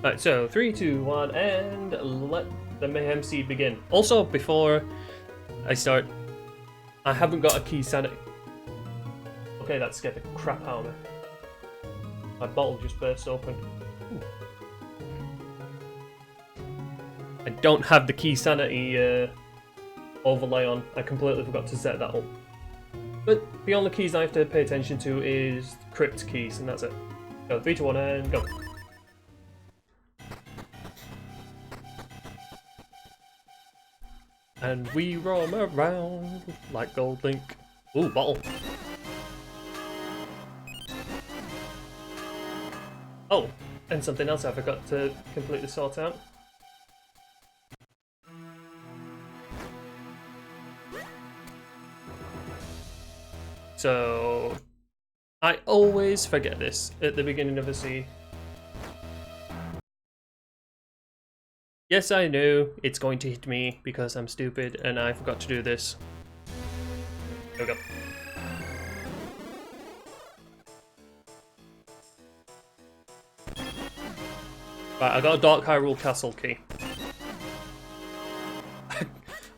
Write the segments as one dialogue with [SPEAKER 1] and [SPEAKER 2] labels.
[SPEAKER 1] Right, so 3, 2, 1, and let the Mayhem seed begin. Also, before I start, I haven't got a key sanity. Okay, that scared the crap out of me. My bottle just burst open. Ooh. I don't have the key sanity overlay on. I completely forgot to set that up. But the only keys I have to pay attention to is crypt keys, and that's it. So 3, 2, 1, and go. And we roam around like Gold Link. Ooh, bottle. Oh, and something else I forgot to completely sort out. So, I always forget this at the beginning of a scene. Yes, I know it's going to hit me because I'm stupid and I forgot to do this. There we go. Right, I got a Dark Hyrule Castle key.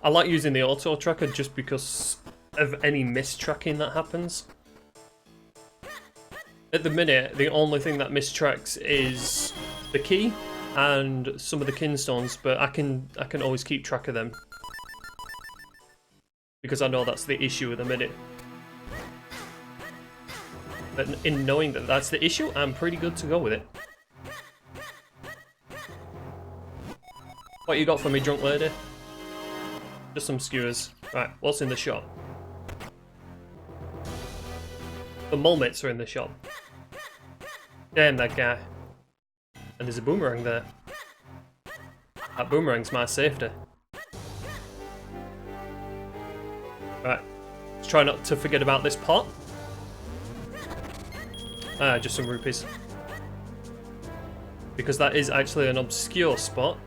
[SPEAKER 1] I like using the auto tracker just because of any mistracking that happens. At the minute, the only thing that mistracks is the key and some of the kinstones, but I can always keep track of them because I know that's the issue at the minute. But in knowing that that's the issue, I'm pretty good to go with it. What you got for me, drunk lady? Just some skewers. Right, what's in the shop? The mulmits are in the shop. Damn that guy. And there's a boomerang there. That boomerang's my safety. Right, let's try not to forget about this pot. Ah, just some rupees. Because that is actually an obscure spot.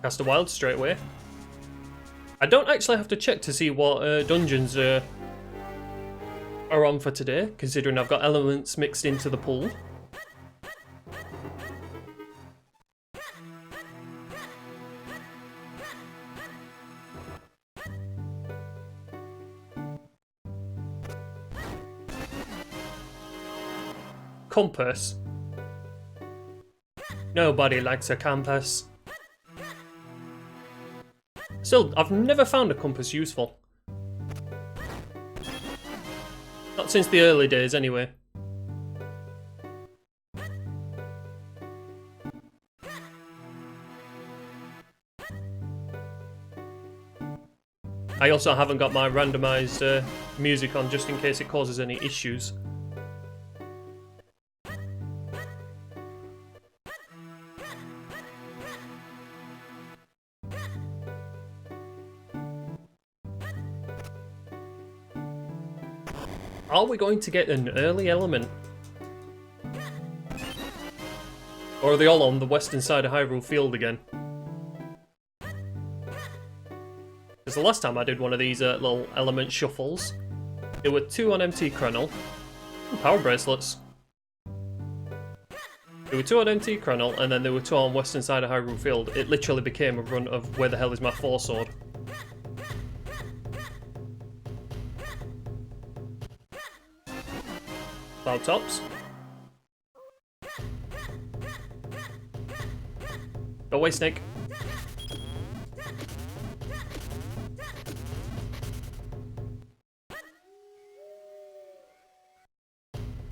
[SPEAKER 1] Cast a wild straight away. I don't actually have to check to see what dungeons are on for today, considering I've got elements mixed into the pool. Compass. Nobody likes a compass. Still, I've never found a compass useful. Not since the early days, anyway. I also haven't got my randomized music on just in case it causes any issues. Are we going to get an early element? Or are they all on the western side of Hyrule Field again? Because the last time I did one of these little element shuffles, there were 2 on MT Chronal. Power bracelets. There were 2 on MT Chronal, and then there were 2 on western side of Hyrule Field. It literally became a run of where the hell is my 4-sword. Cloud tops. Go away, snake.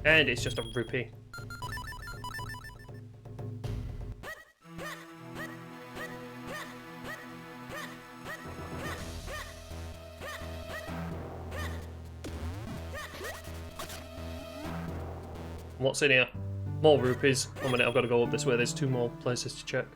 [SPEAKER 1] And it's just a rupee. What's in here? More rupees. 1 minute, I've got to go up this way. There's 2 more places to check.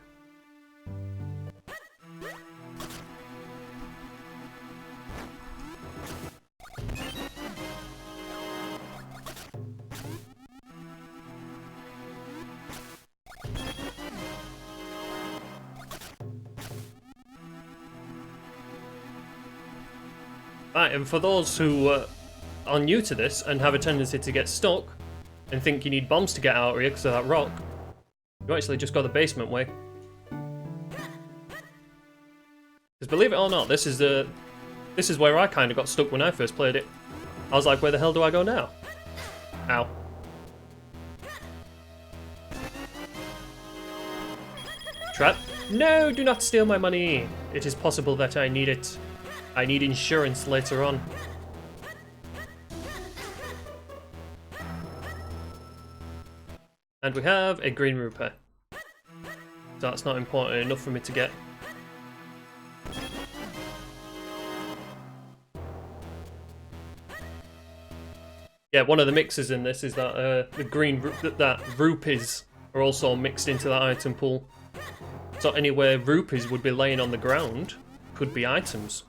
[SPEAKER 1] Right, and for those who are new to this and have a tendency to get stuck and think you need bombs to get out of here because of that rock, you actually just go the basement way. Because believe it or not, this is where I kind of got stuck when I first played it. I was like, where the hell do I go now? Ow. Trap. No, do not steal my money. It is possible that I need it. I need insurance later on. And we have a green rupee. So that's not important enough for me to get. Yeah, one of the mixes in this is that the green that rupees are also mixed into that item pool. So anywhere rupees would be laying on the ground could be items.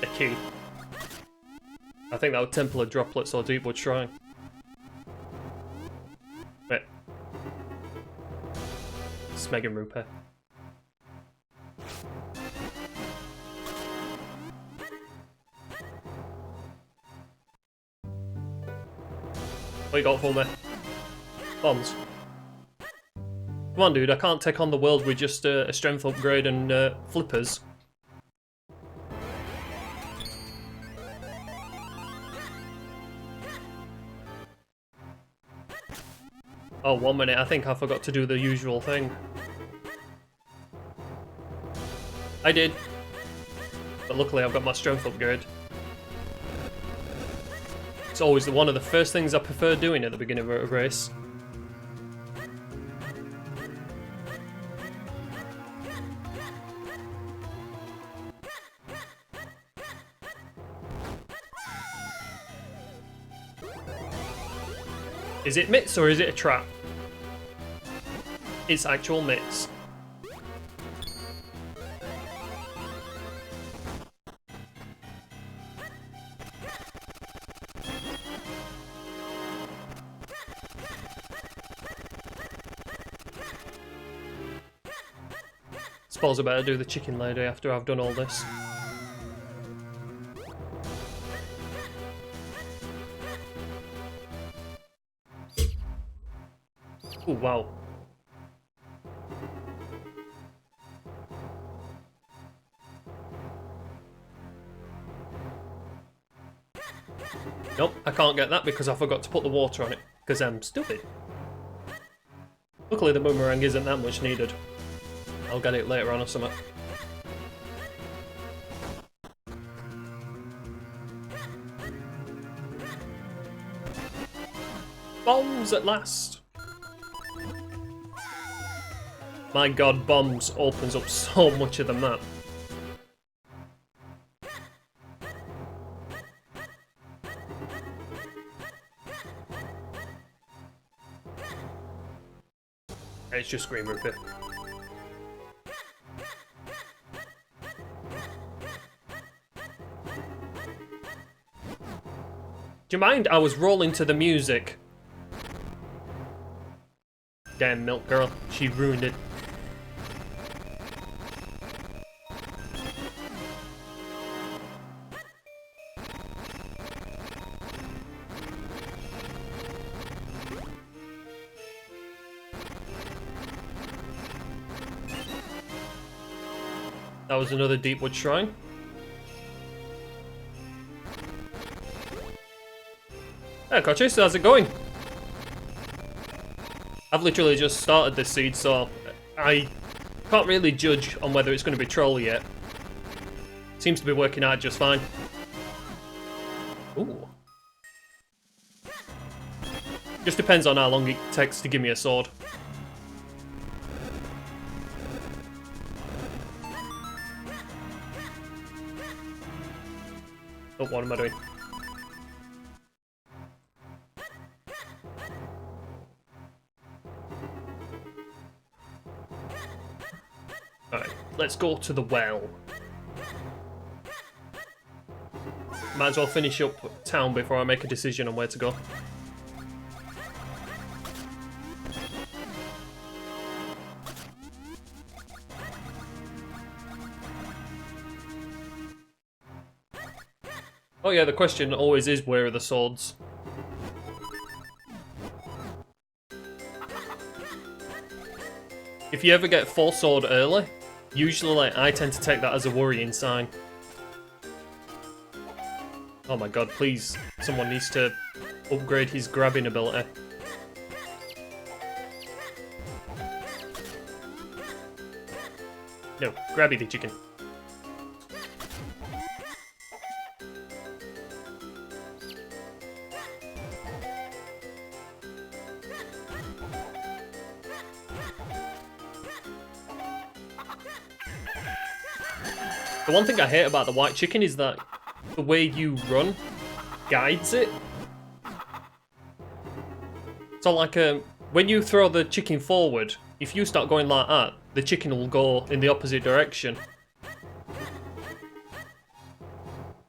[SPEAKER 1] A key. I think that would Temple of Droplets or Deepwood Shrine. Wait. Smegan Rupee. What you got for me? Bombs. Come on, dude, I can't take on the world with just a strength upgrade and flippers. Oh, 1 minute, I think I forgot to do the usual thing. I did. But luckily I've got my strength upgrade. It's always one of the first things I prefer doing at the beginning of a race. Is it mitts or is it a trap? It's actual mitts. Suppose I better do the chicken lady after I've done all this. Oh, wow. Nope, I can't get that because I forgot to put the water on it, because I'm stupid. Luckily the boomerang isn't that much needed. I'll get it later on or something. Bombs at last! My god, bombs opens up so much of the map. It's just Green Rupee. Do you mind? I was rolling to the music. Damn Milk Girl, she ruined it. That was another Deepwood Shrine. Hey, Cochise, how's it going? I've literally just started this seed, so I can't really judge on whether it's going to be troll yet. Seems to be working out just fine. Ooh. Just depends on how long it takes to give me a sword. Oh, what am I doing? Alright, let's go to the well. Might as well finish up town before I make a decision on where to go. Oh yeah, the question always is, where are the swords? If you ever get full sword early, usually I tend to take that as a worrying sign. Oh my god, please, someone needs to upgrade his grabbing ability. No, grabby the chicken. The one thing I hate about the white chicken is that the way you run guides it. So like when you throw the chicken forward, if you start going like that, the chicken will go in the opposite direction.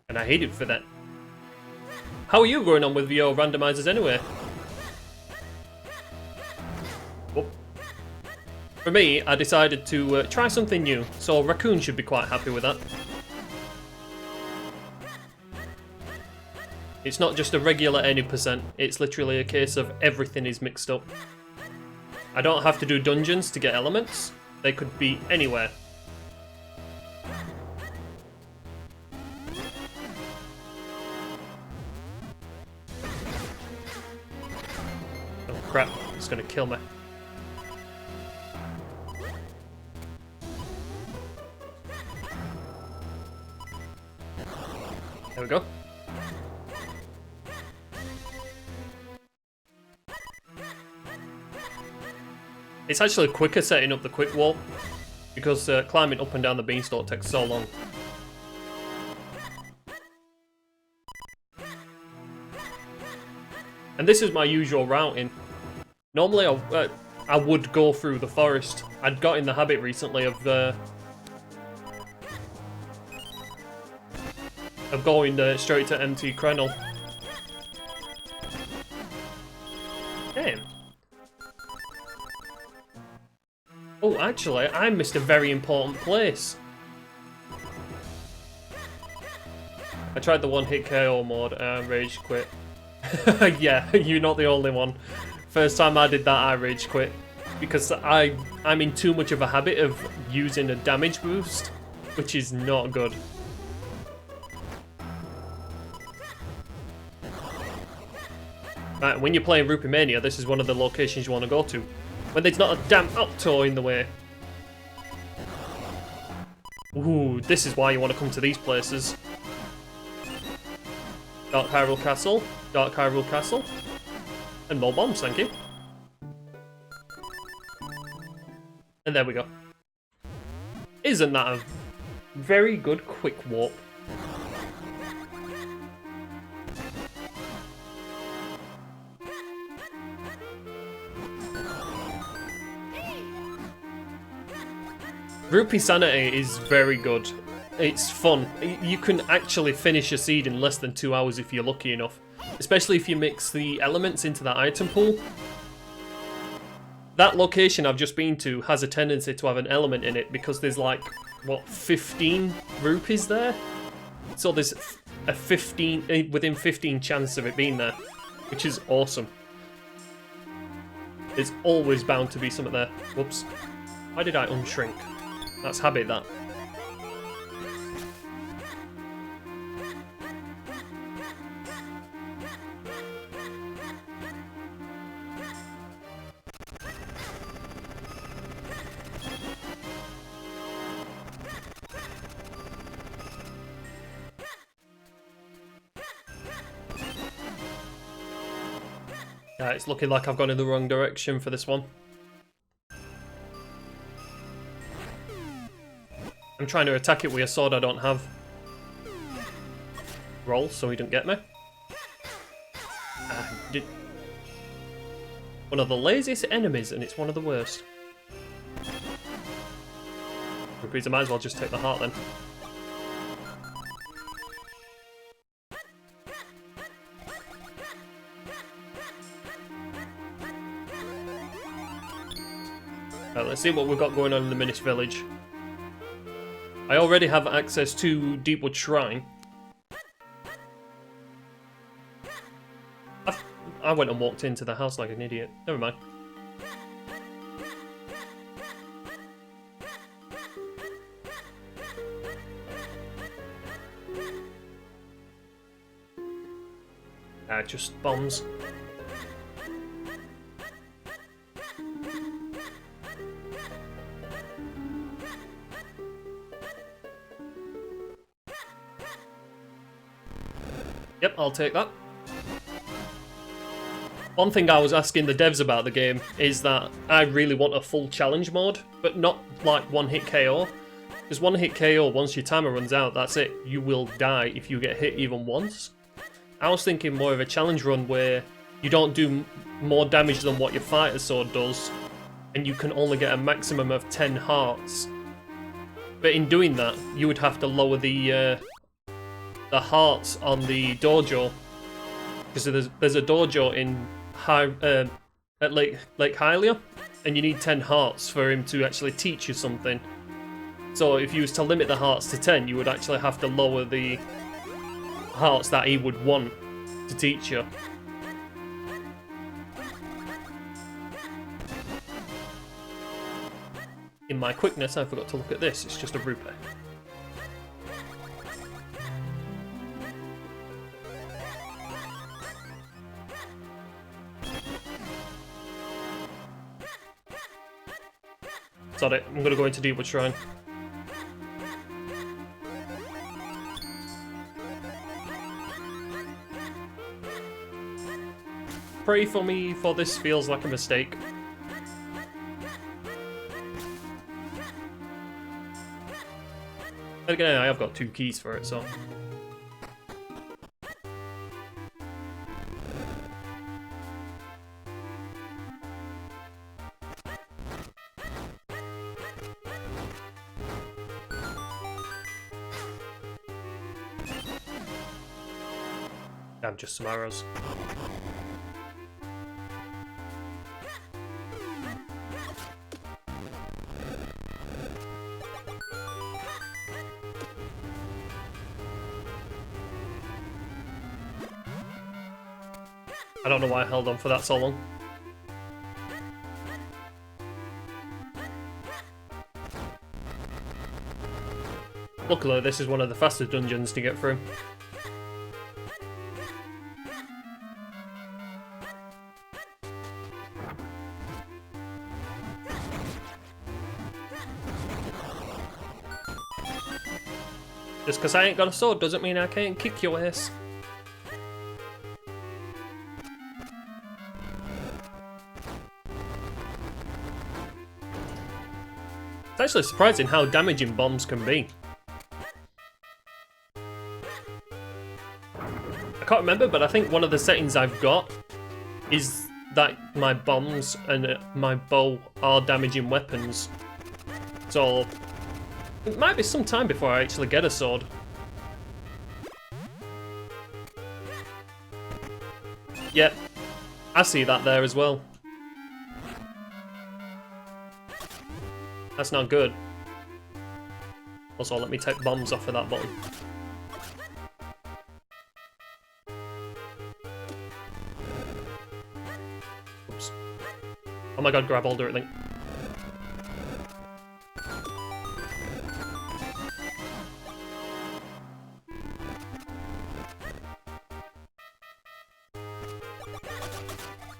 [SPEAKER 1] And I hate it for that. How are you going on with your randomizers anyway? Oh. For me, I decided to try something new, so Raccoon should be quite happy with that. It's not just a regular any percent, it's literally a case of everything is mixed up. I don't have to do dungeons to get elements, they could be anywhere. Oh crap, it's gonna kill me. There we go. It's actually quicker setting up the quick wall, because climbing up and down the beanstalk takes so long. And this is my usual routing. Normally I would go through the forest. I'd got in the habit recently of going straight to MT Krenel. Damn. Oh, actually, I missed a very important place. I tried the one-hit KO mode and rage quit. Yeah, you're not the only one. First time I did that, I rage quit. Because I'm in too much of a habit of using a damage boost, which is not good. Right, when you're playing Rupee Mania, this is one of the locations you want to go to. When there's not a damn Octo in the way. Ooh, this is why you want to come to these places. Dark Hyrule Castle, Dark Hyrule Castle. And more bombs, thank you. And there we go. Isn't that a very good quick warp? Rupee Sanity is very good. It's fun. You can actually finish a seed in less than 2 hours if you're lucky enough. Especially if you mix the elements into that item pool. That location I've just been to has a tendency to have an element in it because there's like, what, 15 rupees there? So there's a within 15 chance of it being there, which is awesome. There's always bound to be something there. Whoops. Why did I unshrink? That's habit, that. Yeah, it's looking like I've gone in the wrong direction for this one. I'm trying to attack it with a sword I don't have. Roll so he didn't get me. One of the laziest enemies, and it's one of the worst. Rupees, I might as well just take the heart then. Right, let's see what we've got going on in the Minish village. I already have access to Deepwood Shrine. I went and walked into the house like an idiot. Never mind. Just bombs. Yep, I'll take that. One thing I was asking the devs about the game is that I really want a full challenge mode, but not like one-hit KO. Because one-hit KO, once your timer runs out, that's it. You will die if you get hit even once. I was thinking more of a challenge run where you don't do more damage than what your fighter sword does, and you can only get a maximum of 10 hearts. But in doing that, you would have to lower the hearts on the dojo, because there's a dojo in at Lake Hylia, and you need 10 hearts for him to actually teach you something. So if you was to limit the hearts to 10, you would actually have to lower the hearts that he would want to teach you. In my quickness, I forgot to look at this. It's just a rupee. Sorry, I'm gonna go into Deepwood Shrine. Pray for me, for this feels like a mistake. Again, I have got 2 keys for it, so... Damn, just some arrows. I don't know why I held on for that so long. Luckily, this is one of the fastest dungeons to get through. Just because I ain't got a sword doesn't mean I can't kick your ass. It's actually surprising how damaging bombs can be. I can't remember, but I think one of the settings I've got is that my bombs and my bow are damaging weapons. So it might be some time before I actually get a sword. Yep, I see that there as well. That's not good. Also, let me take bombs off of that button. Oops. Oh my god, grab hold of it, Link.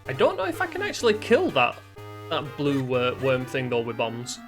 [SPEAKER 1] I don't know if I can actually kill that blue worm thing though with bombs.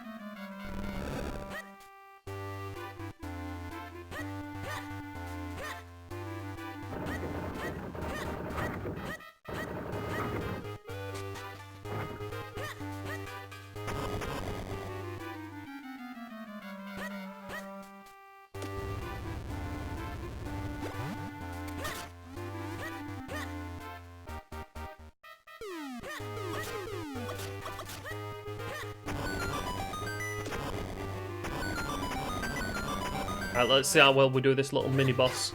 [SPEAKER 1] Alright, let's see how well we do this little mini-boss.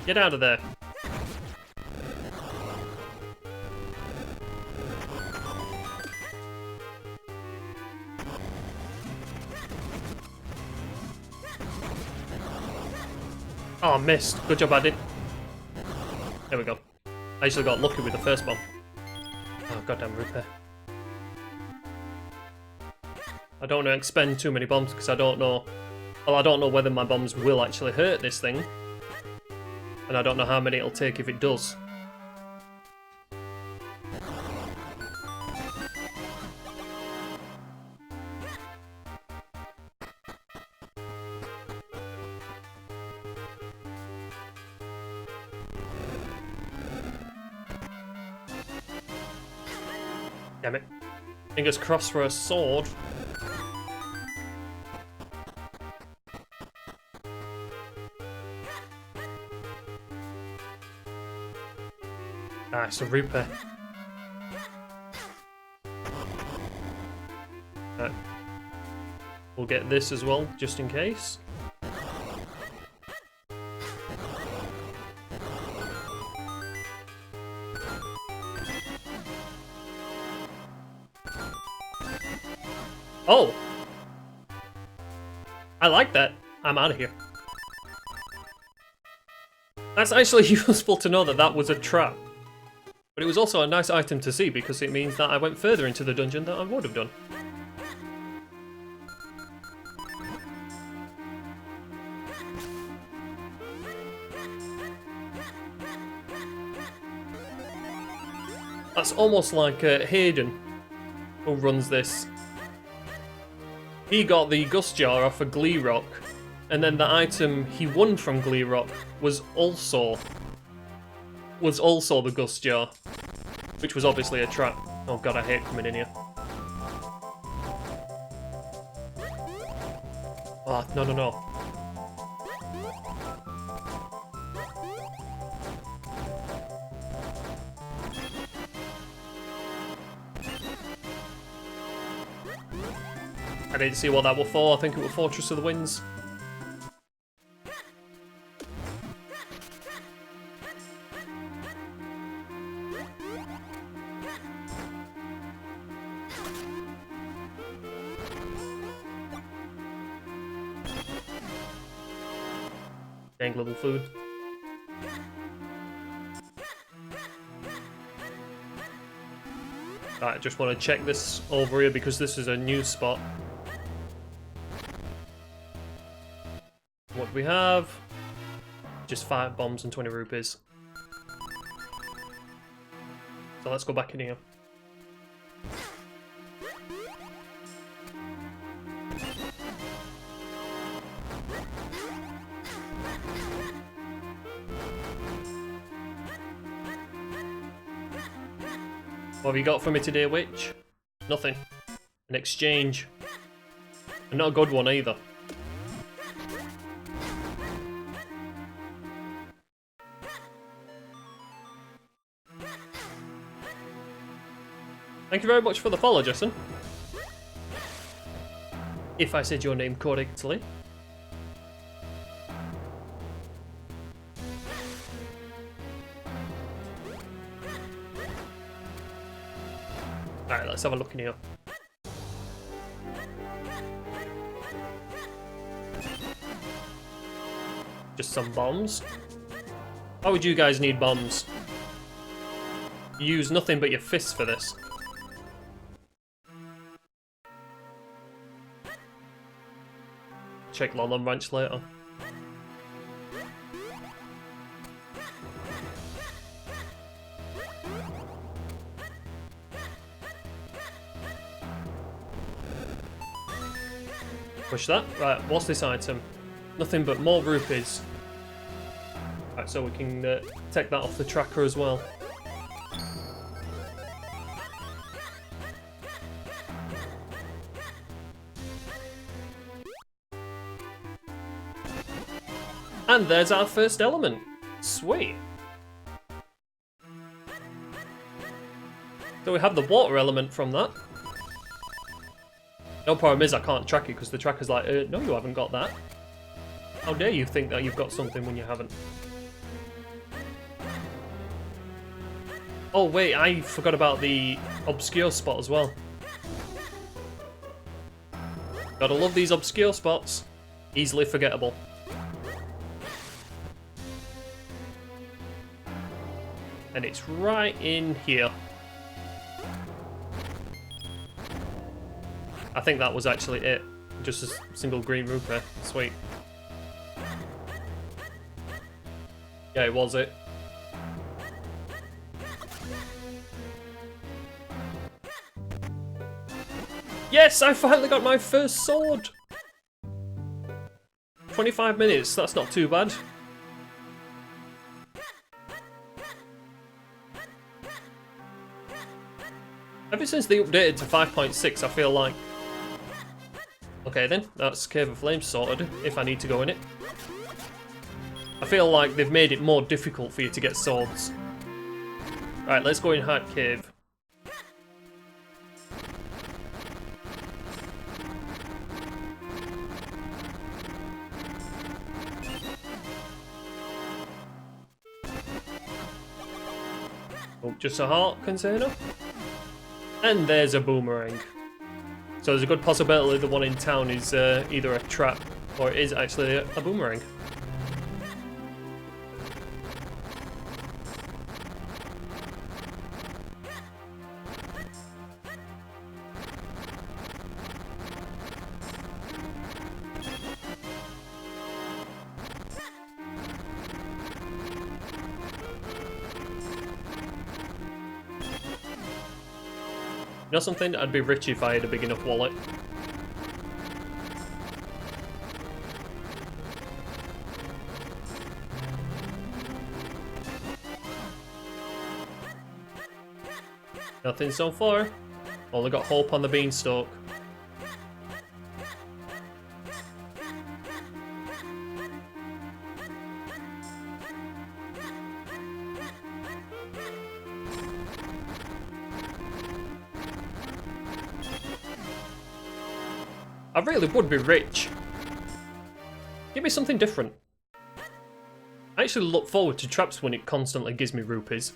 [SPEAKER 1] Get out of there. Oh, I missed. Good job I did. There we go. I actually got lucky with the first bomb. Oh, goddamn Rupert. I don't want to expend too many bombs because I don't know... Well, I don't know whether my bombs will actually hurt this thing. And I don't know how many it'll take if it does. Damn it. Fingers crossed for a sword. Nice, a Rupert. Right. We'll get this as well, just in case. Oh! I like that. I'm out of here. That's actually useful to know that that was a trap. But it was also a nice item to see because it means that I went further into the dungeon than I would have done. That's almost like Hayden, who runs this. He got the Gust Jar off of Glee Rock, and then the item he won from Glee Rock was also the Gust Jar, which was obviously a trap. Oh god, I hate coming in here. Ah, no, no, no. I didn't see what that was for. I think it was Fortress of the Winds. Dang little food. Right, I just want to check this over here because this is a new spot. What do we have? Just 5 bombs and 20 rupees. So let's go back in here. What have you got for me today, witch? Nothing. An exchange. And not a good one either. Thank you very much for the follow, Justin. If I said your name correctly. Alright, let's have a look in here. Just some bombs. Why would you guys need bombs? You use nothing but your fists for this. Check London Ranch later. Push that. Right, what's this item? Nothing but more rupees. Right, so we can take that off the tracker as well. And there's our first element. Sweet. So we have the water element from that. No problem is I can't track it because the tracker's like, no, you haven't got that. How dare you think that you've got something when you haven't? Oh wait, I forgot about the obscure spot as well. Gotta love these obscure spots. Easily forgettable. And it's right in here. I think that was actually it. Just a single green rupee. Sweet. Yeah, it was it. Yes, I finally got my first sword! 25 minutes, that's not too bad. Ever since they updated to 5.6, I feel like... Okay then, that's Cave of Flames sorted, if I need to go in it. I feel like they've made it more difficult for you to get swords. Right, let's go in Heart Cave. Oh, just a heart container. And there's a boomerang. So there's a good possibility the one in town is either a trap or it is actually a boomerang. You know something? I'd be rich if I had a big enough wallet. Nothing so far. Only got hope on the beanstalk. I really would be rich. Give me something different. I actually look forward to traps when it constantly gives me rupees.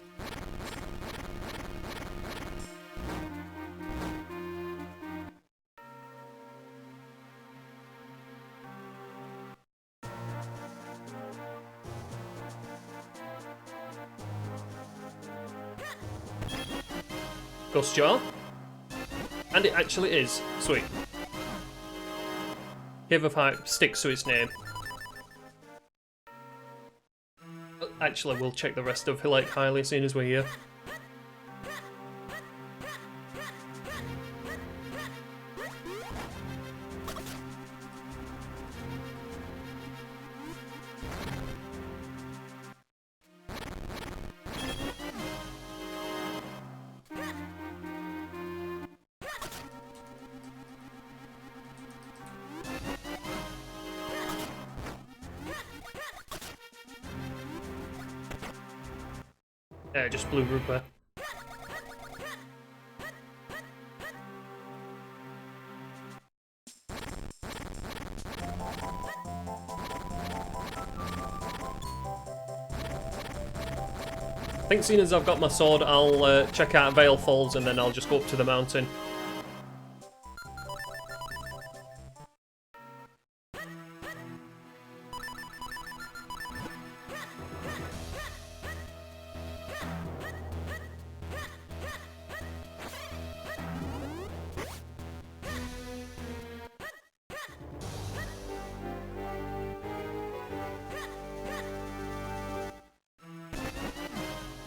[SPEAKER 1] Ghost jar. And it actually is. Sweet. Cave of Hype sticks to its name. Actually, we'll check the rest of Lake Hylia as soon as we're here. Yeah, just blue rupee. I think seeing as I've got my sword, I'll check out Vale Falls and then I'll just go up to the mountain.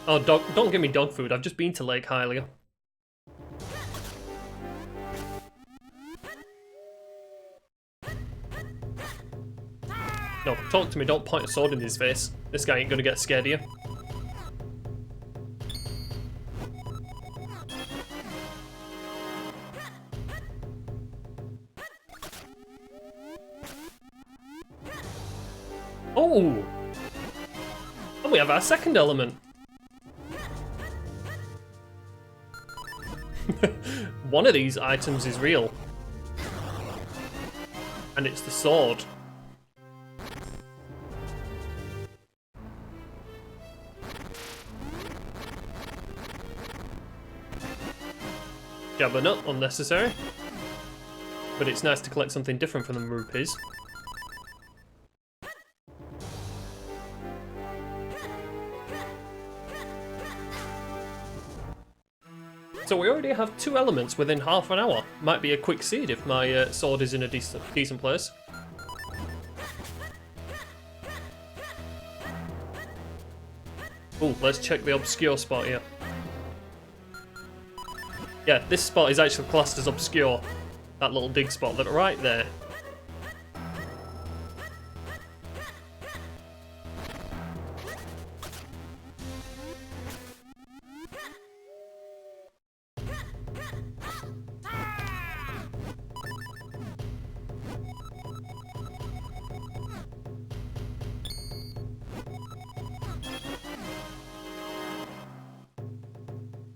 [SPEAKER 1] Oh, don't give me dog food. I've just been to Lake Hylia. No, talk to me. Don't point a sword in his face. This guy ain't gonna get scared of you. Oh! And we have our second element. One of these items is real. And it's the sword. Jabba nut, unnecessary. But it's nice to collect something different from the rupees. So we already have 2 elements within half an hour. Might be a quick seed if my sword is in a decent place. Ooh, let's check the obscure spot here. Yeah, this spot is actually classed as obscure. That little dig spot, that right there.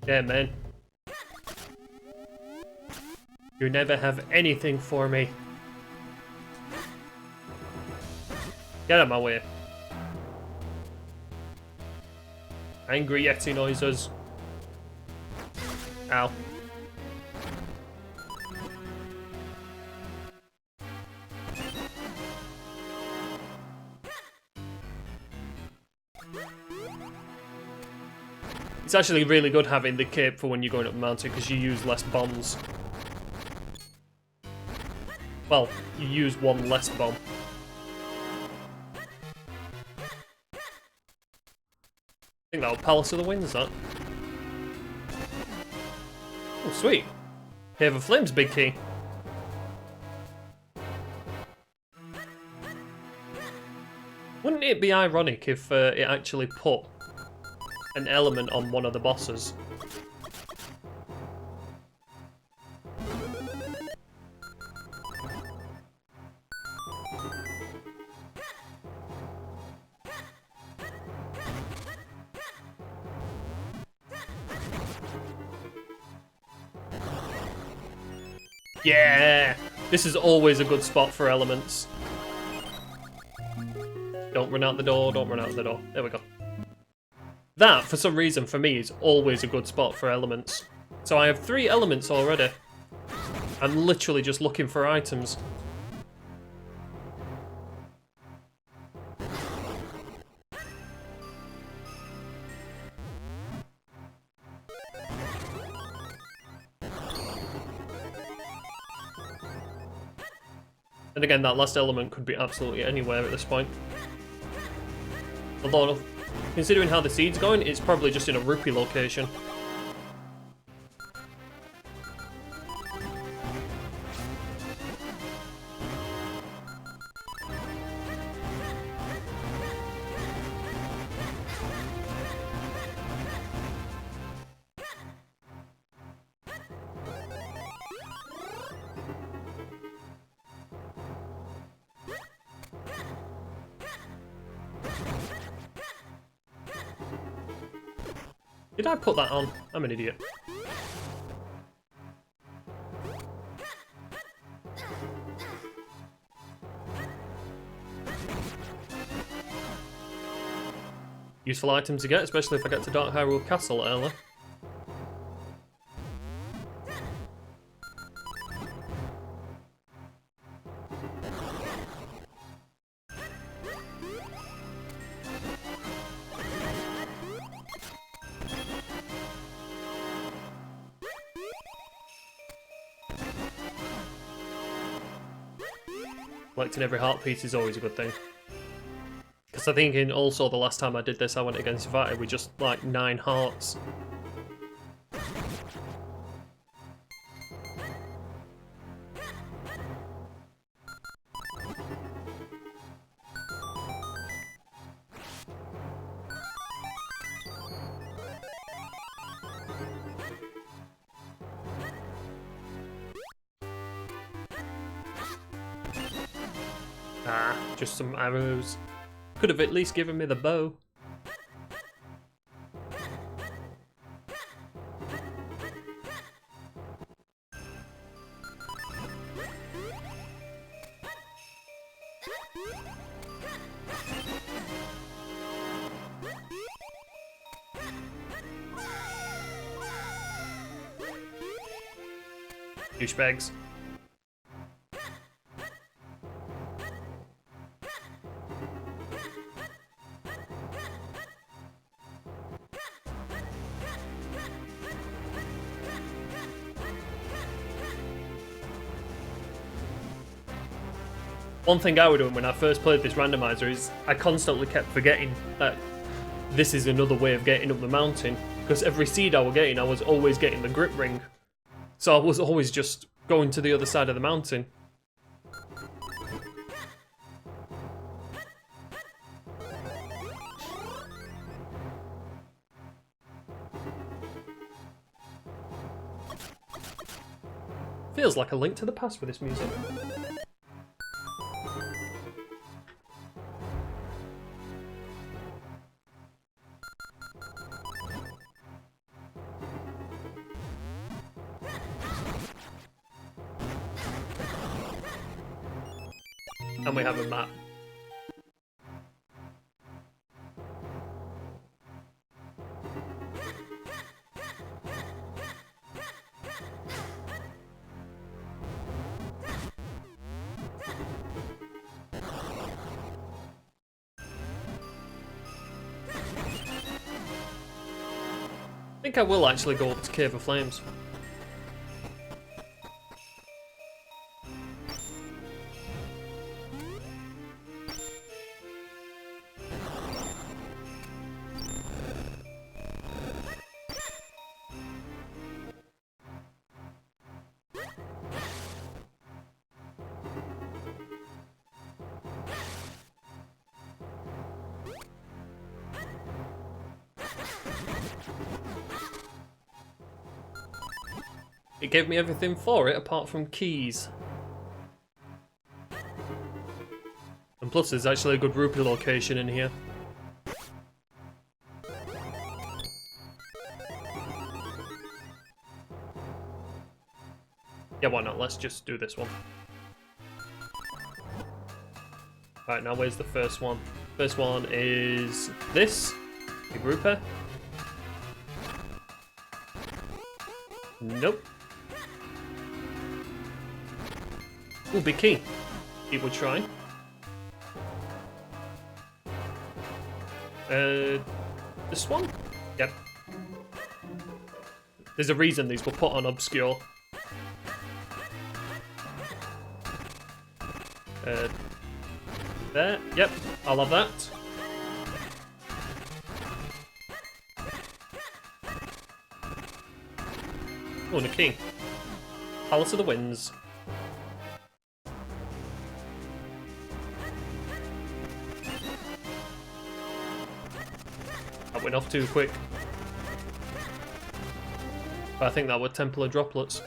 [SPEAKER 1] Yeah, man. You never have anything for me. Get out of my way. Angry Yeti noises. Ow. It's actually really good having the cape for when you're going up the mountain because you use less bombs. Well, you use 1 less bomb. I think that'll Palace of the Winds, that. Oh, sweet. Cave of Flames, big key. Wouldn't it be ironic if it actually put an element on one of the bosses? Yeah! This is always a good spot for elements. Don't run out the door, don't run out the door. There we go. That, for some reason, for me, is always a good spot for elements. So I have 3 elements already. I'm literally just looking for items. And again, that last element could be absolutely anywhere at this point. Although, considering how the seed's going, it's probably just in a rupee location. Did I put that on? I'm an idiot. Useful items to get, especially if I get to Dark Hyrule Castle early. Collecting every heart piece is always a good thing. Because I think also the last time I did this I went against Vati with just like 9 hearts. Ah, just some arrows. Could have at least given me the bow. Douchebags. one thing I was doing when I first played this randomizer is I constantly kept forgetting that this is another way of getting up the mountain, because every seed I was getting, I was always getting the grip ring. So I was always just going to the other side of the mountain. Feels like a link to the past with this music. And we have a map. I think I will actually go up to Cave of Flames. It gave me everything for it apart from keys. And plus there's actually a good rupee location in here. Yeah, why not? Let's just do this one. Right, now where's the first one? First one is this. Big rupee. Nope. Ooh, big key. It would try. This one? Yep. There's a reason these were put on obscure. There. Yep, I'll have that. Oh, and a key. Palace of the Winds. That went off too quick. But I think that were Temple of Droplets.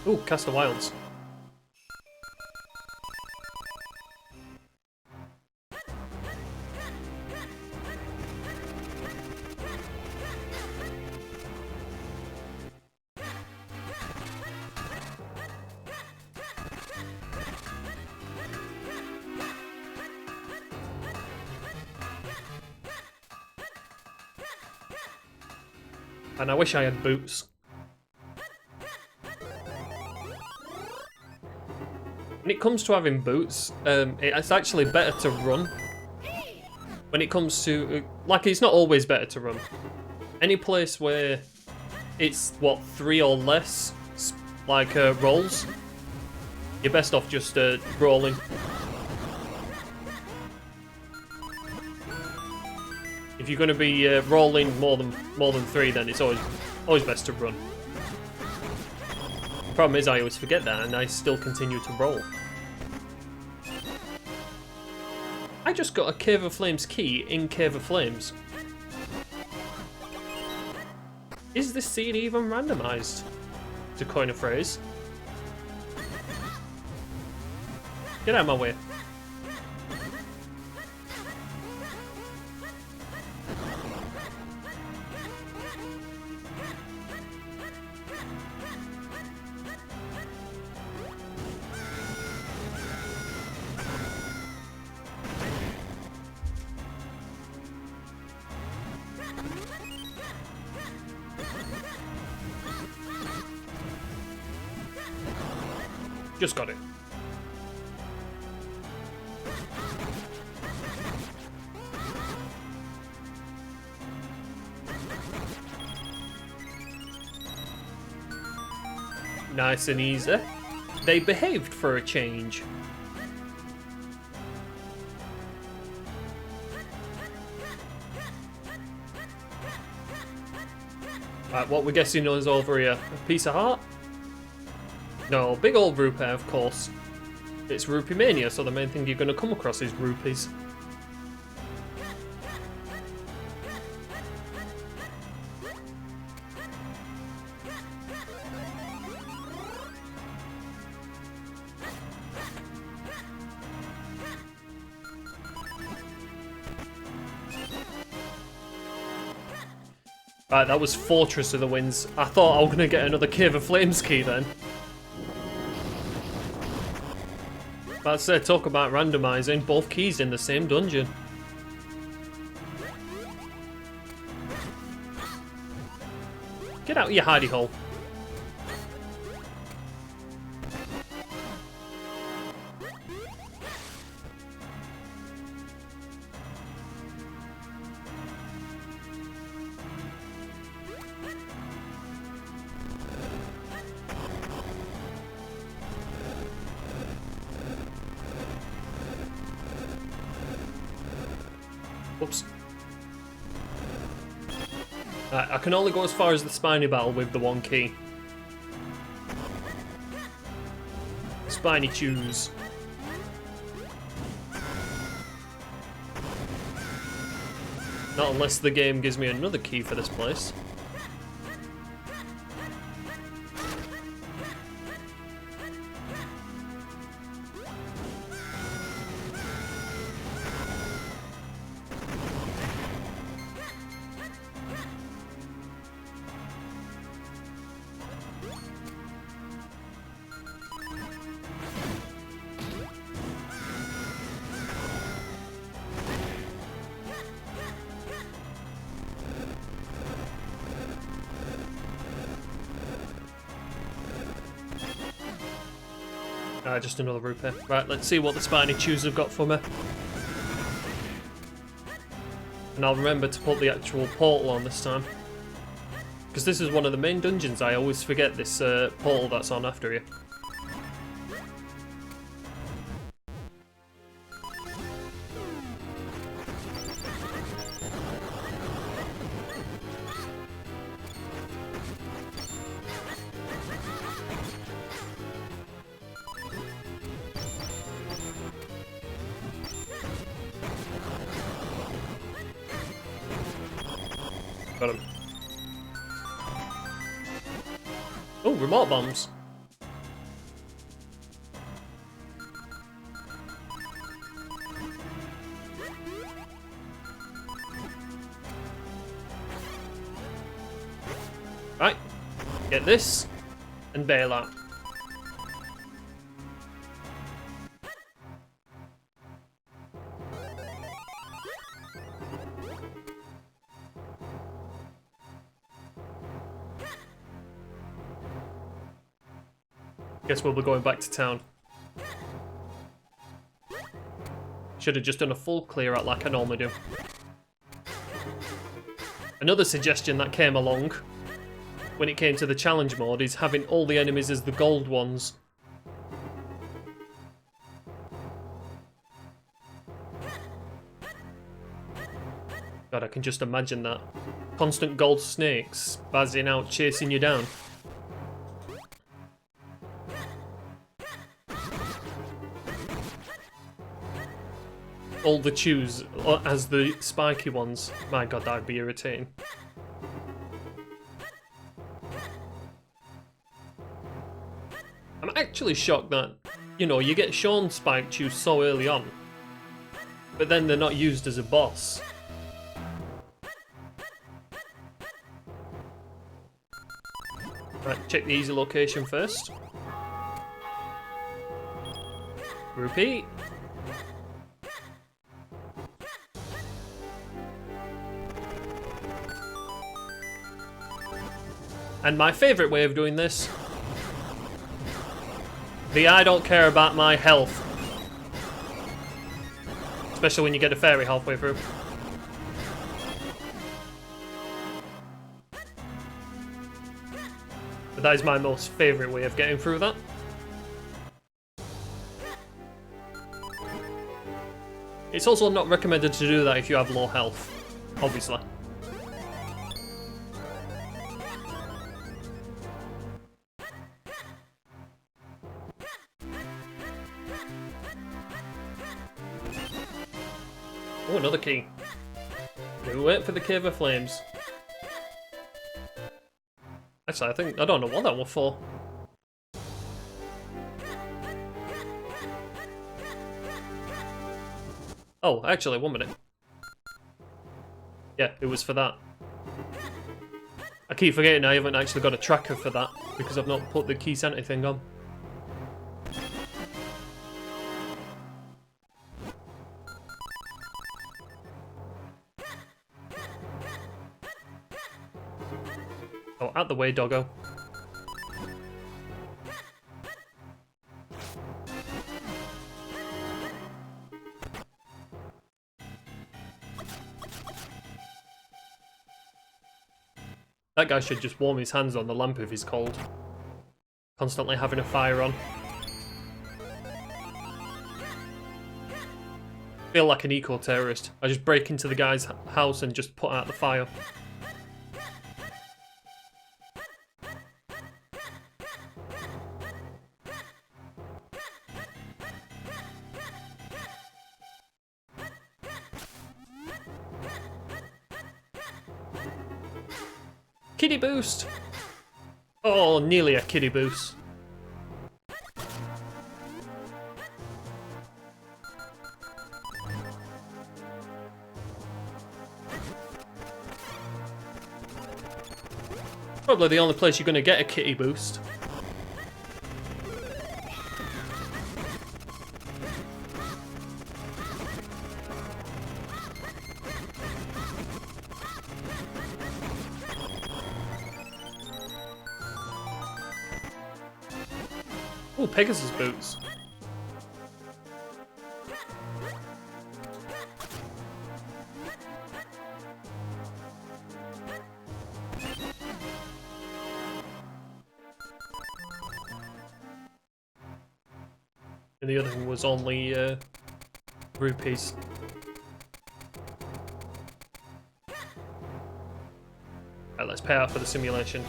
[SPEAKER 1] Ooh, Cast of Wilds. And I wish I had boots. When it comes to having boots, it's actually better to run. When it comes to, like, it's not always better to run. Any place where it's, what, 3 or less, like, rolls, you're best off just rolling. If you're going to be rolling more than 3, then it's always best to run. The problem is I always forget that, and I still continue to roll. I just got a Cave of Flames key in Cave of Flames. Is this seed even randomized? To coin a phrase. Get out of my way. Just got it. Nice and easy. They behaved for a change. Right, what we're guessing is over here. A piece of heart? No, big old rupee, of course. It's Rupee Mania, so the main thing you're going to come across is rupees. Right, that was Fortress of the Winds. I thought I was going to get another Cave of Flames key then. That's talk about randomizing both keys in the same dungeon. Get out of your hidey hole. Oops. I can only go as far as the spiny battle with the one key. Spiny choose. Not unless the game gives me another key for this place. Just another rupee. Right, let's see what the spiny chews have got for me. And I'll remember to put the actual portal on this time. Because this is one of the main dungeons, I always forget this portal that's on after you. Got him. Oh, remote bombs. Right. Get this and bail out. Guess we'll be going back to town. Should have just done a full clear out like I normally do. Another suggestion that came along when it came to the challenge mode is having all the enemies as the gold ones. God, I can just imagine that. Constant gold snakes buzzing out, chasing you down. All the chews as the spiky ones. My god, that'd be irritating. I'm actually shocked that, you know, you get shown spike chews so early on, but then they're not used as a boss. Right, check the easy location first. Repeat. And my favourite way of doing this, the I don't care about my health. Especially when you get a fairy halfway through. But That is my most favourite way of getting through that. It's also not recommended to do that if you have low health, obviously. Oh, another key. We wait for the Cave of Flames. Actually, I don't know what that was for. Oh, actually, 1 minute. Yeah, it was for that. I keep forgetting I haven't actually got a tracker for that because I've not put the key sanity thing on. Oh, out the way, doggo. That guy should just warm his hands on the lamp if he's cold. Constantly having a fire on. Feel like an eco-terrorist. I just break into the guy's house and just put out the fire. Kitty boost! Oh, nearly a kitty boost. Probably the only place you're going to get a kitty boost. Oh, Pegasus boots. And the other one was only rupees. Right, let's pay out for the simulation.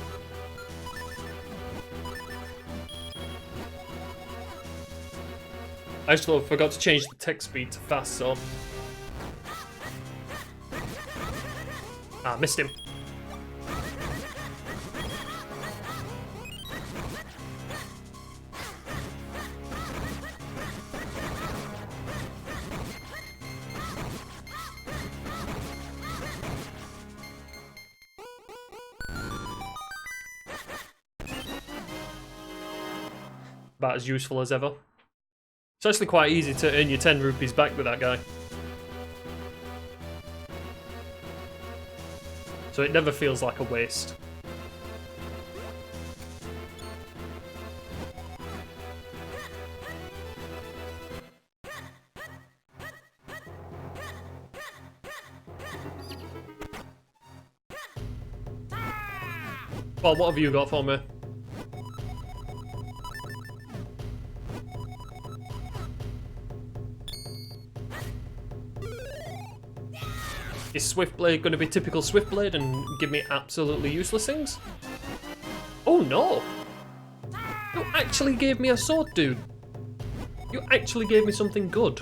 [SPEAKER 1] I actually forgot to change the text speed to fast, so... Ah, missed him. About as useful as ever. It's actually quite easy to earn your 10 rupees back with that guy. So it never feels like a waste. Well, what have you got for me? Is Swiftblade going to be typical Swiftblade and give me absolutely useless things? Oh no! You actually gave me a sword, dude. You actually gave me something good.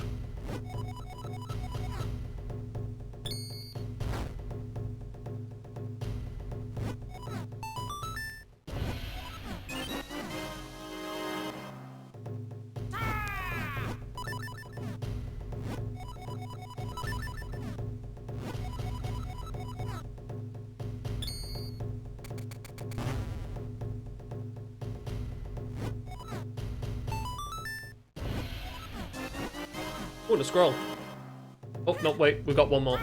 [SPEAKER 1] Oh, the scroll. Oh, no, wait, we've got one more.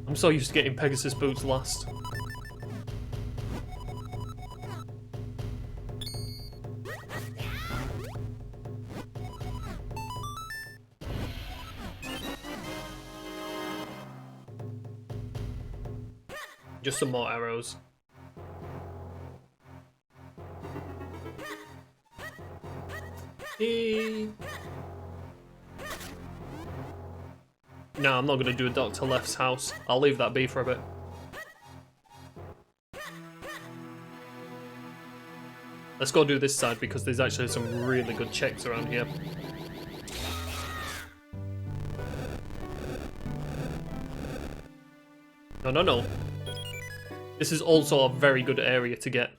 [SPEAKER 1] I'm so used to getting Pegasus boots last. Just some more arrows. No, I'm not going to do a Dr. Left's house. I'll leave that be for a bit. Let's go do this side because there's actually some really good checks around here. No. This is also a very good area to get.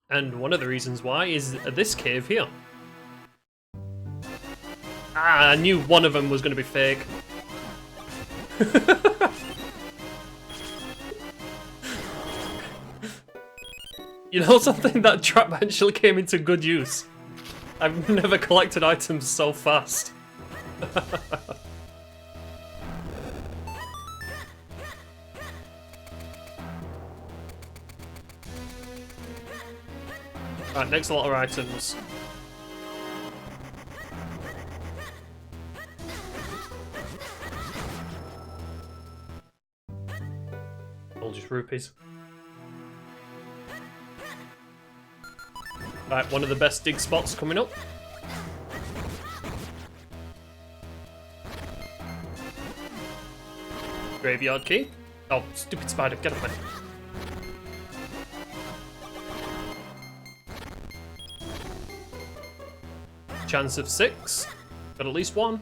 [SPEAKER 1] And one of the reasons why is this cave here. Ah, I knew one of them was going to be fake. You know something? That trap actually came into good use. I've never collected items so fast. Right, next lot of items. All just rupees. Right, one of the best dig spots coming up. Graveyard key. Oh, stupid spider, get off me. Chance of 6. Got at least one.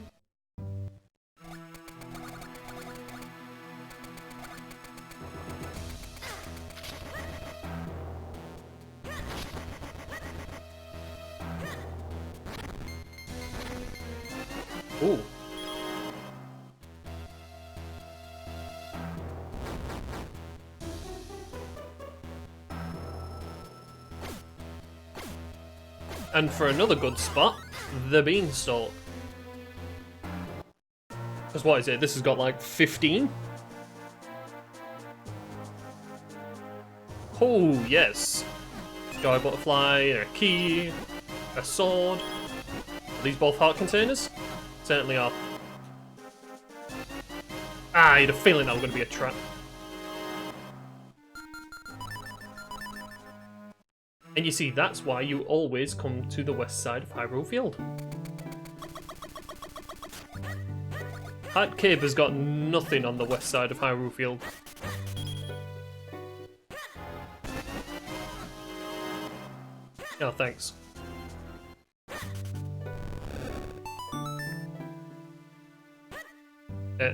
[SPEAKER 1] Ooh. And for another good spot, the beanstalk. Because what is it? This has got like 15? Oh, yes. Joy butterfly, a key, a sword. Are these both heart containers? Certainly are. Ah, I had a feeling that was going to be a trap. And you see, that's why you always come to the west side of Hyrule Field. That cave has got nothing on the west side of Hyrule Field. Oh, thanks.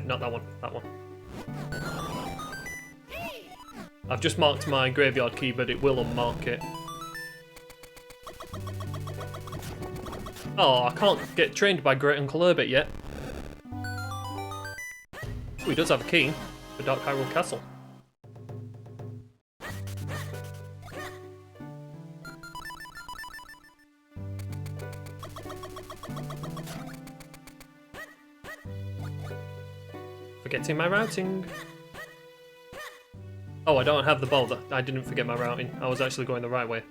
[SPEAKER 1] Not that one, that one. I've just marked my graveyard key, but it will unmark it. Oh, I can't get trained by Great Uncle Herbert yet. Oh, he does have a key for Dark Hyrule Castle. Forgetting my routing. Oh, I don't have the bow. I didn't forget my routing. I was actually going the right way.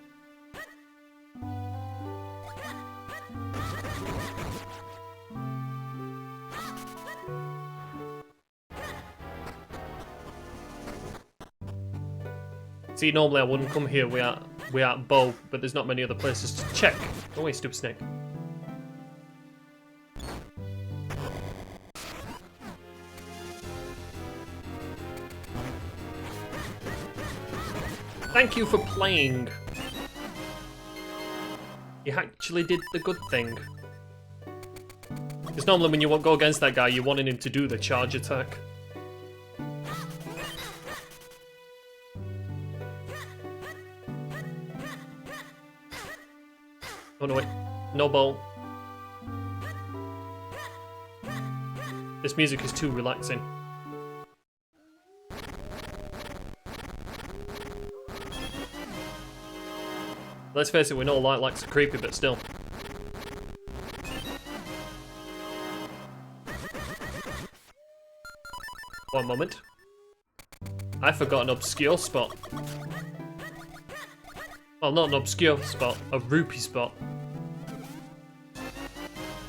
[SPEAKER 1] See, normally I wouldn't come here without bow, but there's not many other places to check. Go away, stupid snake. Thank you for playing. You actually did the good thing. Because normally when you go against that guy, you're wanting him to do the charge attack. Oh no, wait. No bow. This music is too relaxing. Let's face it, we know Light likes a creepy, but still. One moment. I forgot an obscure spot. Well, not an obscure spot, a rupee spot.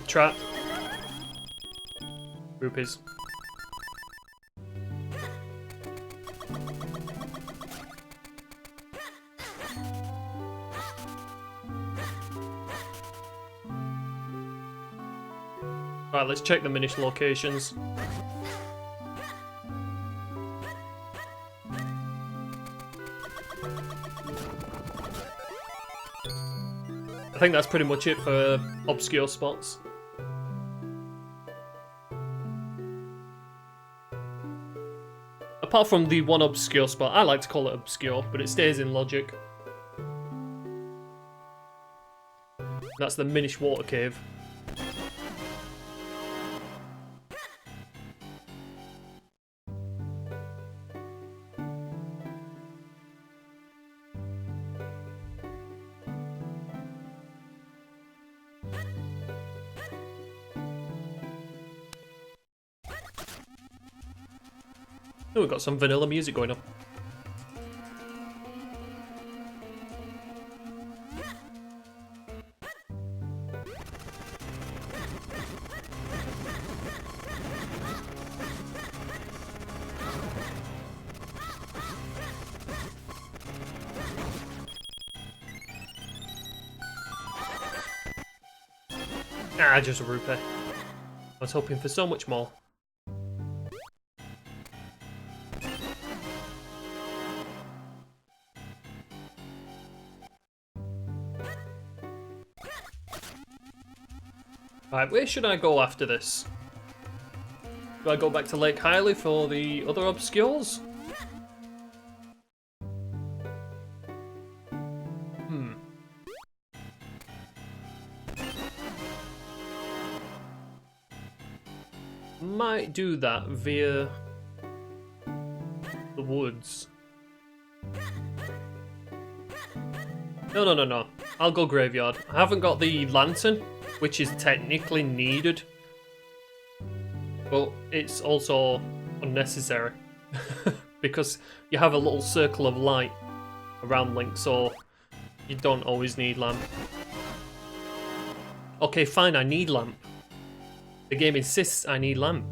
[SPEAKER 1] Trap. Right, let's check the Minish locations. I think that's pretty much it for obscure spots. Apart from the one obscure spot, I like to call it obscure, but it stays in logic. That's the Minish water cave. Oh, we've got some vanilla music going on. Ah, just a rupee. I was hoping for so much more. Right, where should I go after this? Do I go back to Lake Hylia for the other obscures? Might do that via the woods. No. I'll go graveyard. I haven't got the lantern, which is technically needed, but it's also unnecessary because you have a little circle of light around Link, so you don't always need lamp. Okay, fine, I need lamp. The game insists I need lamp.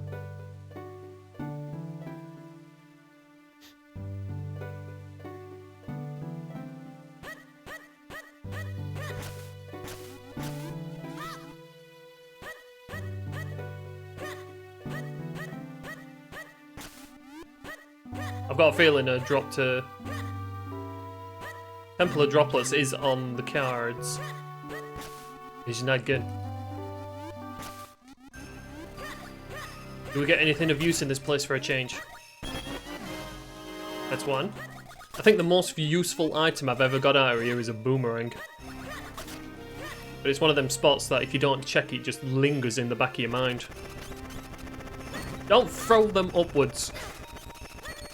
[SPEAKER 1] I've got a feeling a drop to Temple of Droplets is on the cards. Is not good. Do we get anything of use in this place for a change? That's one. I think the most useful item I've ever got out of here is a boomerang. But it's one of them spots that if you don't check it, just lingers in the back of your mind. Don't throw them upwards.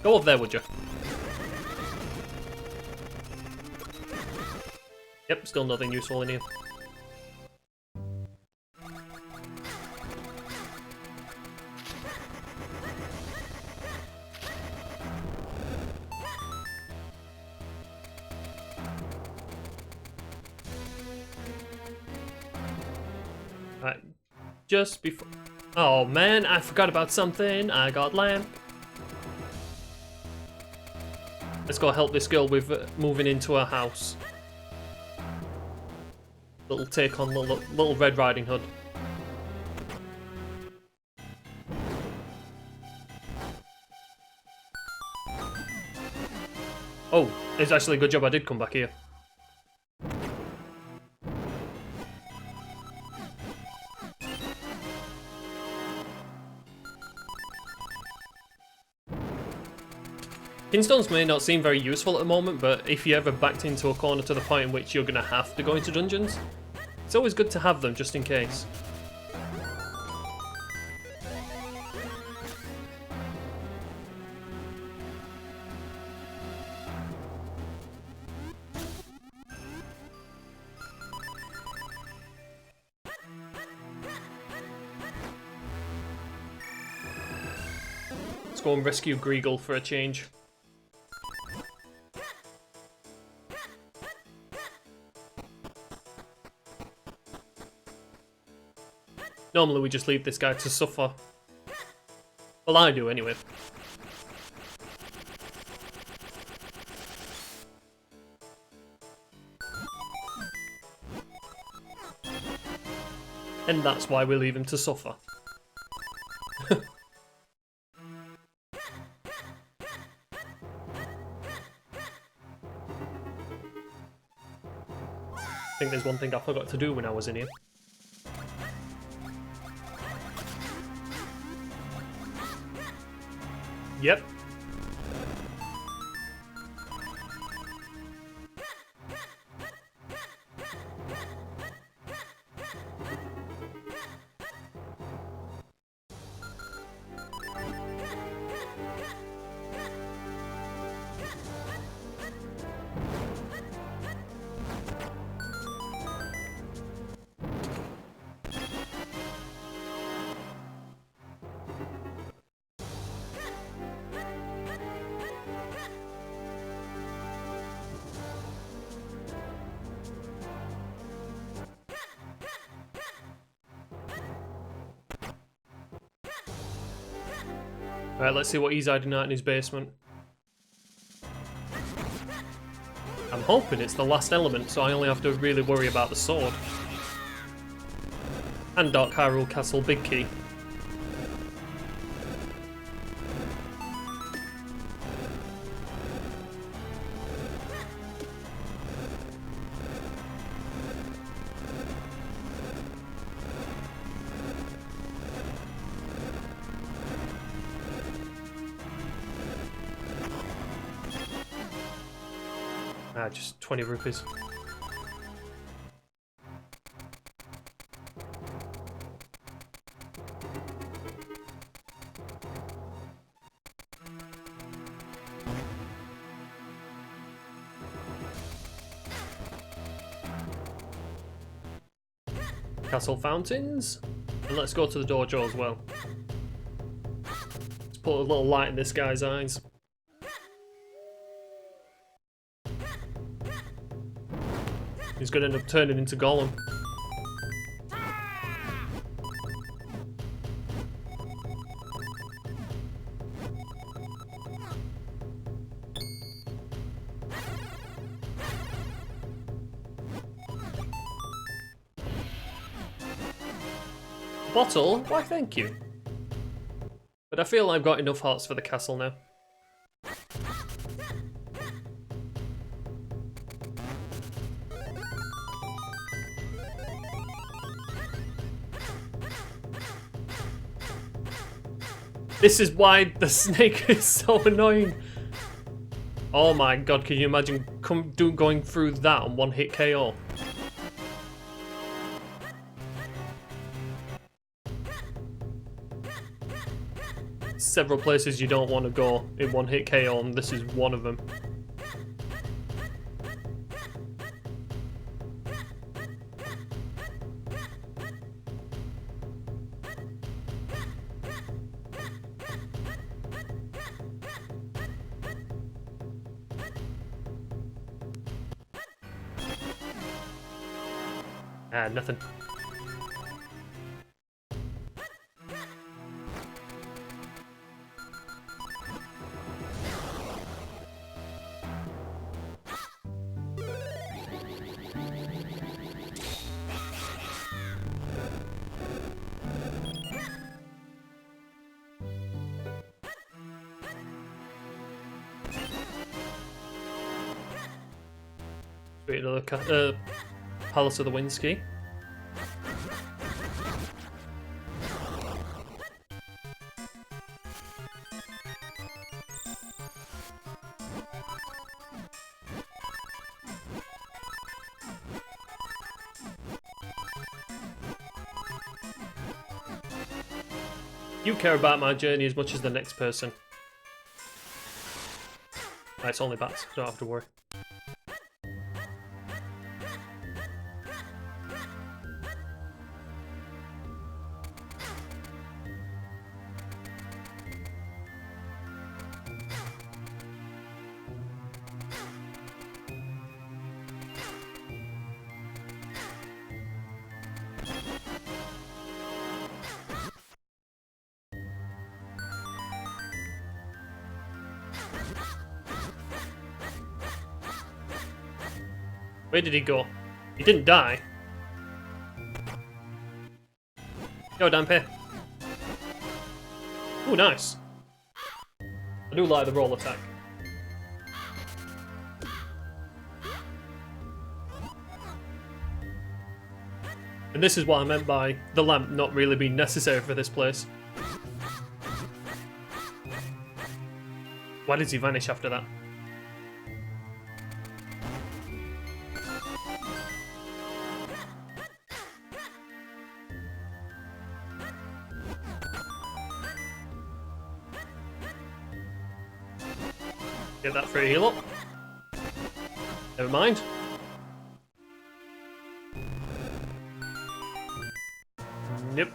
[SPEAKER 1] Go up there, would you? Yep, still nothing useful in here. Right, just before... Oh man, I forgot about something. I got lamp. Let's go help this girl with moving into her house. Little take on little Red Riding Hood. Oh, it's actually a good job I did come back here. Kingstones may not seem very useful at the moment, but if you ever backed into a corner to the point in which you're going to have to go into dungeons, it's always good to have them just in case. Let's go and rescue Greagle for a change. Normally we just leave this guy to suffer. Well, I do anyway. And that's why we leave him to suffer. think there's one thing I forgot to do when I was in here. Yep. Alright, let's see what he's hiding out in his basement. I'm hoping it's the last element, so I only have to really worry about the sword. And Dark Hyrule Castle Big Key. Just 20 rupees. Castle fountains. And let's go to the dojo as well. Let's put a little light in this guy's eyes. He's going to end up turning into Gollum. Bottle? Why, thank you. But I feel I've got enough hearts for the castle now. This is why the snake is so annoying. Oh my god, can you imagine going through that on one hit KO? Several places you don't want to go in one hit KO, and this is one of them. Ah, nothing. Wait, another Palace of the Wind Ski. You care about my journey as much as the next person. It's only bats, don't have to worry. Where did he go? He didn't die. Go down here. Oh, nice. I do like the roll attack. And this is what I meant by the lamp not really being necessary for this place. Why did he vanish after that? Get that free heal up. Never mind. Yep.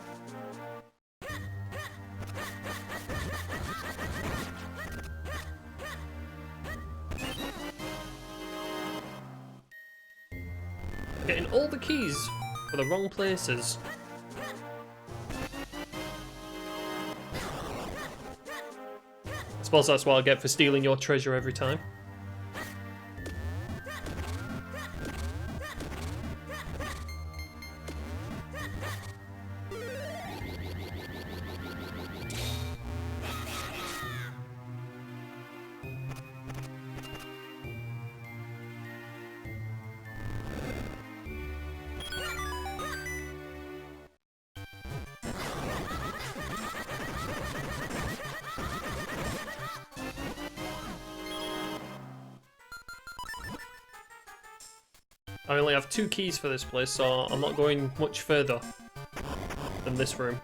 [SPEAKER 1] Getting all the keys for the wrong places. I suppose that's what I get for stealing your treasure every time. I only have 2 keys for this place, so I'm not going much further than this room.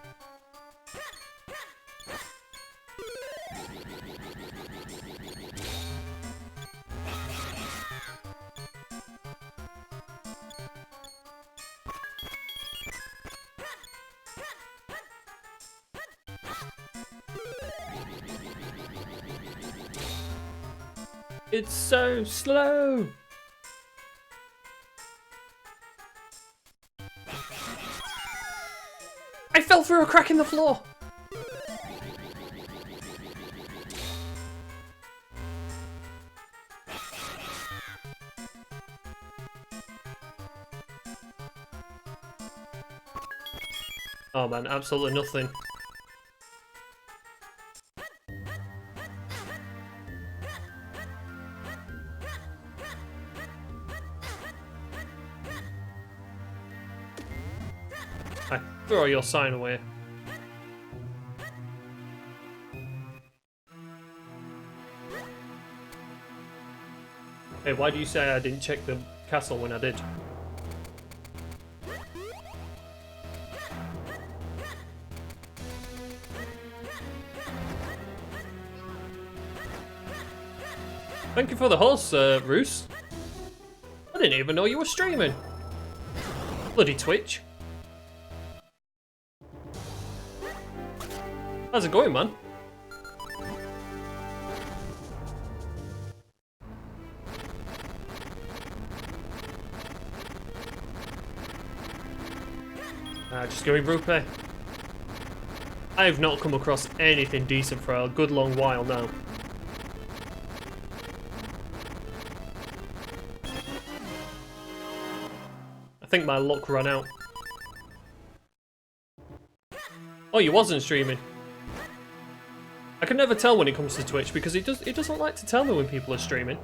[SPEAKER 1] It's so slow! I fell through a crack in the floor! Oh man, absolutely nothing. I throw your sign away. Hey, why do you say I didn't check the castle when I did? Thank you for the horse, Roos. I didn't even know you were streaming. Bloody Twitch. How's it going, man? Just going rupee. I have not come across anything decent for a good long while now. I think my luck ran out. Oh, you wasn't streaming. I can never tell when it comes to Twitch because it doesn't like to tell me when people are streaming.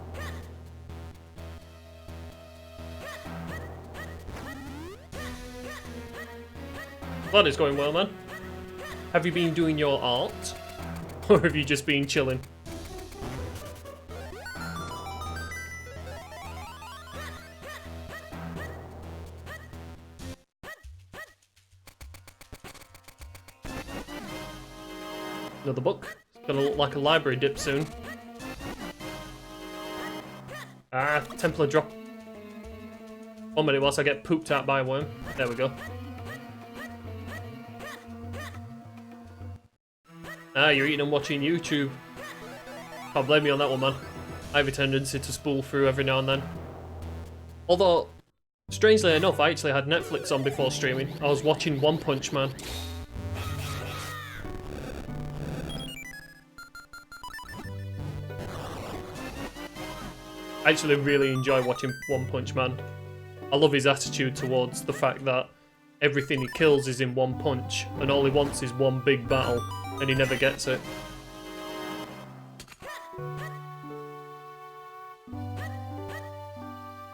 [SPEAKER 1] Glad it's going well, man. Have you been doing your art? Or have you just been chilling? Another book. It's gonna look like a library dip soon. Ah, Templar drop. 1 minute whilst I get pooped out by a worm. There we go. Ah, you're eating and watching YouTube. Can't blame me on that one, man. I have a tendency to spool through every now and then. Although, strangely enough, I actually had Netflix on before streaming. I was watching One Punch Man. I actually really enjoy watching One Punch Man. I love his attitude towards the fact that everything he kills is in one punch, and all he wants is one big battle, and he never gets it.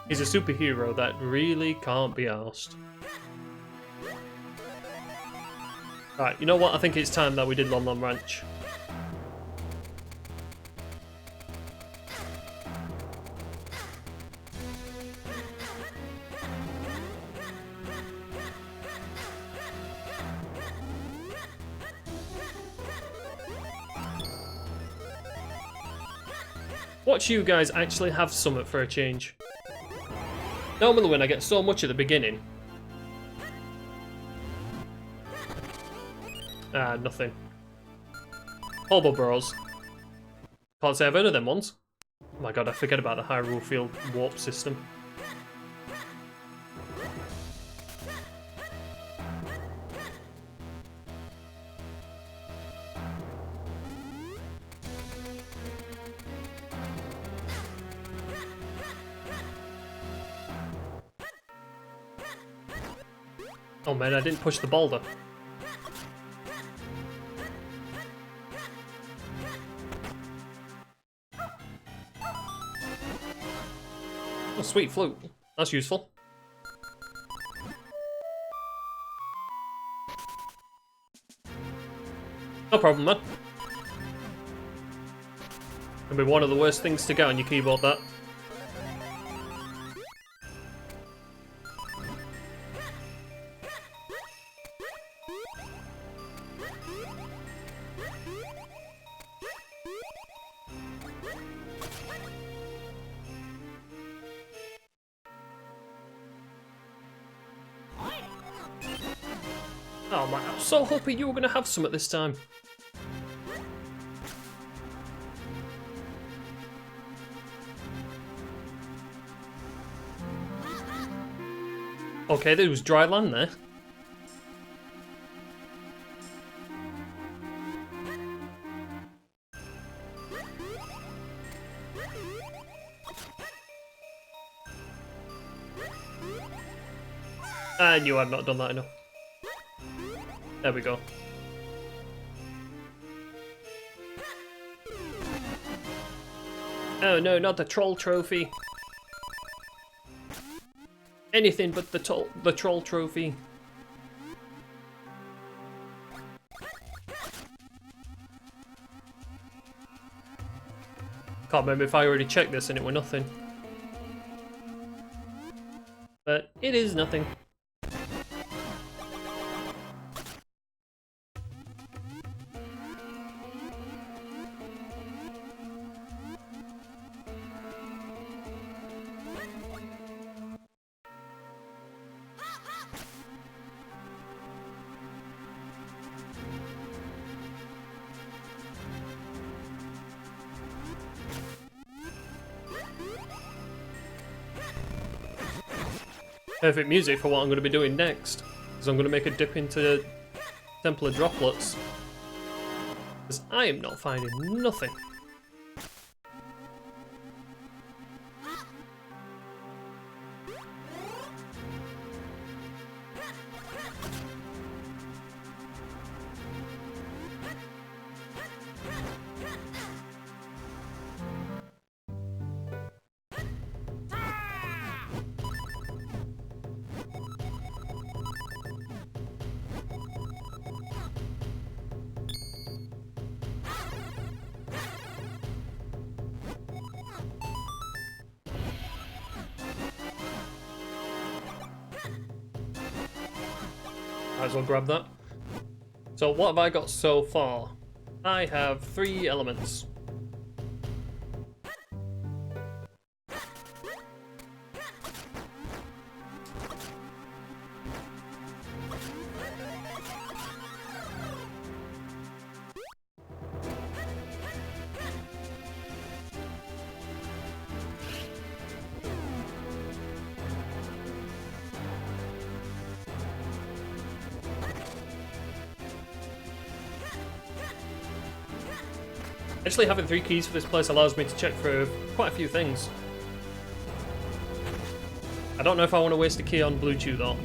[SPEAKER 1] He's a superhero that really can't be arsed. Right, you know what? I think it's time that we did Lon Lon Ranch. Watch you guys actually have Summit for a change. Normally when I get so much at the beginning. Ah, nothing. Hobo Bros. Can't say I've heard of them ones. Oh my god, I forget about the Hyrule Field warp system. Oh man, I didn't push the boulder. Oh, sweet flute. That's useful. No problem, man. Can be one of the worst things to get on your keyboard, that. Oh man, I was so hoping you were going to have some at this time. Okay, there was dry land there. I knew I'd not done that enough. There we go. Oh no, not the troll trophy. Anything but the troll trophy. Can't remember if I already checked this and it were nothing. But it is nothing. Perfect music for what I'm going to be doing next, because I'm going to make a dip into Temple of Droplets, because I am not finding nothing. Might as well grab that. So what have I got so far? I have 3 elements. Actually, having 3 keys for this place allows me to check for quite a few things. I don't know if I want to waste a key on Blue Chew though.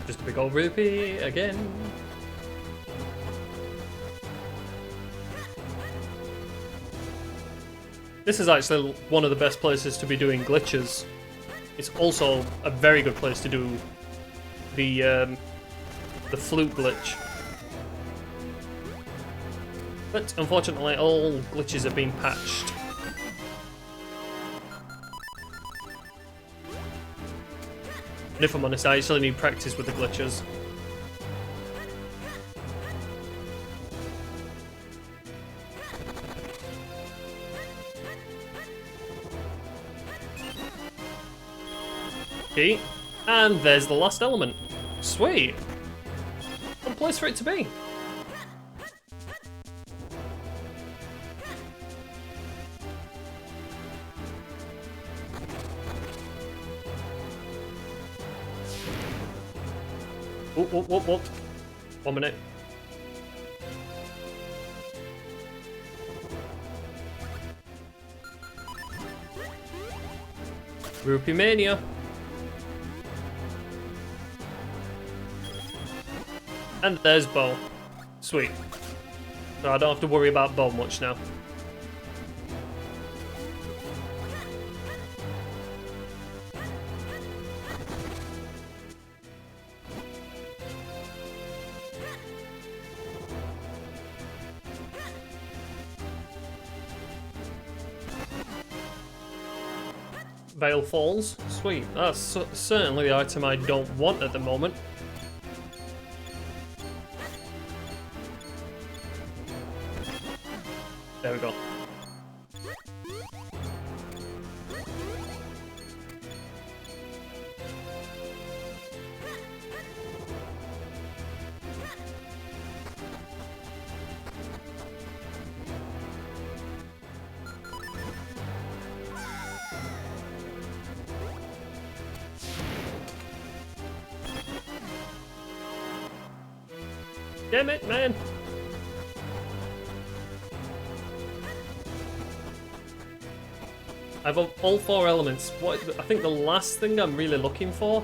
[SPEAKER 1] Just a big old rupee again. This is actually one of the best places to be doing glitches. It's also a very good place to do the flute glitch. But unfortunately, all glitches have been patched. And if I'm honest, I actually need practice with the glitches. Okay, and there's the last element. Sweet. What place for it to be. Whoop. 1 minute. Rupee Mania. And there's Bo. Sweet. So I don't have to worry about Bo much now. Veil Falls. Sweet. That's certainly the item I don't want at the moment. There we go. Damn it, man! I have all 4 elements. What I think the last thing I'm really looking for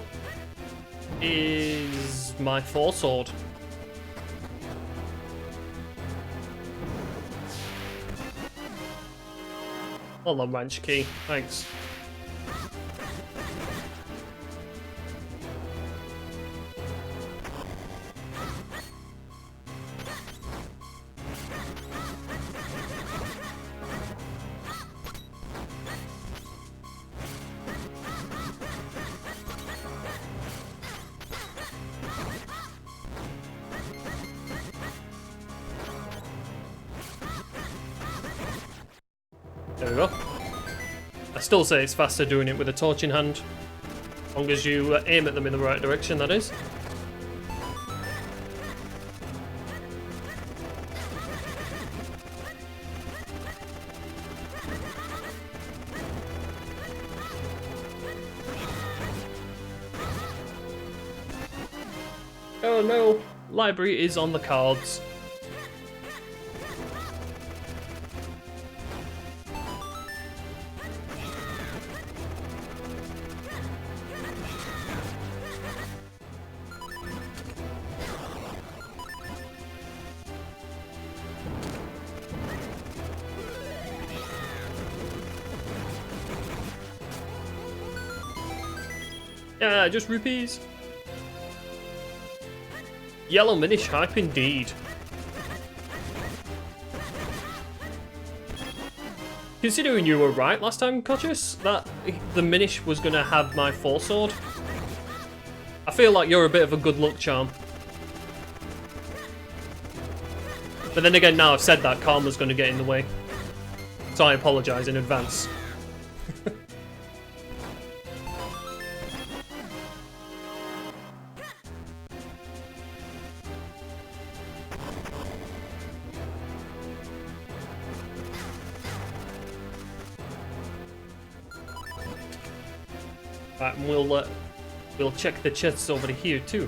[SPEAKER 1] is my 4 sword. Hold on, ranch key. Thanks. There we go. I still say it's faster doing it with a torch in hand. As long as you aim at them in the right direction, that is. Oh no! Library is on the cards. Yeah, just rupees. Yellow Minish hype indeed. Considering you were right last time, Cochus, that the Minish was going to have my 4 sword. I feel like you're a bit of a good luck charm. But then again, now I've said that, karma's going to get in the way. So I apologise in advance. Right, and we'll check the chests over here too.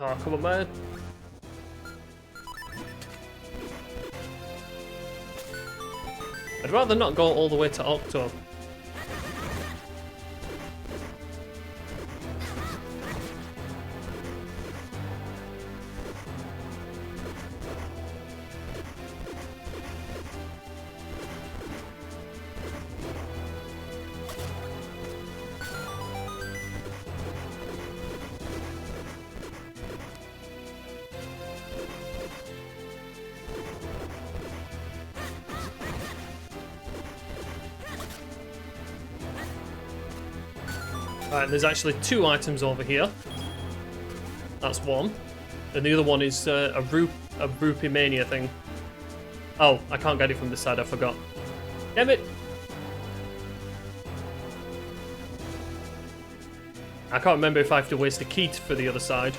[SPEAKER 1] Oh, come on, man. I'd rather not go all the way to Octo. Alright, there's actually 2 items over here. That's one. And the other one is a Rupee Mania thing. Oh, I can't get it from this side, I forgot. Damn it! I can't remember if I have to waste a key for the other side.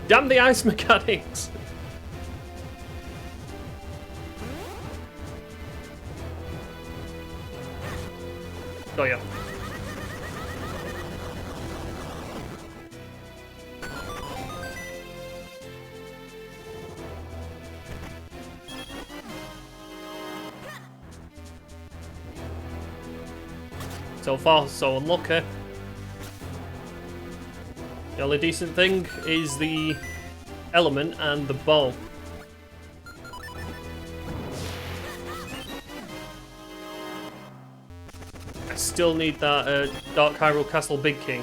[SPEAKER 1] Damn the ice mechanics! Oh yeah. So far, so unlucky. The only decent thing is the element and the bow. I still need that Dark Hyrule Castle Big King.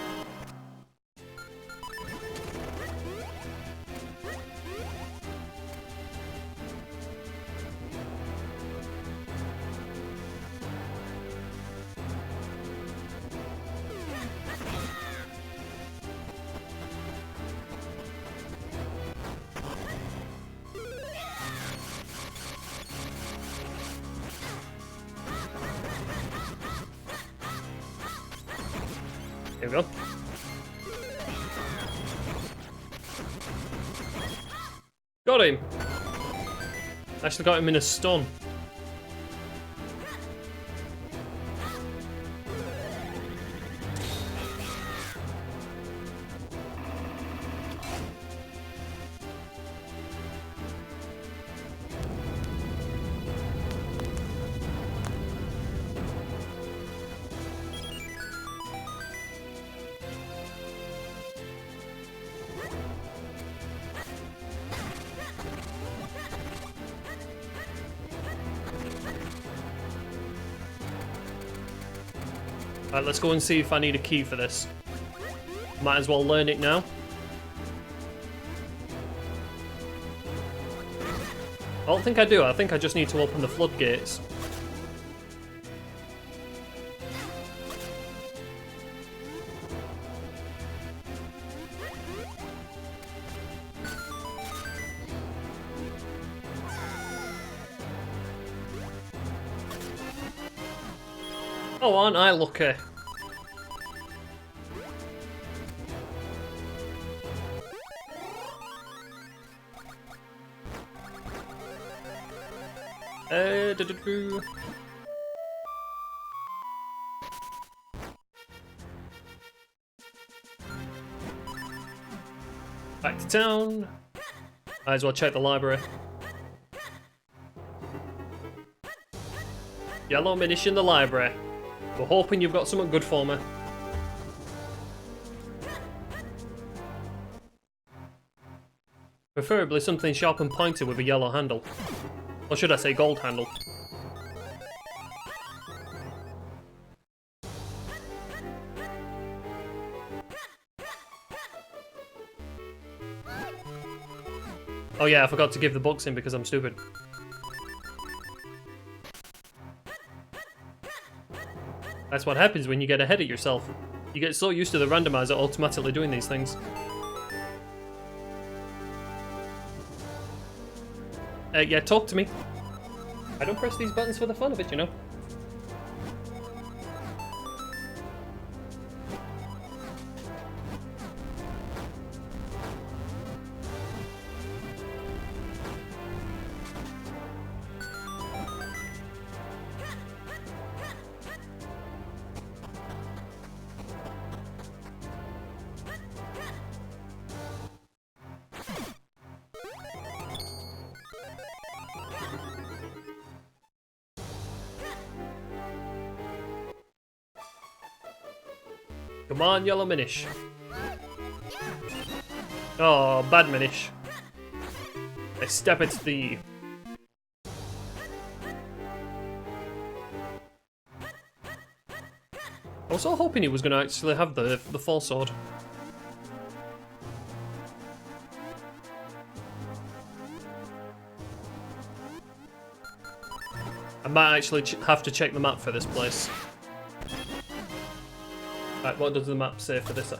[SPEAKER 1] Here we go. Got him! Actually got him in a stun. Alright, let's go and see if I need a key for this. Might as well learn it now. I don't think I do. I think I just need to open the floodgates. Oh, aren't I lucky? Back to town. Might as well check the library. Yellow Minish in the library. We're hoping you've got something good for me. Preferably something sharp and pointy with a yellow handle. Or should I say gold handle. Oh yeah, I forgot to give the books in because I'm stupid. That's what happens when you get ahead of yourself. You get so used to the randomizer automatically doing these things. Yeah, talk to me. I don't press these buttons for the fun of it, you know. Come on, yellow Minish. Oh, bad Minish. I step into thee. I was so hoping he was going to actually have the full sword. I might actually have to check the map for this place. Right, what does the map say for this?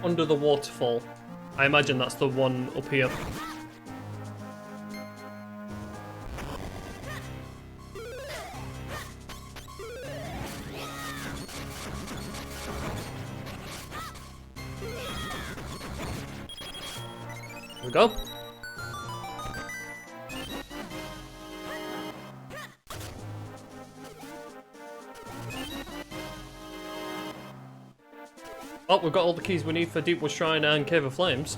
[SPEAKER 1] Under the waterfall. I imagine that's the one up here. Here we go. Oh, we've got all the keys we need for Deepwood Shrine and Cave of Flames.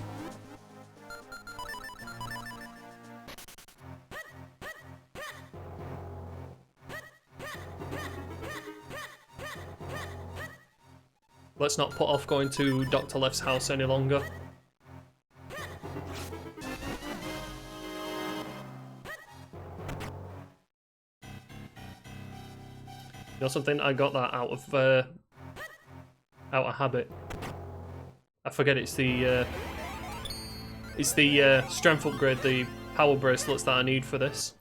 [SPEAKER 1] Let's not put off going to Dr. Left's house any longer. You know something? I got that out of habit. I forget it's the strength upgrade, the power bracelets that I need for this.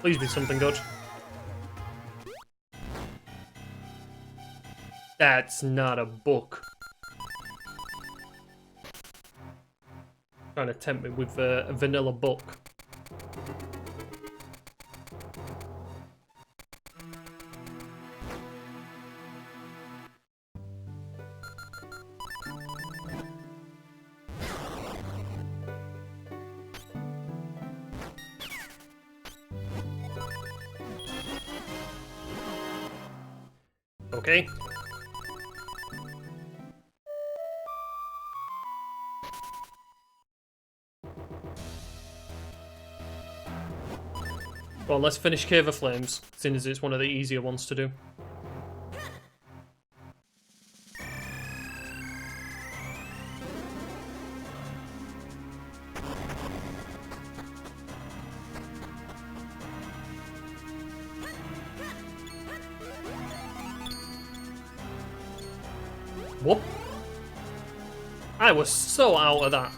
[SPEAKER 1] Please be something good. That's not a book. Trying to tempt me with a vanilla book. Okay. Well, let's finish Cave of Flames, seeing as it's one of the easier ones to do. Whoop. I was so out of that.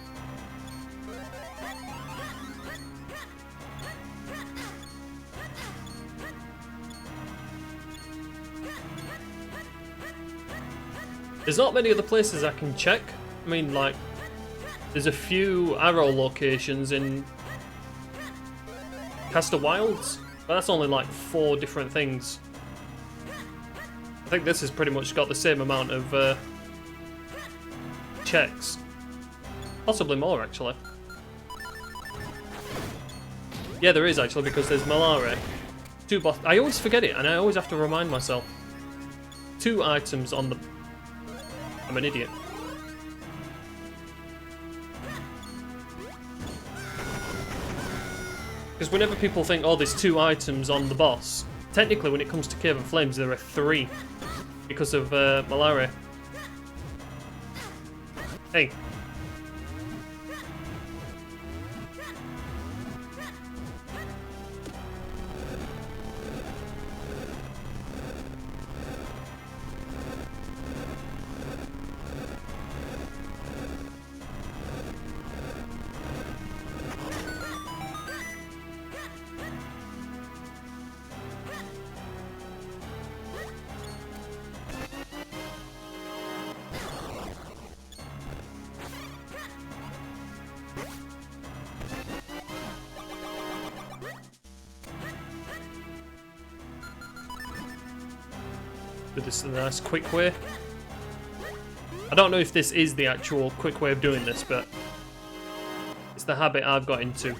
[SPEAKER 1] There's not many other places I can check. I mean, like, there's a few arrow locations in Castor Wilds, but that's only like 4 different things. I think this has pretty much got the same amount of checks. Possibly more, actually. Yeah, there is, actually, because there's Malare. 2 boss... I always forget it, and I always have to remind myself. 2 items on the... I'm an idiot. Because whenever people think, oh, there's 2 items on the boss, technically when it comes to Cave of Flames, there are 3. Because of Malare. Hey. Do this in a nice quick way. I don't know if this is the actual quick way of doing this, but it's the habit I've got into.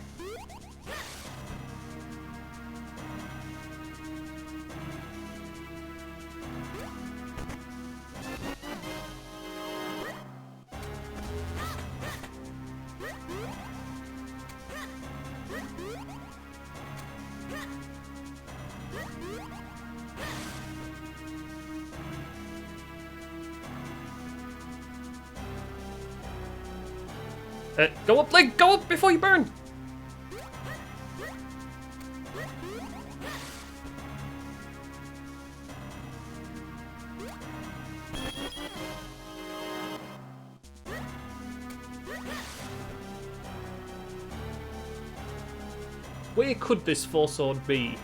[SPEAKER 1] Go up, Link! Go up before you burn! Where could this four sword be?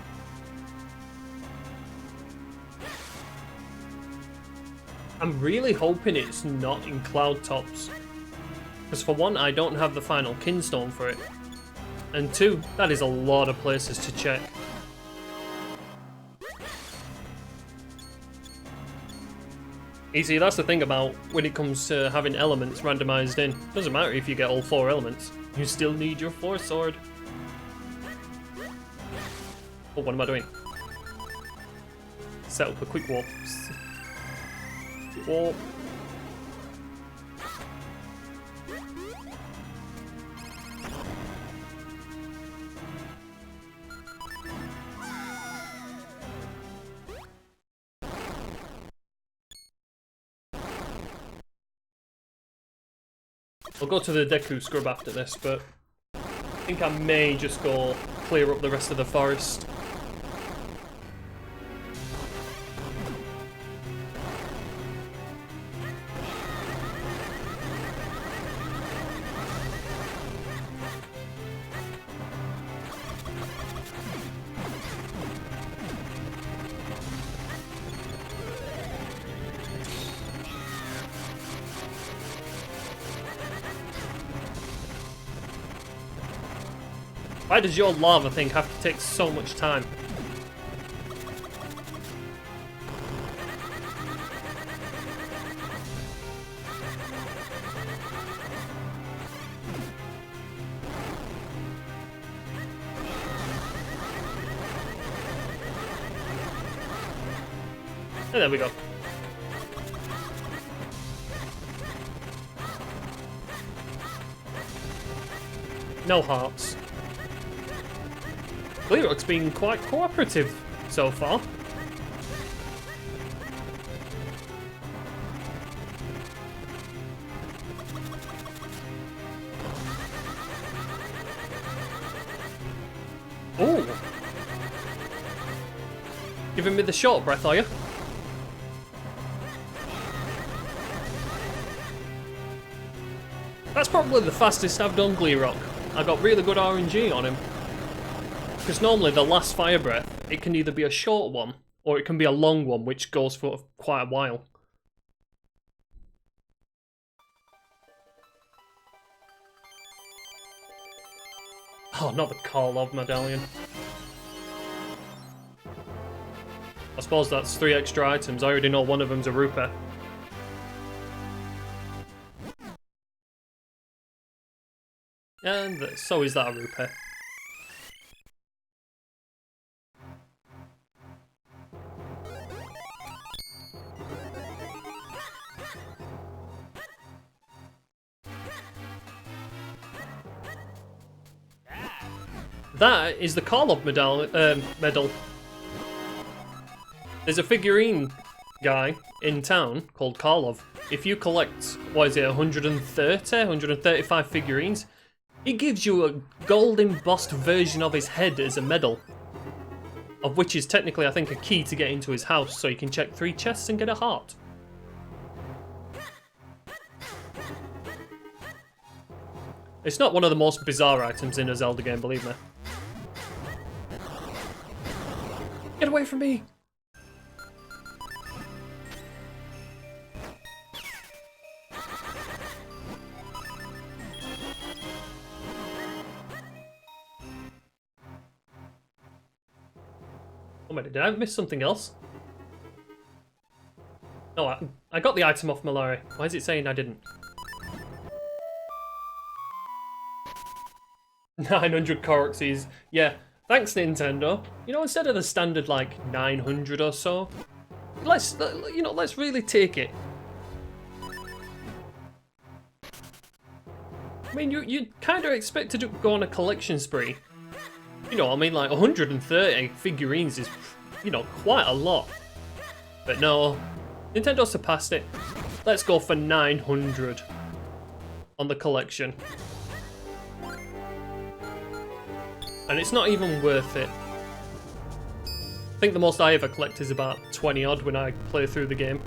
[SPEAKER 1] I'm really hoping it's not in Cloud Tops. Because for one, I don't have the final kinstone for it. And two, that is a lot of places to check. You see, that's the thing about when it comes to having elements randomized in. Doesn't matter if you get all 4 elements. You still need your 4 sword. Oh, what am I doing? Set up a quick warp. Warp. I'll go to the Deku scrub after this, but I think I may just go clear up the rest of the forest. Why does your lava thing have to take so much time? And there we go. No hearts. Gleerock's been quite cooperative so far. Ooh. Giving me the short breath, are you? That's probably the fastest I've done Gleerock. I got really good RNG on him. Because normally the last fire breath, it can either be a short one, or it can be a long one, which goes for quite a while. Oh, not the Karlov medallion. I suppose that's 3 extra items. I already know one of them's a rupee. And so is that a rupee. That is the Karlov medal. There's a figurine guy in town called Karlov. If you collect, what is it, 135 figurines, he gives you a gold embossed version of his head as a medal. Of which is technically, I think, a key to get into his house, so you can check 3 chests and get a heart. It's not one of the most bizarre items in a Zelda game, believe me. Get away from me! Oh my, did I miss something else? No, I got the item off Malari. Why is it saying I didn't? 900 Coroxies. Yeah, thanks Nintendo. You know, instead of the standard like 900 or so, let's really take it. I mean, you kind of expect to go on a collection spree. You know, I mean, like 130 figurines is, you know, quite a lot. But no, Nintendo surpassed it. Let's go for 900 on the collection. And it's not even worth it. I think the most I ever collect is about 20 odd when I play through the game.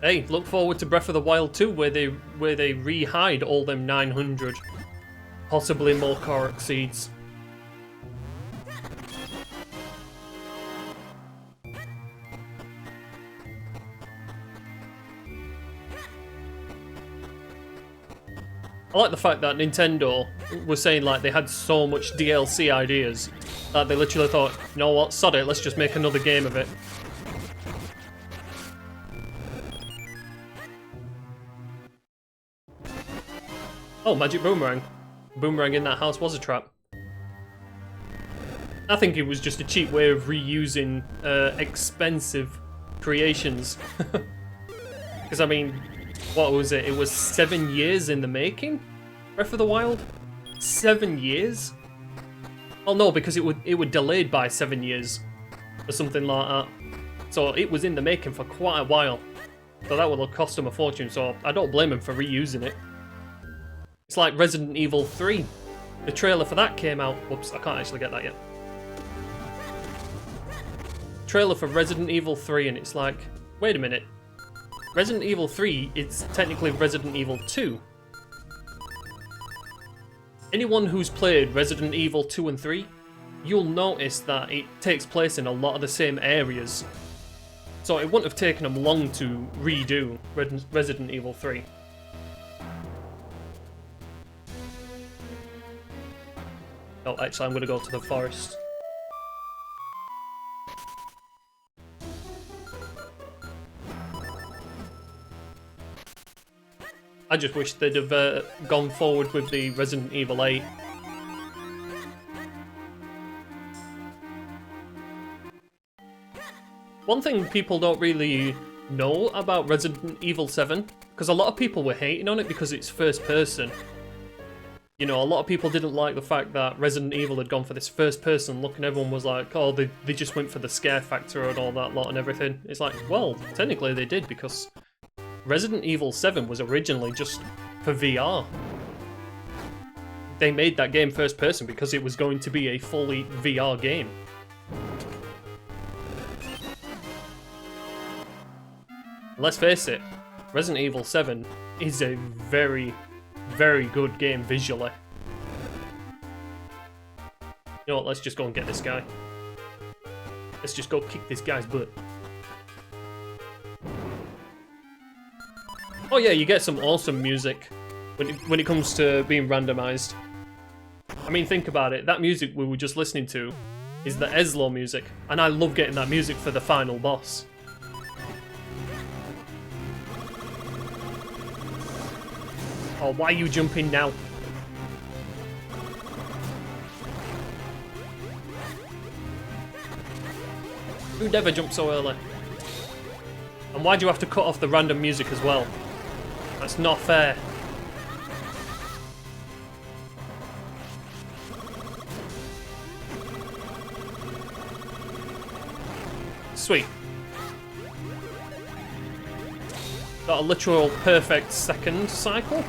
[SPEAKER 1] Hey, look forward to Breath of the Wild 2 where they re-hide all them 900. Possibly more Korok seeds. I like the fact that Nintendo was saying like they had so much DLC ideas that they literally thought, you know what, sod it, let's just make another game of it. Oh, magic boomerang. Boomerang in that house was a trap. I think it was just a cheap way of reusing expensive creations. Because I mean, what was it? It was 7 years in the making? Breath of the Wild? 7 years? Oh no, because it would delayed by 7 years. Or something like that. So it was in the making for quite a while. So that would have cost them a fortune, so I don't blame them for reusing it. It's like Resident Evil 3. The trailer for that came out. Whoops, I can't actually get that yet. Trailer for Resident Evil 3 and it's like, wait a minute. Resident Evil 3 is technically Resident Evil 2. Anyone who's played Resident Evil 2 and 3, you'll notice that it takes place in a lot of the same areas. So it wouldn't have taken them long to redo Resident Evil 3. Oh, actually I'm going to go to the forest. I just wish they'd have gone forward with the Resident Evil 8. One thing people don't really know about Resident Evil 7, because a lot of people were hating on it because it's first person. You know, a lot of people didn't like the fact that Resident Evil had gone for this first person look and everyone was like, oh, they just went for the scare factor and all that lot and everything. It's like, well, technically they did because Resident Evil 7 was originally just for VR. They made that game first person because it was going to be a fully VR game. Let's face it, Resident Evil 7 is a very, very good game visually. You know what, let's just go and get this guy. Let's just go kick this guy's butt. Oh yeah, you get some awesome music when it comes to being randomized. I mean, think about it, that music we were just listening to is the Eslo music, and I love getting that music for the final boss. Oh, why are you jumping now? Who'd ever jump so early? And why do you have to cut off the random music as well? That's not fair. Sweet. Got a literal perfect second cycle.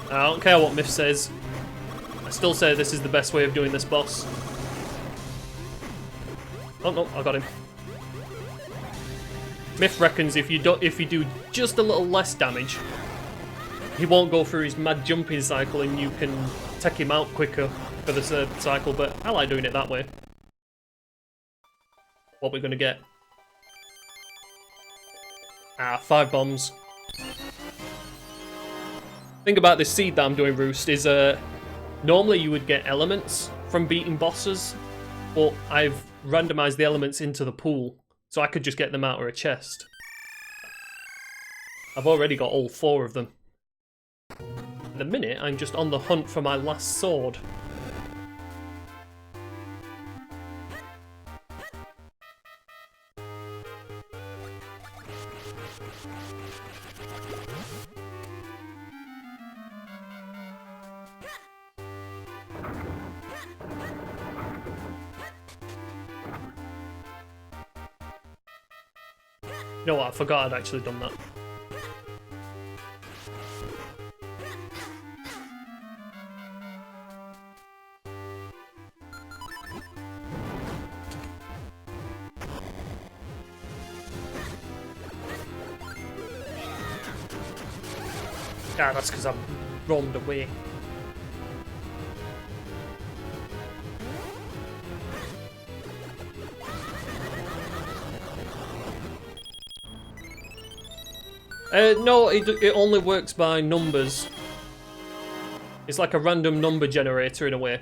[SPEAKER 1] I don't care what Myth says. I still say this is the best way of doing this boss. Oh no, I got him. Myth reckons if you do just a little less damage, he won't go through his mad jumping cycle and you can take him out quicker for the third cycle, but I like doing it that way. What we're gonna get? Ah, 5 bombs. Thing about this seed that I'm doing, Roost, is normally you would get elements from beating bosses, but I've randomized the elements into the pool, so I could just get them out of a chest. I've already got all 4 of them. At the minute, I'm just on the hunt for my last sword. You know what, I forgot I'd actually done that. Yeah, that's because I'm roamed away. No, it only works by numbers. It's like a random number generator in a way,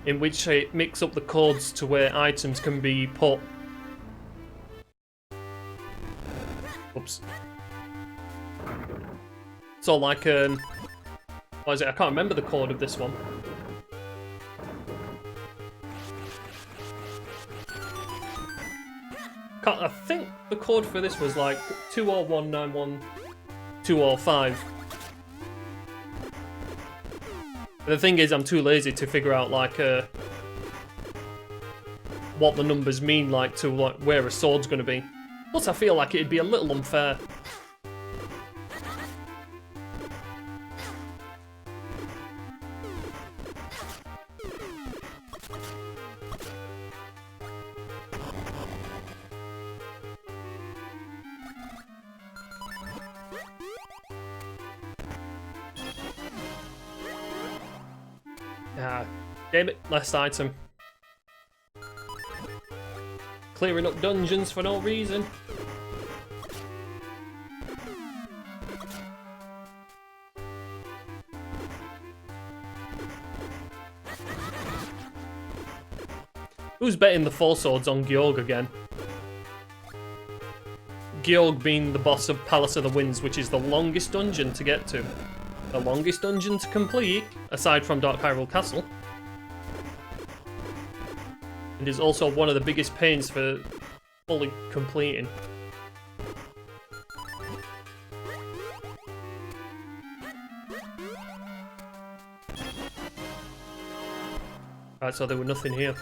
[SPEAKER 1] in which it mixes up the codes to where items can be put. Oops. So like, what is it? I can't remember the code of this one. I think the code for this was like 20191-205. The thing is, I'm too lazy to figure out like what the numbers mean, like to like where a sword's going to be. Plus, I feel like it'd be a little unfair. Ah, damn it, last item. Clearing up dungeons for no reason. Who's betting the 4 swords on Georg again? Georg being the boss of Palace of the Winds, which is the longest dungeon to get to. The longest dungeon to complete, aside from Dark Hyrule Castle. And is also one of the biggest pains for fully completing. Right, so there was nothing here.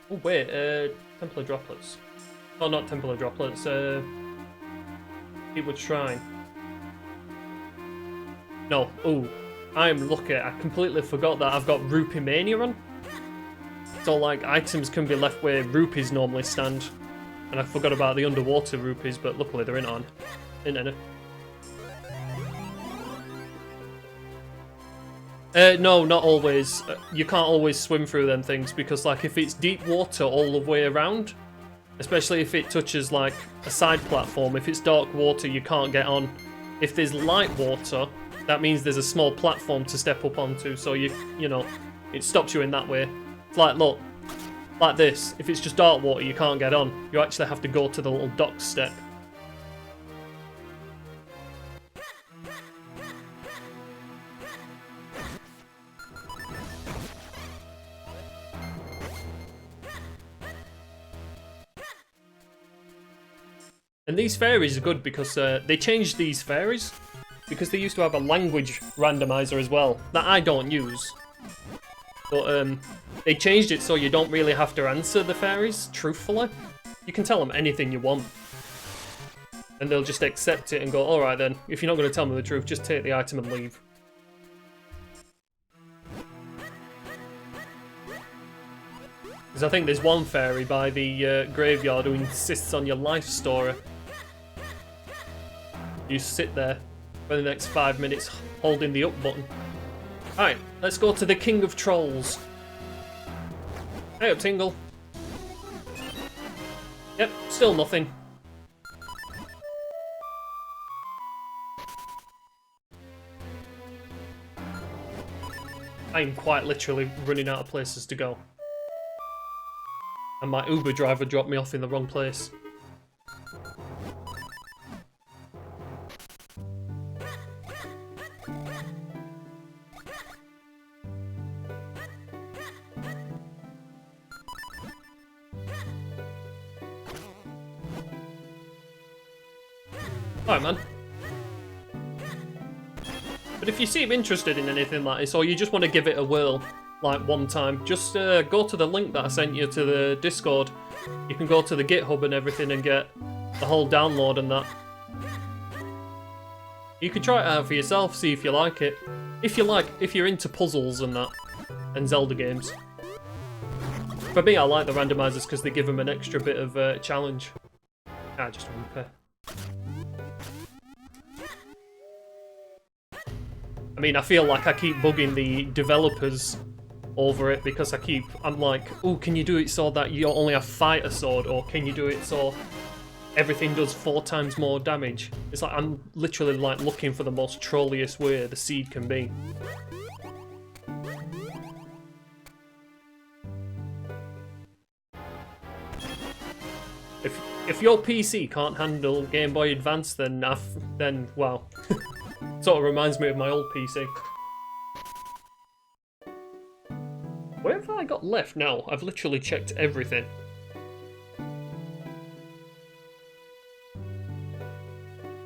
[SPEAKER 1] Oh wait, Temple of Droplets. Oh, not Temple of Droplets, Deepwood Shrine. No, oh, I am lucky, I completely forgot that I've got Rupee Mania on. So like, items can be left where rupees normally stand. And I forgot about the underwater rupees, but luckily they're in any. No, not always. You can't always swim through them things, because like if it's deep water all the way around, especially if it touches like a side platform, if it's dark water you can't get on. If there's light water, that means there's a small platform to step up onto, so you know, it stops you in that way. It's like, look, like this, if it's just dark water you can't get on, you actually have to go to the little dock step. And these fairies are good because they changed these fairies because they used to have a language randomizer as well that I don't use. But they changed it so you don't really have to answer the fairies truthfully. You can tell them anything you want. And they'll just accept it and go, alright then, if you're not going to tell me the truth, just take the item and leave. Because I think there's one fairy by the graveyard who insists on your life story. You sit there for the next 5 minutes holding the up button. Alright, let's go to the King of Trolls. Hey up, Tingle. Yep, still nothing. I'm quite literally running out of places to go. And my Uber driver dropped me off in the wrong place. Alright, man. But if you seem interested in anything like this, or you just want to give it a whirl, like one time, just go to the link that I sent you to the Discord. You can go to the GitHub and everything and get the whole download and that. You can try it out for yourself, see if you like it. If you're into puzzles and that, and Zelda games. For me, I like the randomizers because they give them an extra bit of challenge. Ah, just one pair. I mean, I feel like I keep bugging the developers over it because I'm like, oh, can you do it so that you only have fighter sword, or can you do it so everything does 4 times more damage? It's like I'm literally like looking for the most trolliest way the seed can be. If your PC can't handle Game Boy Advance, then well. Sort of reminds me of my old PC. Where have I got left now? I've literally checked everything.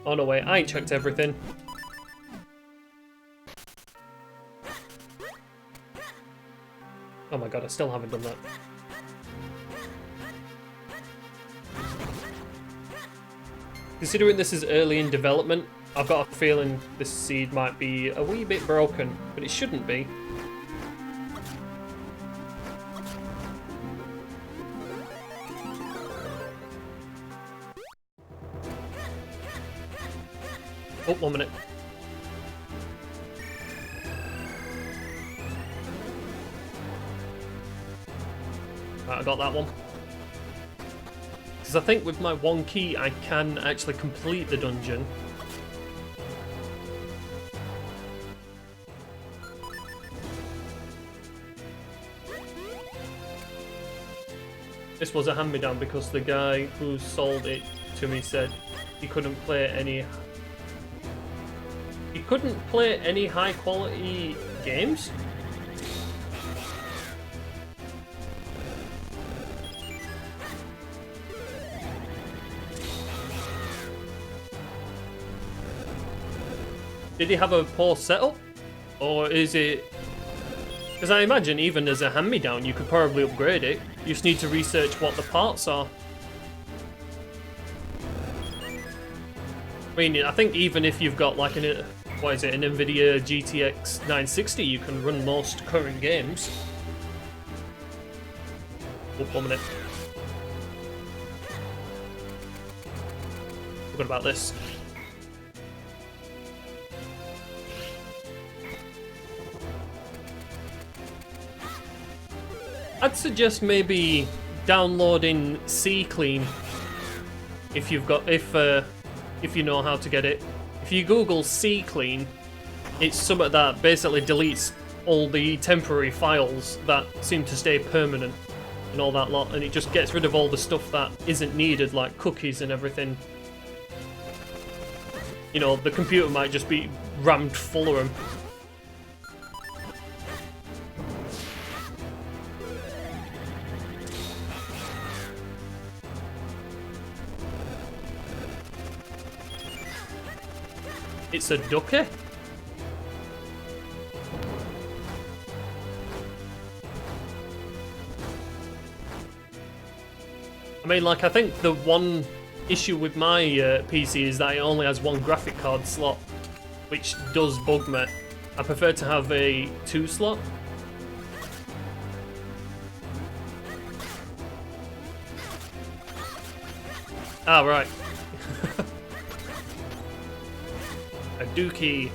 [SPEAKER 1] Oh no wait, I ain't checked everything. Oh my god, I still haven't done that. Considering this is early in development, I've got a feeling this seed might be a wee bit broken, but it shouldn't be. Oh, 1 minute. Right, I got that one. Because I think with my 1 key I can actually complete the dungeon. This was a hand-me-down because the guy who sold it to me said he couldn't play any high-quality games. Did he have a poor setup? Or is it... Because I imagine even as a hand-me-down you could probably upgrade it. You just need to research what the parts are. I mean, I think even if you've got like an NVIDIA GTX 960, you can run most current games. Oh, 1 minute. Forgot about this. I'd suggest maybe downloading C-Clean if you know how to get it. If you Google C-Clean, it's something that basically deletes all the temporary files that seem to stay permanent and all that lot, and it just gets rid of all the stuff that isn't needed, like cookies and everything. You know, the computer might just be rammed full of them. It's a ducky? I mean, like, I think the one issue with my PC is that it only has 1 graphic card slot, which does bug me. I prefer to have a 2 slot. Ah, right. A dookie.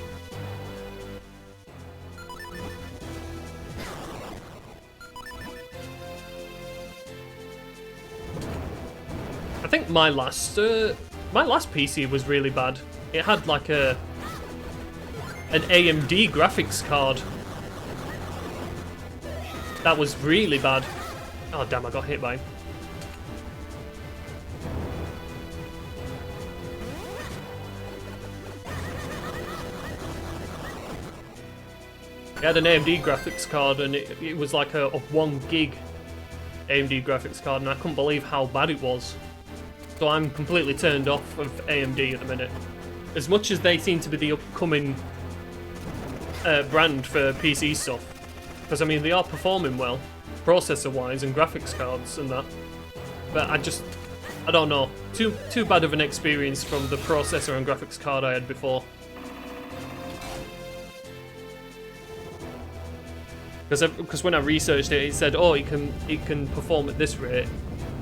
[SPEAKER 1] think my last PC was really bad. It had like an AMD graphics card. That was really bad. Oh damn, I got hit by him. It had an AMD graphics card, and it was like a 1 gig AMD graphics card, and I couldn't believe how bad it was. So I'm completely turned off of AMD at the minute. As much as they seem to be the upcoming brand for PC stuff. Because, I mean, they are performing well, processor-wise and graphics cards and that. But I don't know. Too bad of an experience from the processor and graphics card I had before. Because when I researched it, it said, oh, it can perform at this rate.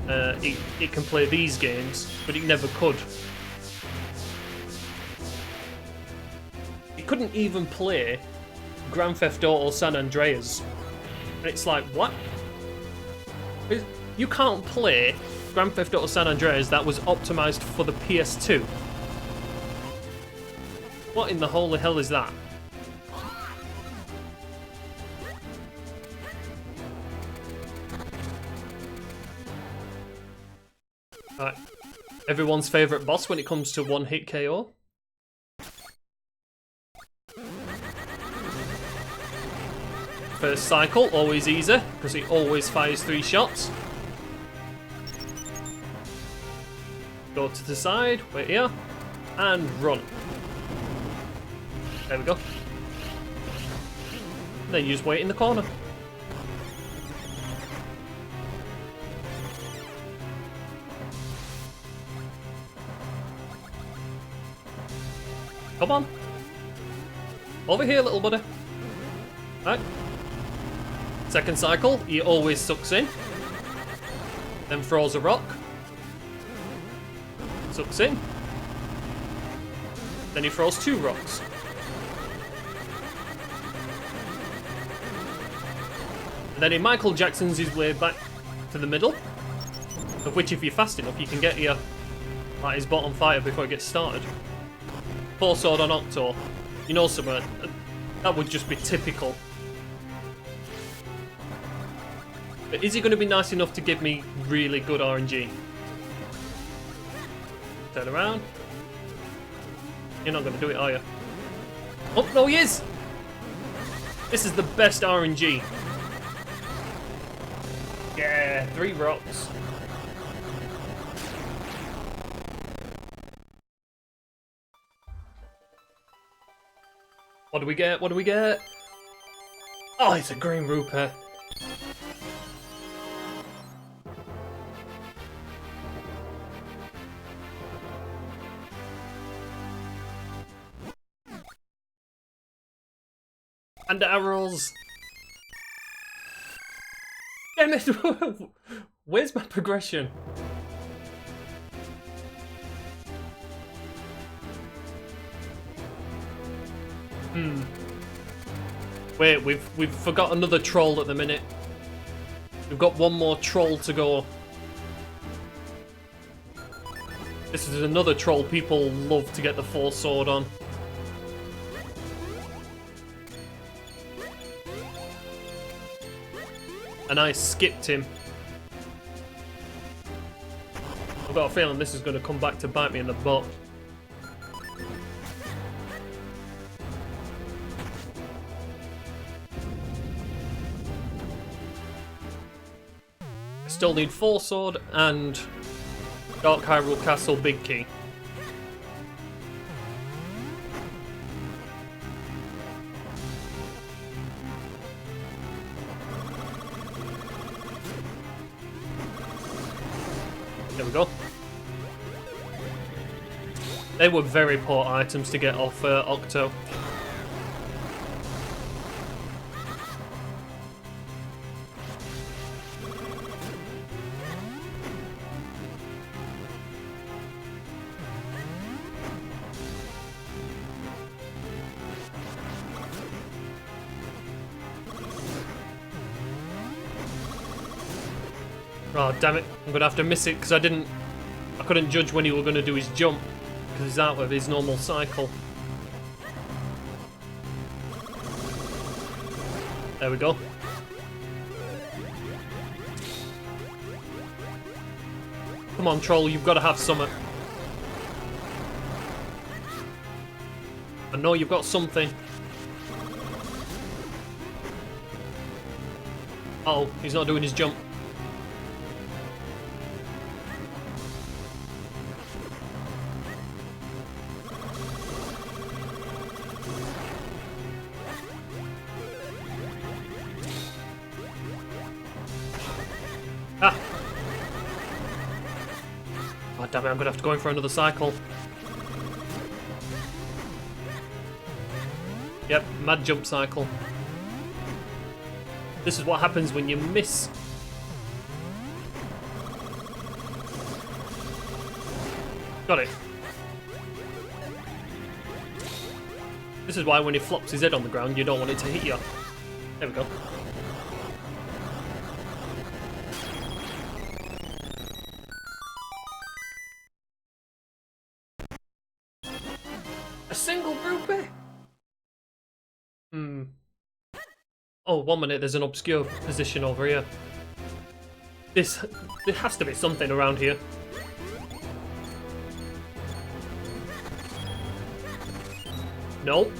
[SPEAKER 1] It can play these games, but it never could. It couldn't even play Grand Theft Auto San Andreas. And it's like, what? You can't play Grand Theft Auto San Andreas that was optimized for the PS2. What in the holy hell is that? Alright. Everyone's favourite boss when it comes to one-hit KO. First cycle, always easy, because he always fires 3 shots. Go to the side, wait here, and run. There we go. Then you just wait in the corner. Come on. Over here, little buddy. Right. Second cycle, he always sucks in. Then throws a rock. Sucks in. Then he throws 2 rocks. And then he Michael Jackson's his way back to the middle. Of which, if you're fast enough, you can get here like his bottom fighter before it gets started. 4 sword on Octo. You know something? That would just be typical. But is he going to be nice enough to give me really good RNG? Turn around. You're not going to do it, are you? Oh, no, he is! This is the best RNG. Yeah, 3 rocks. What do we get? What do we get? Oh, it's a green rupee. And arrows. Damn it! Where's my progression? Wait, we've forgot another troll at the minute. We've got 1 more troll to go. This is another troll people love to get the 4 sword on. And I skipped him. I've got a feeling this is going to come back to bite me in the butt. Still need 4 sword and Dark Hyrule Castle big key. There we go. They were very poor items to get off Octo. Oh, damn it. I'm going to have to miss it because I didn't I couldn't judge when he was going to do his jump because he's out of his normal cycle. There we go. Come on, troll, you've got to have something. I know you've got something. Uh-oh, he's not doing his jump. Ah! Oh, damn it, I'm gonna have to go in for another cycle. Yep, mad jump cycle. This is what happens when you miss. Got it. This is why when he flops his head on the ground, you don't want it to hit you. There we go. A single rupee? Oh, 1 minute, there's an obscure position over here. There has to be something around here. Nope.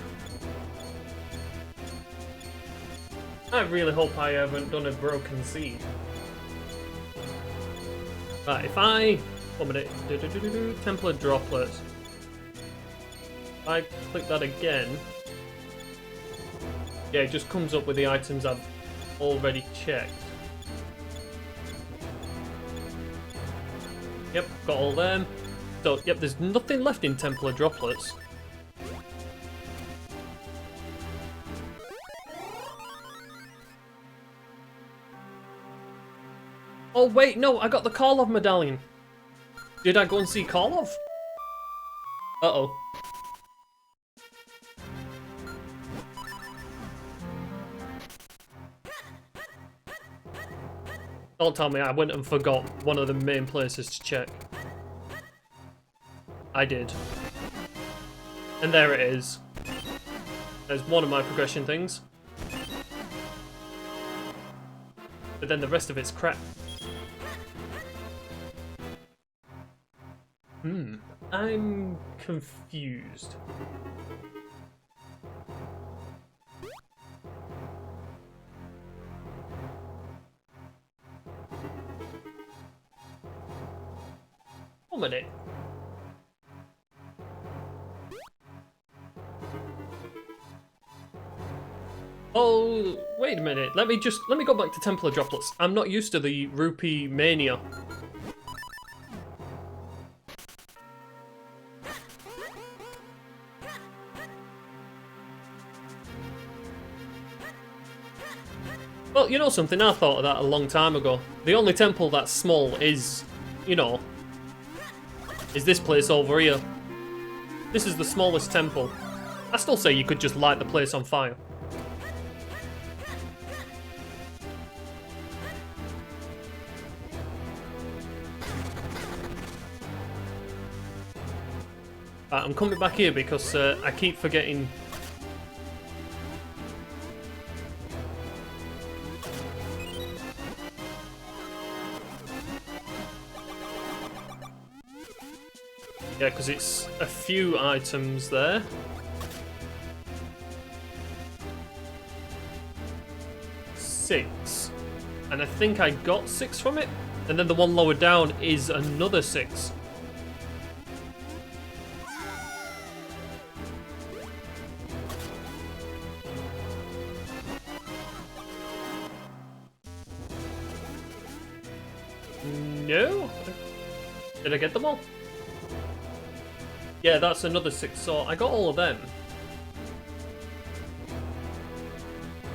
[SPEAKER 1] I really hope I haven't done a broken seed. Right, if I... 1 minute. Templar droplets. If I click that again... Yeah, it just comes up with the items I've already checked. Yep, got all them. So, yep, there's nothing left in Templar droplets. Oh wait, no, I got the Karlov medallion. Did I go and see Karlov? Uh-oh. Don't tell me I went and forgot one of the main places to check. I did. And there it is. There's one of my progression things. But then the rest of it's crap. I'm confused. One minute. Oh, wait a minute. Let me go back to Templar droplets. I'm not used to the rupee mania. Well, you know something? I thought of that a long time ago. The only temple that's small is, you know, is this place over here. This is the smallest temple. I still say you could just light the place on fire. I'm coming back here because I keep forgetting. Yeah, because it's a few items there. Six. And I think I got 6 from it. And then the one lower down is another 6. No? Did I get them all? Yeah, that's another 6, so I got all of them.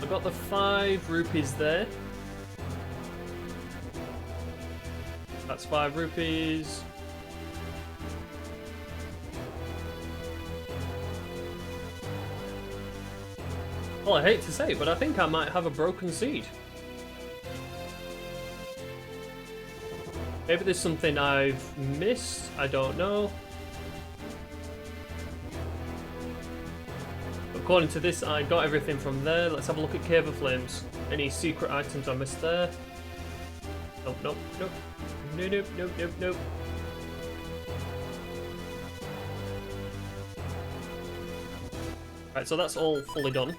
[SPEAKER 1] I got the 5 rupees there. That's 5 rupees. Well, I hate to say it, but I think I might have a broken seed. Maybe there's something I've missed. I don't know. According to this, I got everything from there. Let's have a look at Cave of Flames. Any secret items I missed there? Nope, nope, nope. Nope, nope, nope, nope, nope. Right, so that's all fully done.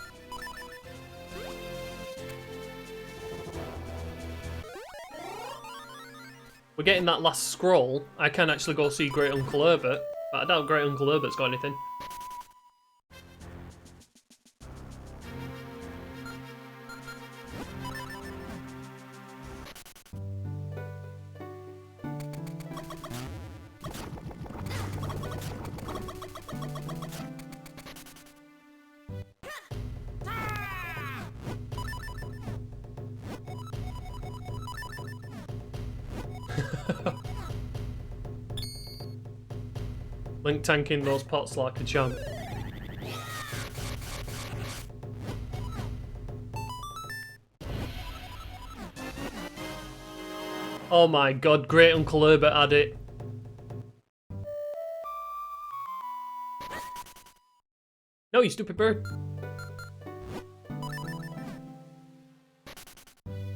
[SPEAKER 1] We're getting that last scroll. I can actually go see Great Uncle Herbert, but I doubt Great Uncle Herbert's got anything. Link tanking those pots like a champ. Oh my god, Great Uncle Herbert had it. No, you stupid bird.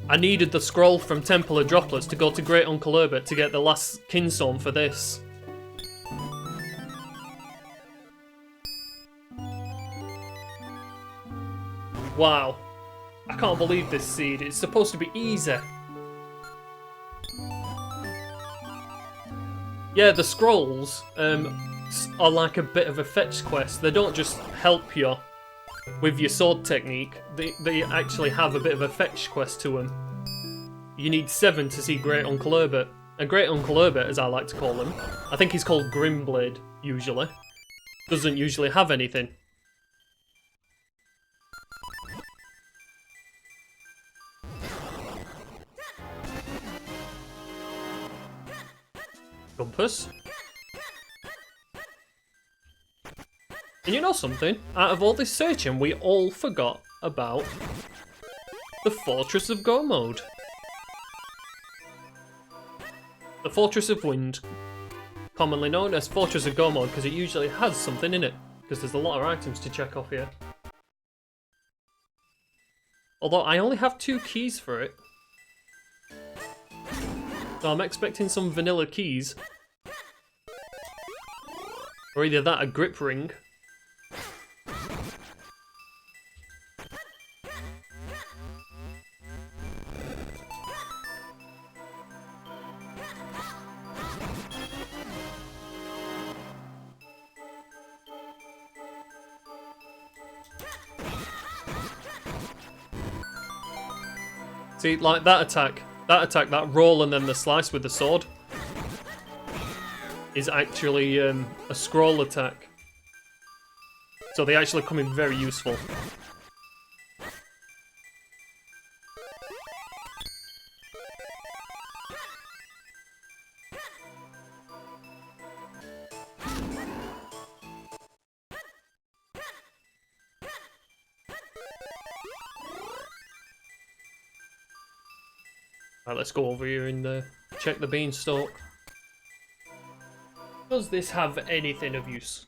[SPEAKER 1] I needed the scroll from Temple of Droplets to go to Great Uncle Herbert to get the last Kinstone for this. Wow. I can't believe this seed. It's supposed to be easy. Yeah, the scrolls are like a bit of a fetch quest. They don't just help you with your sword technique. They actually have a bit of a fetch quest to them. You need 7 to see Great Uncle Herbert. And Great Uncle Herbert, as I like to call him, I think he's called Grimblade, usually. Doesn't usually have anything. Compass. And you know something? Out of all this searching, we all forgot about the Fortress of Gomode. The Fortress of Wind, commonly known as Fortress of Gomode, because it usually has something in it, because there's a lot of items to check off here. Although I only have 2 keys for it. So I'm expecting some vanilla keys. Or either that or grip ring. See, like that attack, that roll and then the slice with the sword is actually a scroll attack. So they actually come in very useful. Right, let's go over here and check the beanstalk. Does this have anything of use?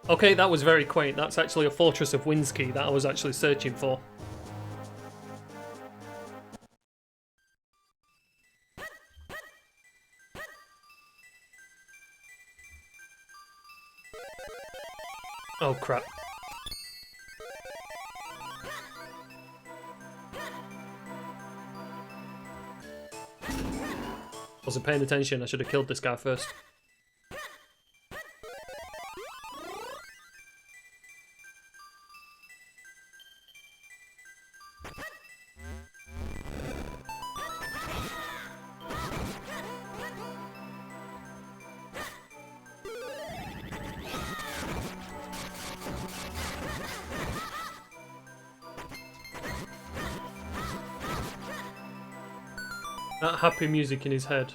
[SPEAKER 1] Okay, that was very quaint. That's actually a Fortress of Winds key that I was actually searching for. Oh crap. Wasn't paying attention, I should have killed this guy first. That happy music in his head.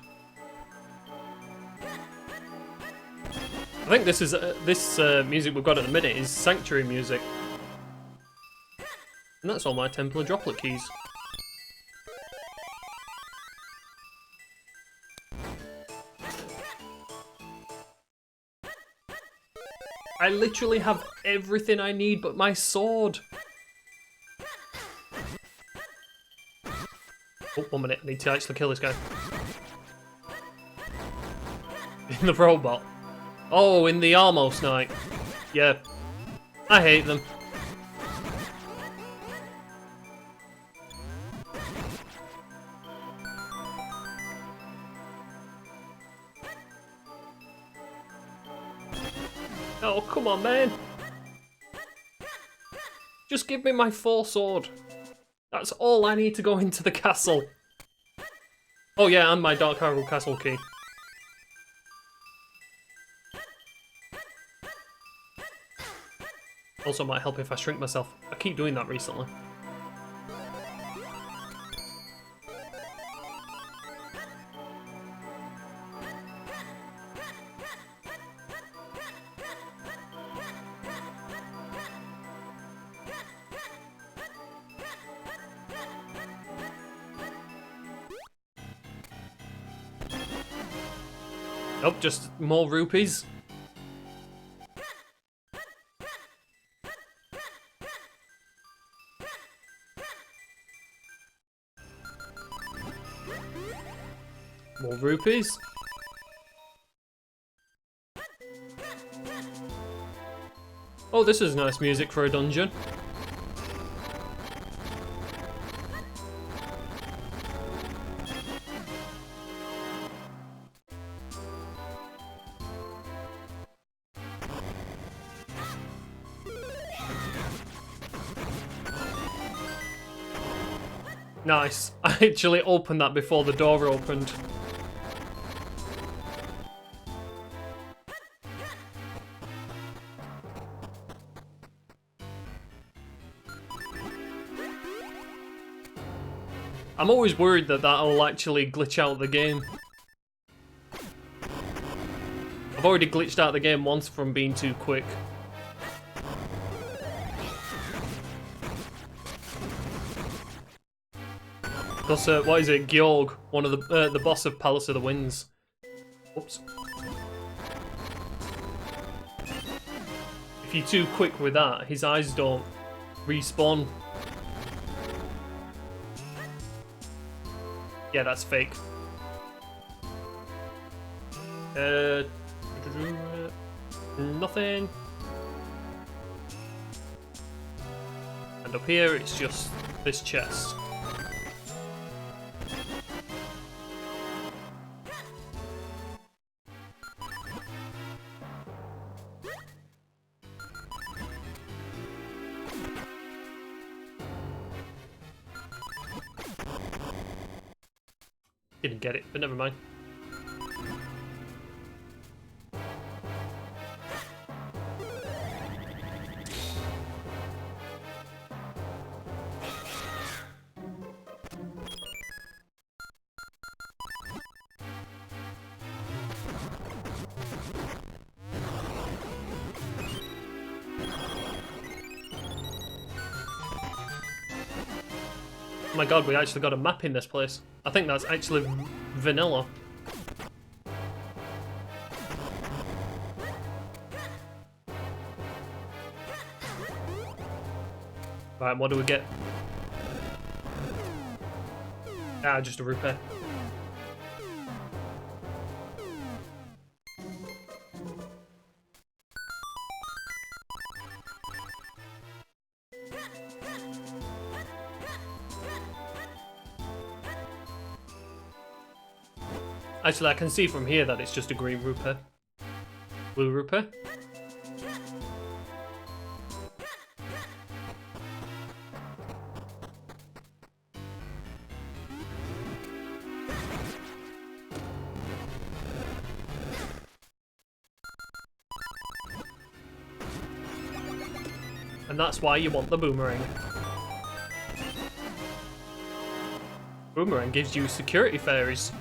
[SPEAKER 1] I think this is this music we've got at the minute is Sanctuary music. And that's all my Templar droplet keys. I literally have everything I need but my sword. Oh, 1 minute, I need to actually kill this guy. In the robot. Oh, in the almost night. Yeah. I hate them. Oh, come on, man. Just give me my 4 sword. That's all I need to go into the castle. Oh yeah, and my Dark Hyrule Castle key. Also might help if I shrink myself. I keep doing that recently. Nope, just more rupees. More rupees. Oh, this is nice music for a dungeon. Nice. I actually opened that before the door opened. I'm always worried that that'll actually glitch out the game. I've already glitched out the game once from being too quick. Because, what is it, Georg, one of the boss of Palace of the Winds. Oops. If you're too quick with that, his eyes don't respawn. Yeah, that's fake. Nothing. And up here, it's just this chest. Didn't get it, but never mind. Oh my god, we actually got a map in this place. I think that's actually vanilla. Right, what do we get? Ah, just a rupee. Actually, I can see from here that it's just a green rupee. Blue rupee. And that's why you want the boomerang. Boomerang gives you security fairies.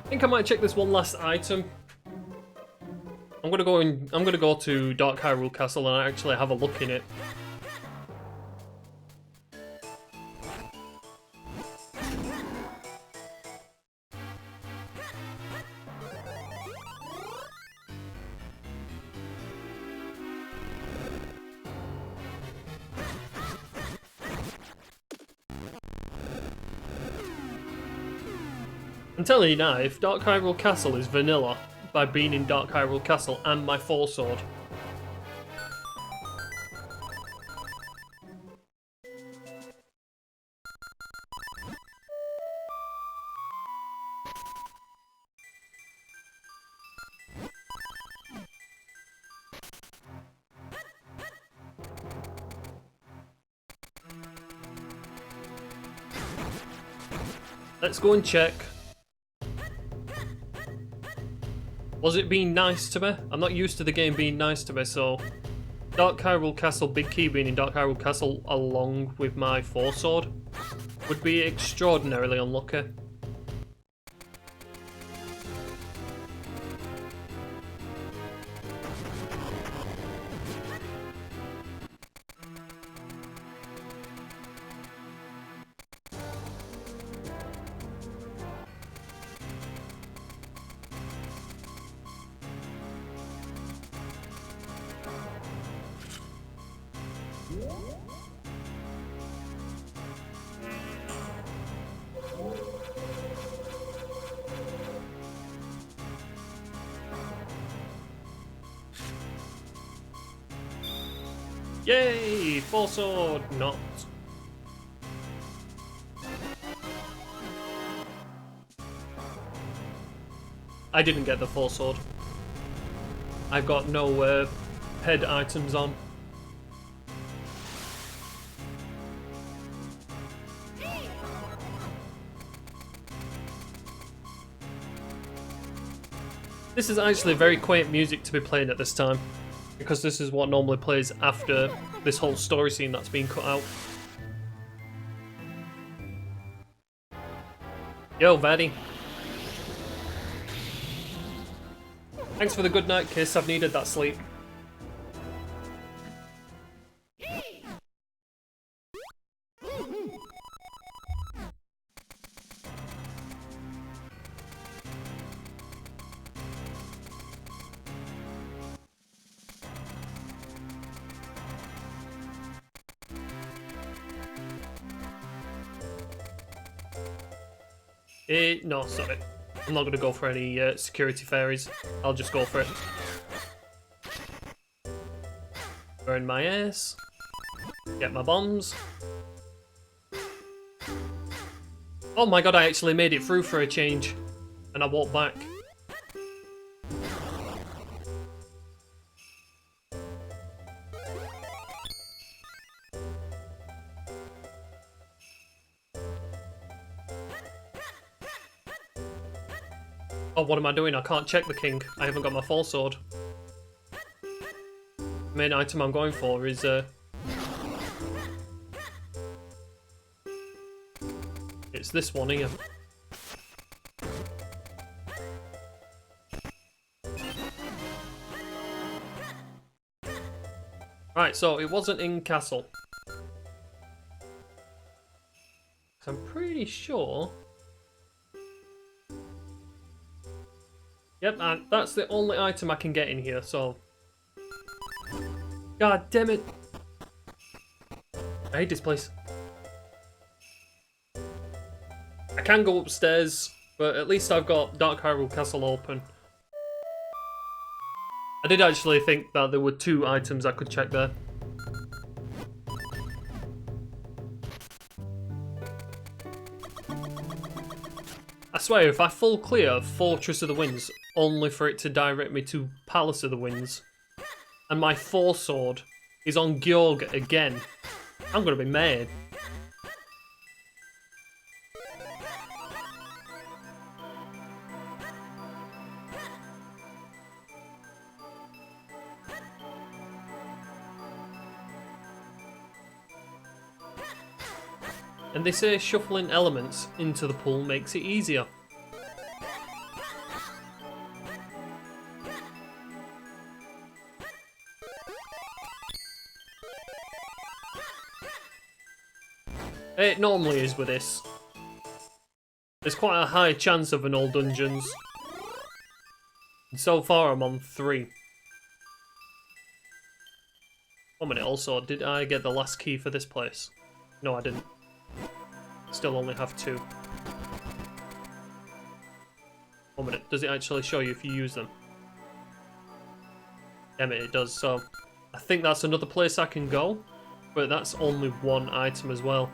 [SPEAKER 1] I think I might check this one last item. I'm gonna go to Dark Hyrule Castle and actually have a look in it. I'm telling you now, if Dark Hyrule Castle is vanilla by being in Dark Hyrule Castle and my 4-sword. Let's go and check. Was it being nice to me? I'm not used to the game being nice to me, so Dark Hyrule Castle, Big Key being in Dark Hyrule Castle along with my 4-sword would be extraordinarily unlucky. Yay! 4-sword! Not. I didn't get the 4-sword. I've got no head items on. This is actually very quaint music to be playing at this time, because this is what normally plays after this whole story scene that's been cut out. Yo, Vaddy. Thanks for the good night kiss, I've needed that sleep. No, sorry. I'm not going to go for any security fairies. I'll just go for it. Burn my ass. Get my bombs. Oh my god, I actually made it through for a change. And I walked back. Oh, what am I doing? I can't check the king. I haven't got my 4-sword. The main item I'm going for is it's this one here. Right, so it wasn't in castle. I'm pretty sure. Yep, and that's the only item I can get in here, so... God damn it! I hate this place. I can go upstairs, but at least I've got Dark Hyrule Castle open. I did actually think that there were 2 items I could check there. I swear, if I full clear Fortress of the Winds, only for it to direct me to Palace of the Winds, and my 4-sword is on Gyorg again, I'm gonna be mad. And they say shuffling elements into the pool makes it easier. It normally is with this. There's quite a high chance of an all dungeons. And so far I'm on 3. 1 minute also, did I get the last key for this place? No, I didn't. Still only have 2. 1 minute, does it actually show you if you use them? Damn it, it does. So I think that's another place I can go, but that's only 1 item as well.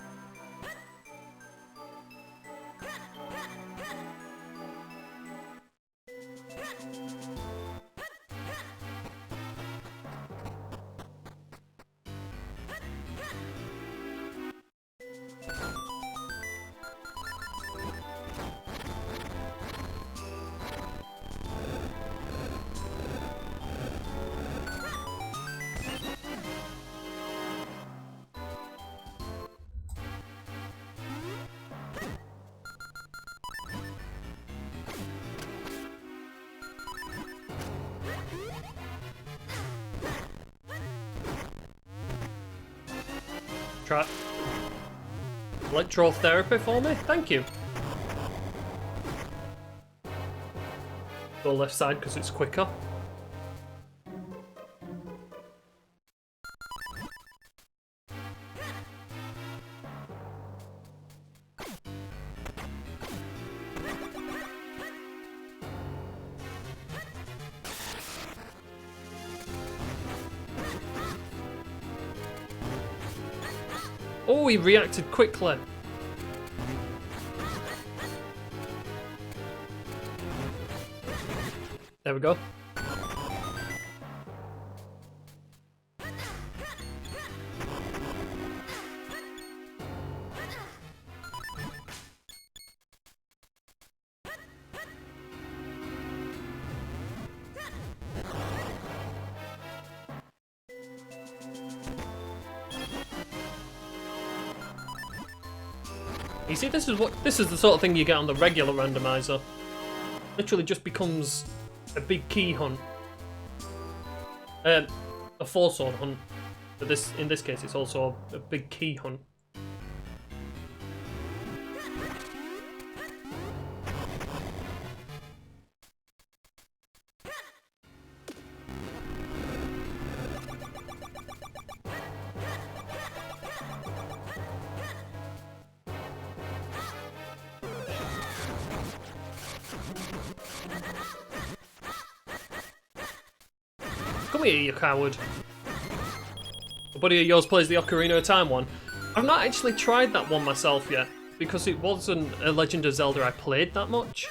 [SPEAKER 1] Try electrotherapy for me? Thank you. Go left side because it's quicker. Oh, he reacted quickly. There we go. You see, this is the sort of thing you get on the regular randomizer. Literally just becomes a big key hunt. A 4-sword hunt. But in this case it's also a big key hunt. Come here, you coward. A buddy of yours plays the Ocarina of Time one. I've not actually tried that one myself yet, because it wasn't a Legend of Zelda I played that much.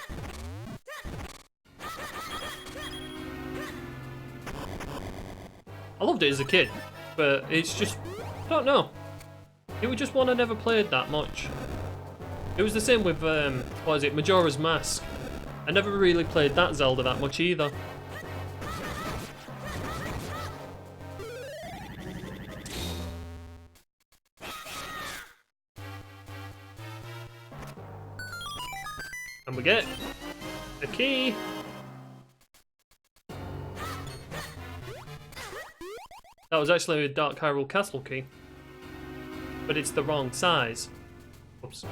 [SPEAKER 1] I loved it as a kid, but it's just, I don't know. It was just one I never played that much. It was the same with, what is it, Majora's Mask. I never really played that Zelda that much either. And we get a key. That was actually a Dark Hyrule Castle key. But it's the wrong size. Oops.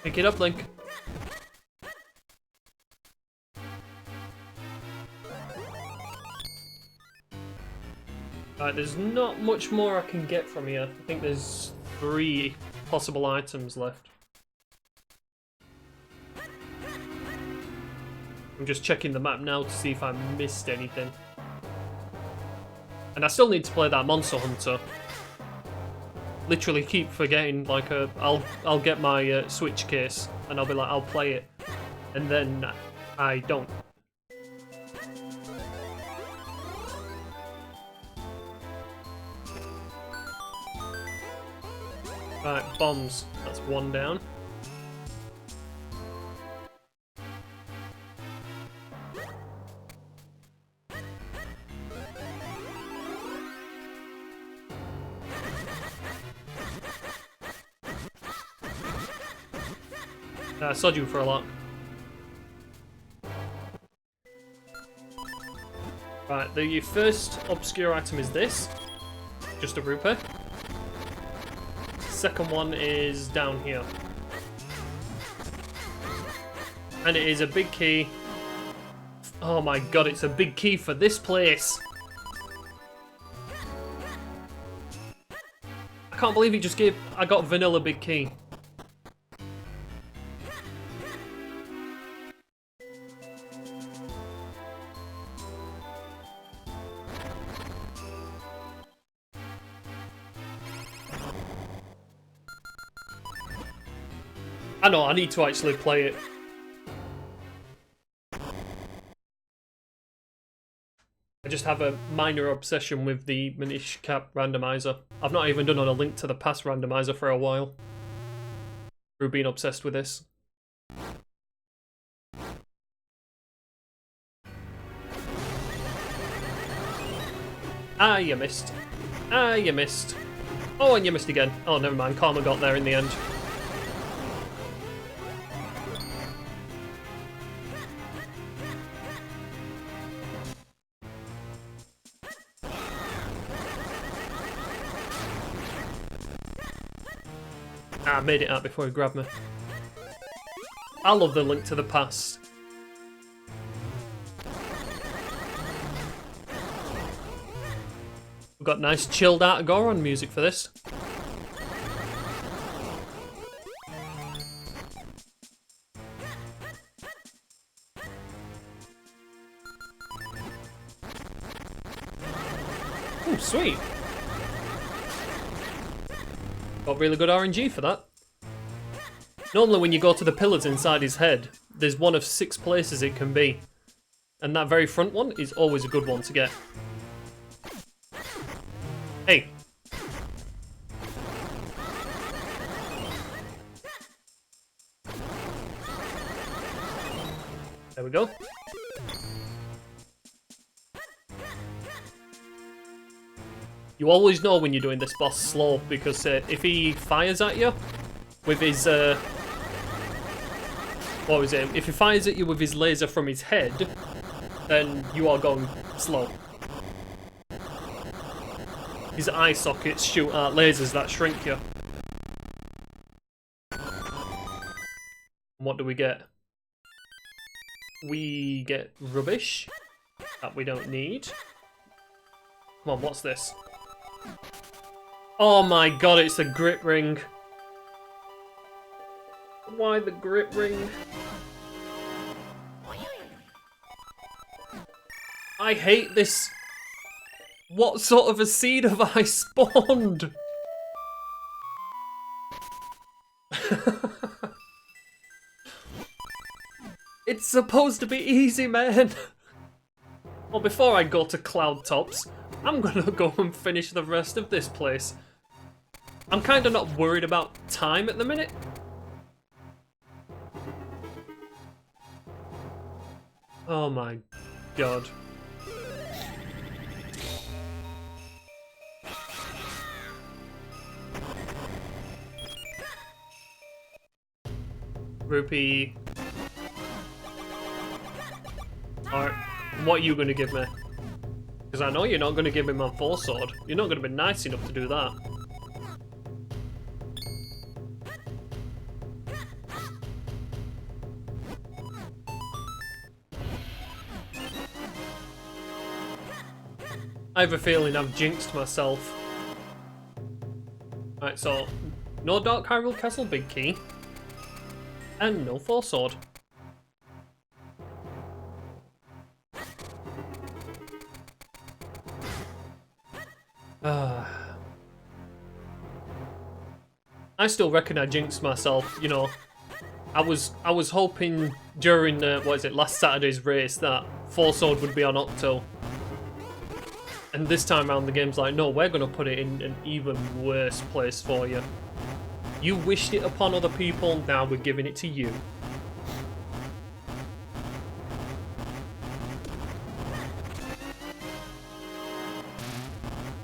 [SPEAKER 1] Pick it up, Link. Alright, there's not much more I can get from here. I think there's 3 possible items left. I'm just checking the map now to see if I missed anything. And I still need to play that Monster Hunter. Literally keep forgetting, like, I'll get my Switch case and I'll be like, I'll play it. And then I don't. Right, bombs. That's 1 down. Sod you for a lot. Right, the first obscure item is this. Just a rupee. Second one is down here. And it is a big key. Oh my god, it's a big key for this place. I can't believe he just gave... I got vanilla big key. I know, I need to actually play it. I just have a minor obsession with the Minish cap randomizer. I've not even done on a Link to the Past randomizer for a while. Through being obsessed with this. Ah, you missed. Ah, you missed. Oh, and you missed again. Oh, never mind. Karma got there in the end. I made it out before he grabbed me. I love the Link to the Past. We've got nice chilled out Goron music for this. Ooh, sweet. Got really good RNG for that. Normally when you go to the pillars inside his head, there's one of 6 places it can be. And that very front one is always a good one to get. Hey. There we go. You always know when you're doing this boss slow, because if he fires at you with his, what was it? If he fires at you with his laser from his head, then you are going slow. His eye sockets shoot out lasers that shrink you. What do we get? We get rubbish that we don't need. Come on, what's this? Oh my god, it's a grip ring. Why the grip ring? I hate this. What sort of a seed have I spawned? It's supposed to be easy, man. Well, before I go to Cloud Tops, I'm gonna go and finish the rest of this place. I'm kinda not worried about time at the minute. Oh my god. Rupee. Alright, what are you gonna give me? Because I know you're not gonna give me my 4 sword. You're not gonna be nice enough to do that. I have a feeling I've jinxed myself. Right, so no Dark Hyrule Castle big key. And no 4 sword. I still reckon I jinxed myself, you know. I was hoping during last Saturday's race that 4 sword would be on Octo. And this time around the game's like, no, we're gonna put it in an even worse place for you. You wished it upon other people, now we're giving it to you.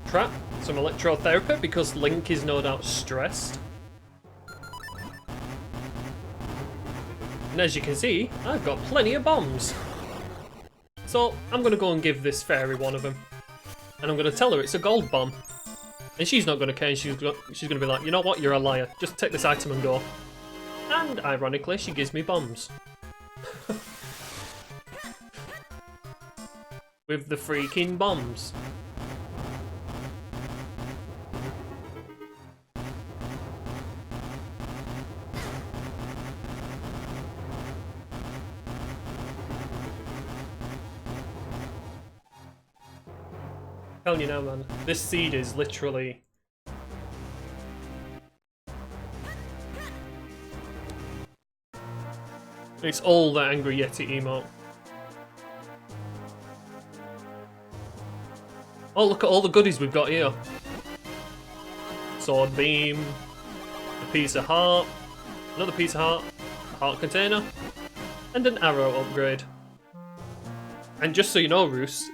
[SPEAKER 1] Trap, some electrotherapy because Link is no doubt stressed. And as you can see, I've got plenty of bombs. So I'm going to go and give this fairy one of them. And I'm going to tell her it's a gold bomb. And she's not going to care, and she's going to be like, you know what, you're a liar. Just take this item and go. And ironically, she gives me bombs. With the freaking bombs. Telling you now, man, this seed is literally... It's all the Angry Yeti emote. Oh, look at all the goodies we've got here. Sword beam, a piece of heart, another piece of heart, a heart container, and an arrow upgrade. And just so you know, Roos,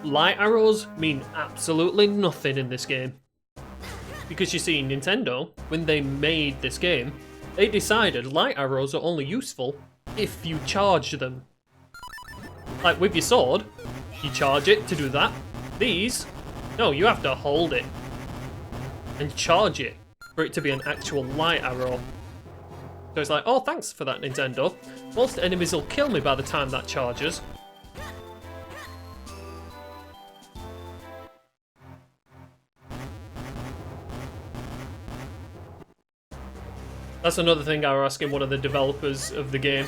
[SPEAKER 1] light arrows mean absolutely nothing in this game. Because you see, Nintendo, when they made this game, they decided light arrows are only useful if you charge them. Like with your sword, you charge it to do that. These, no, you have to hold it and charge it for it to be an actual light arrow. So it's like, oh, thanks for that, Nintendo. Most enemies will kill me by the time that charges. That's another thing I was asking one of the developers of the game.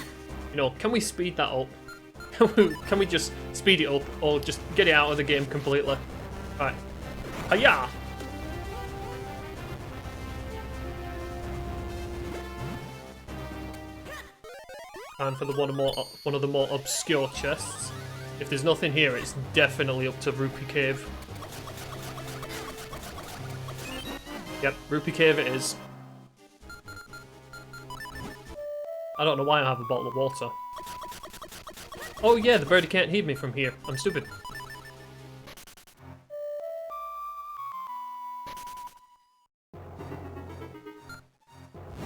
[SPEAKER 1] You know, can we speed that up? Can we just speed it up or just get it out of the game completely? Right. Hiya! Time for one of the more obscure chests. If there's nothing here, it's definitely up to Rupee Cave. Yep, Rupee Cave it is. I don't know why I have a bottle of water. Oh yeah, the birdie can't hear me from here. I'm stupid.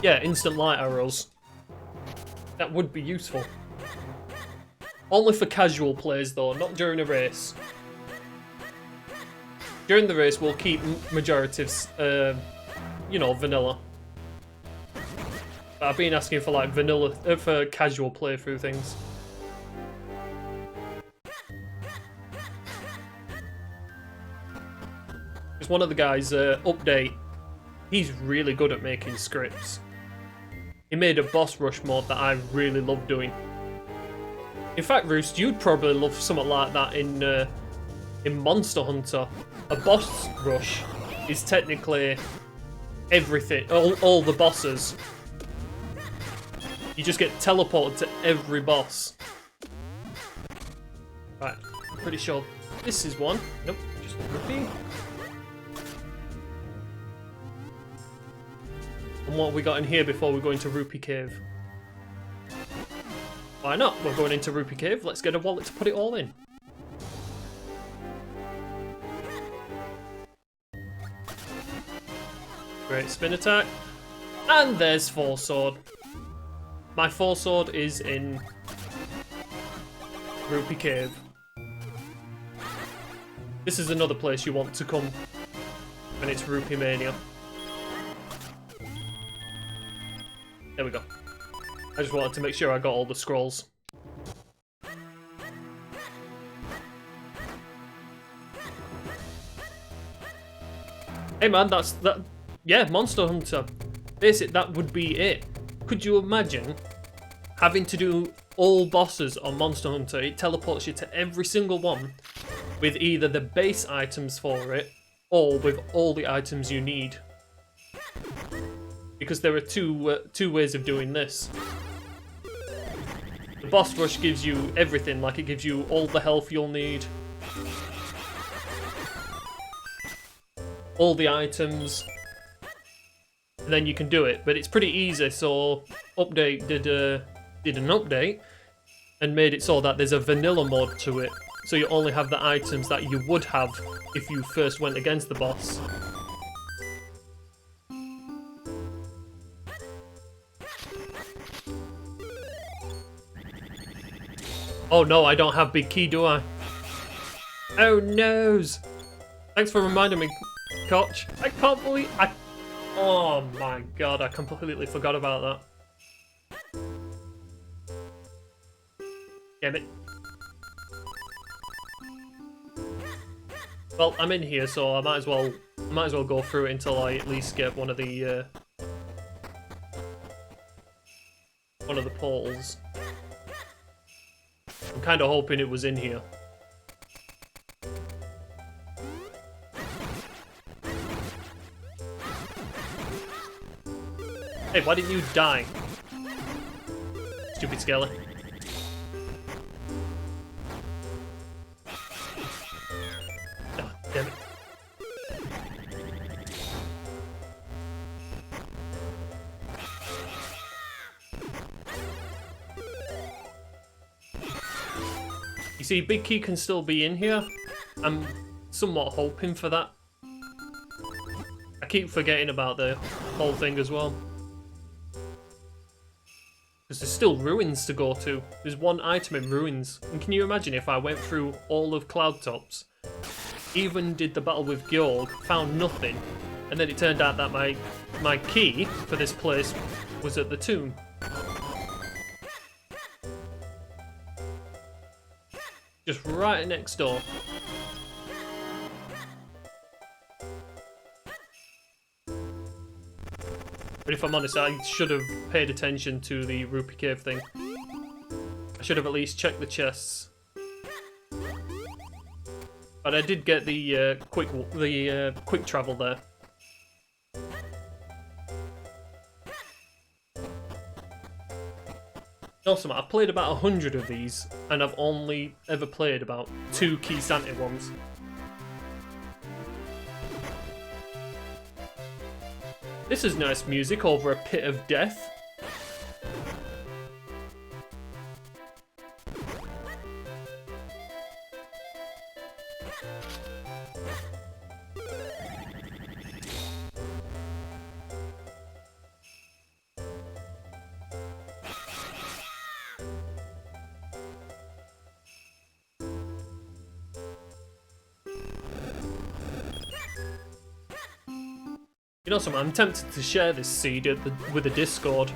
[SPEAKER 1] Yeah, instant light arrows. That would be useful. Only for casual players though, not during a race. During the race we'll keep majorities, you know, vanilla. I've been asking for like vanilla, for casual playthrough things. Because one of the guys, Update, he's really good at making scripts. He made a boss rush mod that I really love doing. In fact, Roost, you'd probably love something like that in Monster Hunter. A boss rush is technically everything, all the bosses. You just get teleported to every boss. Right, I'm pretty sure this is one. Nope, just a rupee. And what have we got in here before we go into Rupee Cave? Why not? We're going into Rupee Cave. Let's get a wallet to put it all in. Great spin attack. And there's Four Sword. My Four Sword is in Rupee Cave. This is another place you want to come when it's Rupee Mania. There we go. I just wanted to make sure I got all the scrolls. Hey man, that. Yeah, Monster Hunter. Basically, that would be it. Could you imagine having to do all bosses on Monster Hunter? It teleports you to every single one with either the base items for it or with all the items you need. Because there are two ways of doing this. The boss rush gives you everything, like it gives you all the health you'll need, all the items, and then you can do it. But it's pretty easy, so Update did an update and made it so that there's a vanilla mode to it, so you only have the items that you would have if you first went against the boss. Oh no, I don't have big key, do I? Oh noes! Thanks for reminding me, Koch. I can't believe oh my god, I completely forgot about that. Damn it. Well, I'm in here, so I might as well go through it until I at least get one of the portals. I'm kind of hoping it was in here. Hey, why didn't you die? Stupid Skelly. Oh, damn it. You see, Big Key can still be in here. I'm somewhat hoping for that. I keep forgetting about the whole thing as well. Because there's still ruins to go to. There's one item in ruins. And can you imagine if I went through all of Cloudtops, even did the battle with Georg, found nothing, and then it turned out that my key for this place was at the tomb. Just right next door. But if I'm honest, I should have paid attention to the Rupee Cave thing. I should have at least checked the chests. But I did get the quick travel there. Awesome, I've played about 100 of these, and I've only ever played about 2 Key Santa ones. This is nice music over a pit of death. You know something, I'm tempted to share this seed with the Discord.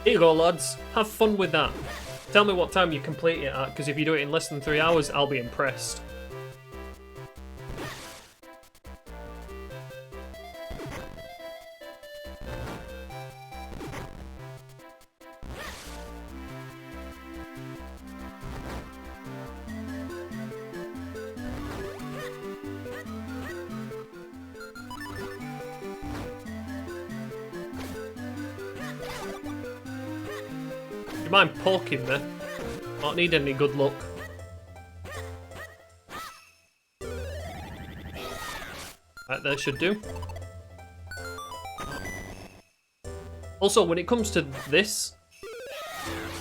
[SPEAKER 1] Here you go, lads. Have fun with that. Tell me what time you complete it at, because if you do it in less than 3 hours, I'll be impressed. Do you mind poking me? I don't need any good luck. Right there should do. Also, when it comes to this,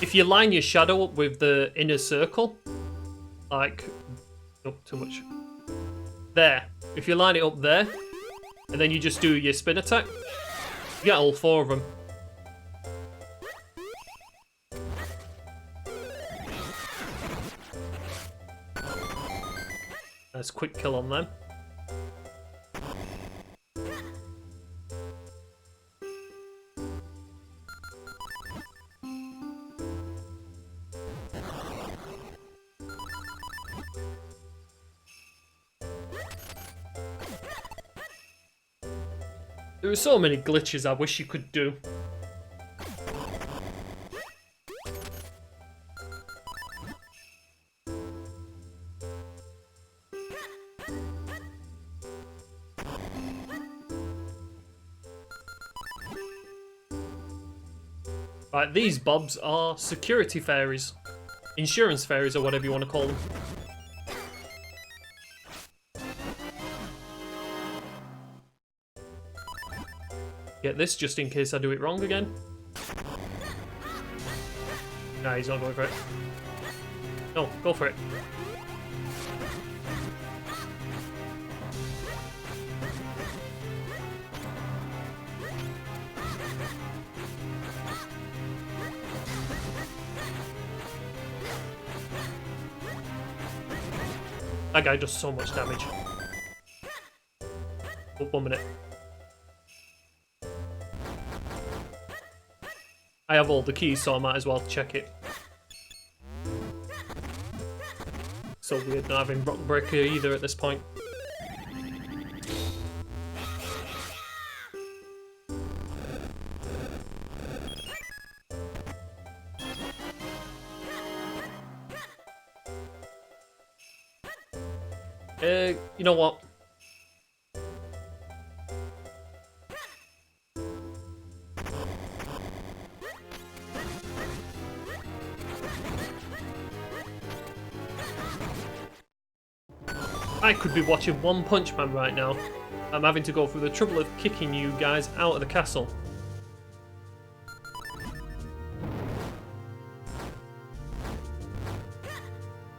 [SPEAKER 1] if you line your shadow up with the inner circle, like, oh, too much. There. If you line it up there, and then you just do your spin attack, you get all 4 of them. Nice quick kill on them. There are so many glitches I wish you could do. Right, these bobs are security fairies. Insurance fairies, or whatever you want to call them. Get this just in case I do it wrong again. Nah, he's not going for it. No, go for it. That guy does so much damage. Oh, 1 minute. I have all the keys, so I might as well check it. So weird not having Rock Breaker either at this point. You know what? I could be watching One Punch Man right now. I'm having to go through the trouble of kicking you guys out of the castle.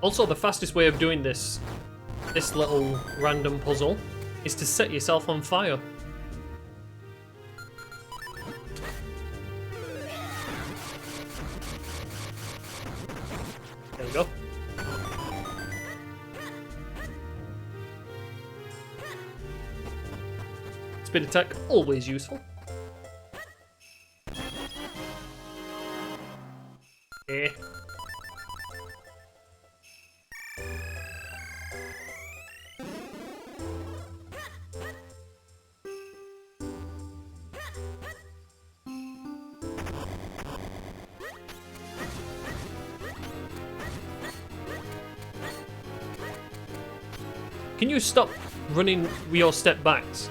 [SPEAKER 1] Also, the fastest way of doing this little random puzzle is to set yourself on fire. There we go. Speed attack, always useful. Eh. Can you stop running with your step backs?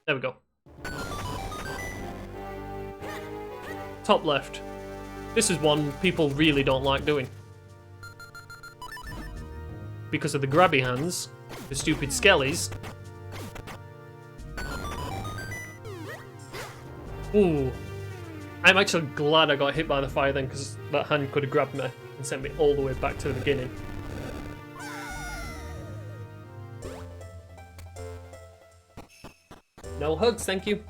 [SPEAKER 1] There we go. Top left. This is one people really don't like doing. Because of the grabby hands, the stupid skellies. Ooh. I'm actually glad I got hit by the fire then, because that hand could have grabbed me and sent me all the way back to the beginning. No hugs, thank you.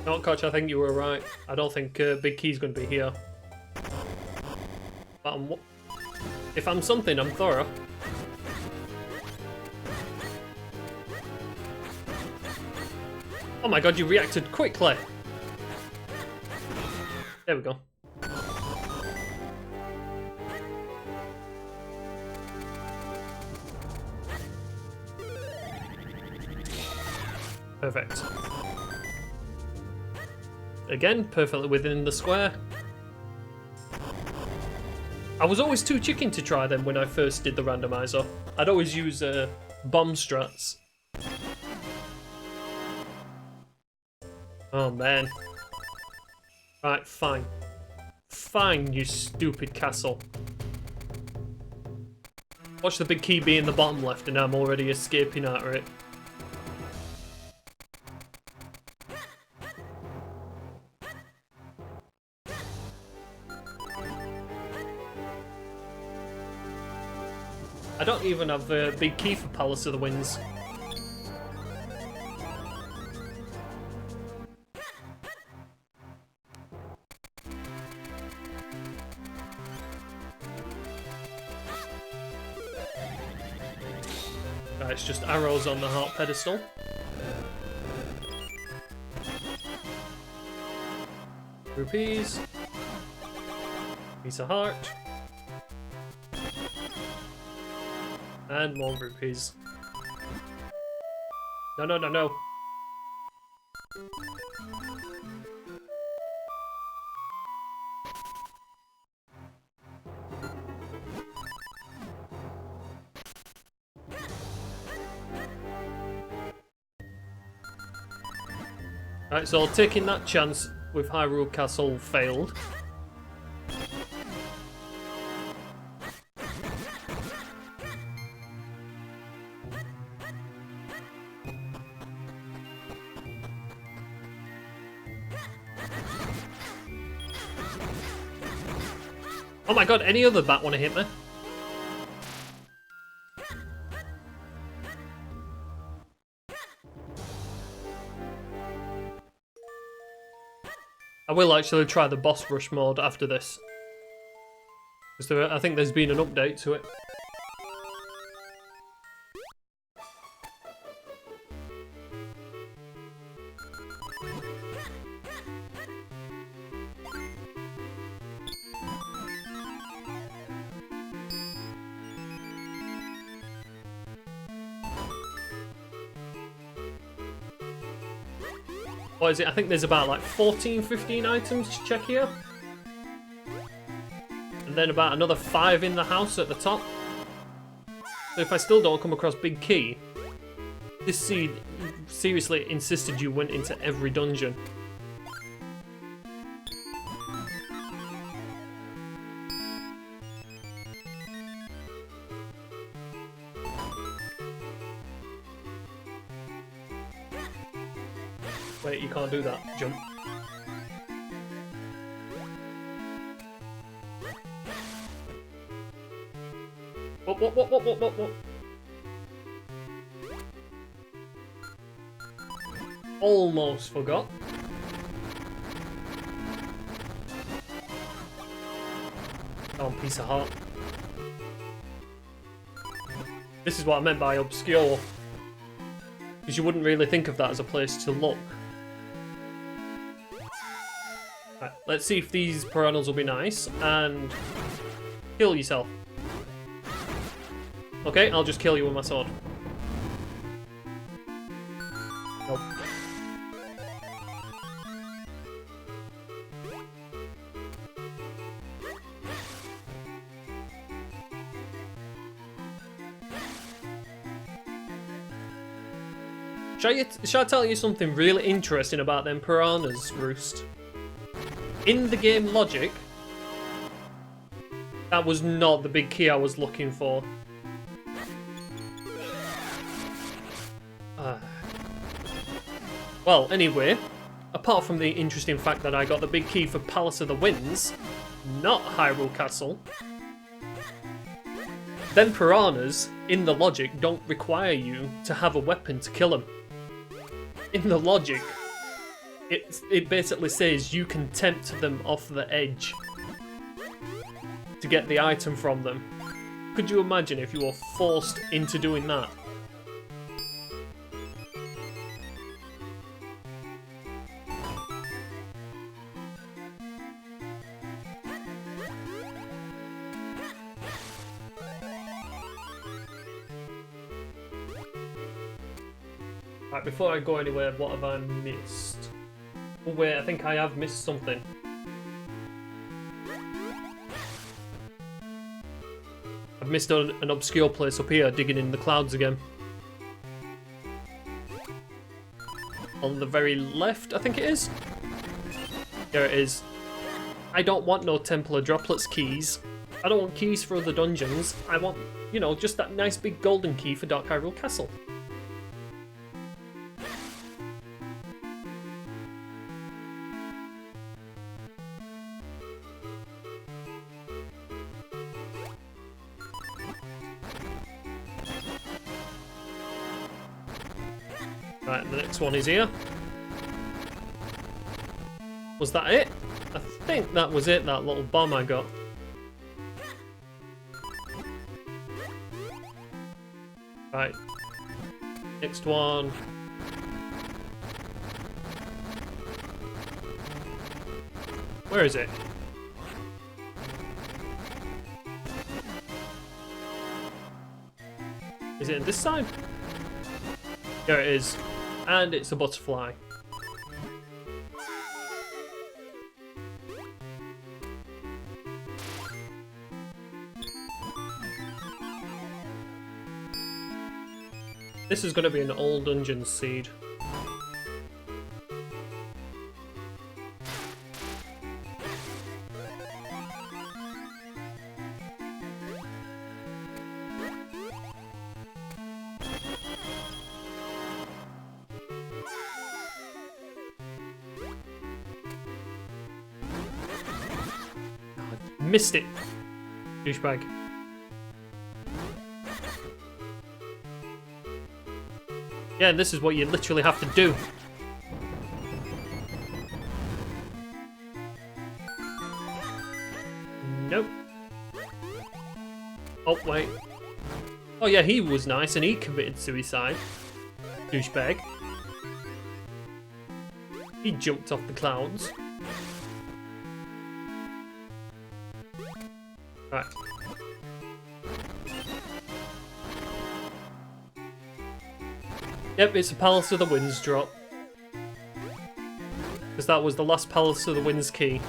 [SPEAKER 1] No, Coach, I think you were right. I don't think Big Key's going to be here. But if I'm something, I'm thorough. Oh my god, you reacted quickly! There we go. Perfect. Again, perfectly within the square. I was always too chicken to try them when I first did the randomizer. I'd always use bomb strats. Oh man. Right, fine. Fine, you stupid castle. Watch the big key be in the bottom left and I'm already escaping out of it. I don't even have a big key for Palace of the Winds. Right, it's just arrows on the heart pedestal. Rupees. Piece of heart. And more rupees. No, no, no, no. Right, so taking that chance with Hyrule Castle failed. Oh my god, any other bat want to hit me? I will actually try the boss rush mode after this. Because I think there's been an update to it. What is it? I think there's about like 14, 15 items to check here. And then about another 5 in the house at the top. So if I still don't come across Big Key, this seed seriously insisted you went into every dungeon. Wait, you can't do that. Jump. What? Almost forgot. Oh, piece of heart. This is what I meant by obscure. Because you wouldn't really think of that as a place to look. Right, let's see if these piranhas will be nice, and kill yourself. Okay, I'll just kill you with my sword. Nope. Shall I tell you something really interesting about them piranhas, Roost? In the game logic, that was not the big key I was looking for. Well, anyway, apart from the interesting fact that I got the big key for Palace of the Winds, not Hyrule Castle, them piranhas, in the logic, don't require you to have a weapon to kill them. In the logic, it basically says you can tempt them off the edge to get the item from them. Could you imagine if you were forced into doing that? Right, before I go anywhere, what have I missed? Oh wait, I think I have missed something. I've missed an obscure place up here, digging in the clouds again. On the very left, I think it is. There it is. I don't want no Templar Droplets keys. I don't want keys for other dungeons. I want, you know, just that nice big golden key for Dark Hyrule Castle. Right, the next one is here. Was that it? I think that was it, that little bomb I got. Right. Next one. Where is it? Is it in this side? There it is. And it's a butterfly. This is going to be an old dungeon seed. Missed it, douchebag. Yeah, this is what you literally have to do. Oh yeah, he was nice and he committed suicide. Douchebag. He jumped off the clouds. Right. Yep, it's a Palace of the Winds drop. Because that was the last Palace of the Winds key.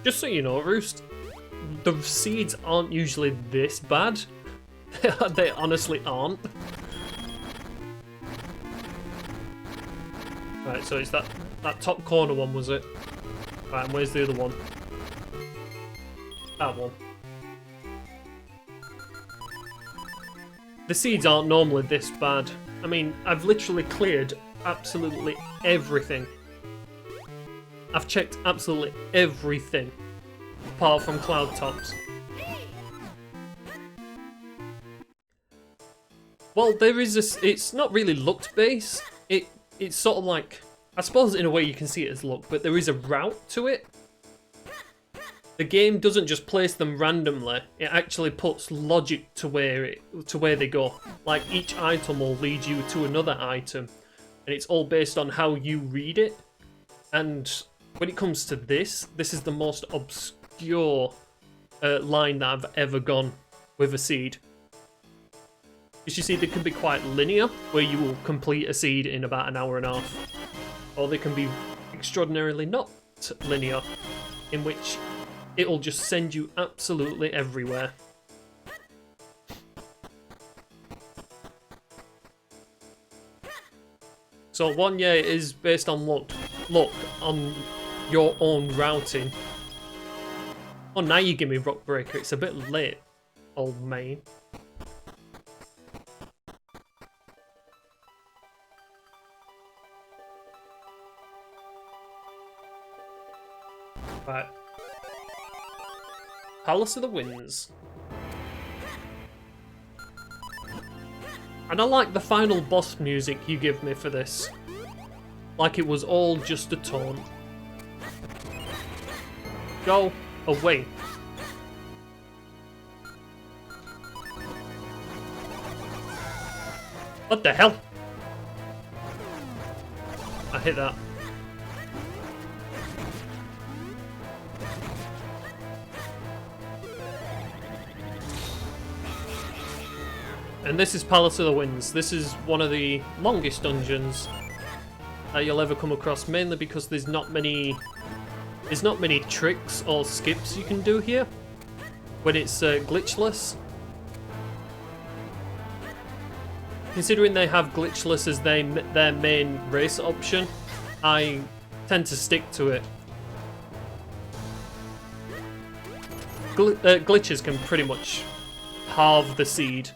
[SPEAKER 1] Just so you know, Roost, the seeds aren't usually this bad. They honestly aren't. Right, so it's that top corner one, was it? Right, and where's the other one? That one. The seeds aren't normally this bad. I mean, I've literally cleared absolutely everything. I've checked absolutely everything, apart from cloud tops. Well, there is it's not really luck based. It's sort of like, I suppose in a way you can see it as luck, but there is a route to it. The game doesn't just place them randomly; it actually puts logic to where they go. Like each item will lead you to another item, and it's all based on how you read it. And when it comes to this is the most obscure line that I've ever gone with a seed. Because you see, they can be quite linear, where you will complete a seed in about an hour and a half. Or they can be extraordinarily not linear, in which it'll just send you absolutely everywhere. So one, yeah, it is based on luck on your own routing. Oh, now you give me Rock Breaker. It's a bit late, old man. Right. Palace of the Winds. And I like the final boss music you give me for this. Like it was all just a taunt. Go away. What the hell? I hit that. And this is Palace of the Winds. This is one of the longest dungeons that you'll ever come across, mainly because there's not many tricks or skips you can do here when it's glitchless. Considering they have glitchless as their main race option, I tend to stick to it. Glitches can pretty much halve the seed.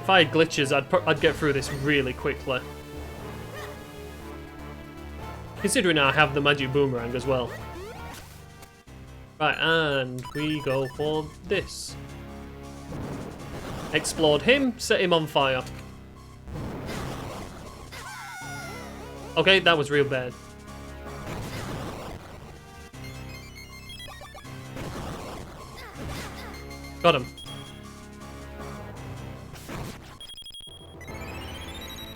[SPEAKER 1] If I had glitches, I'd get through this really quickly. Considering I have the magic boomerang as well. Right, and we go for this. Explode him, set him on fire. Okay, that was real bad. Got him.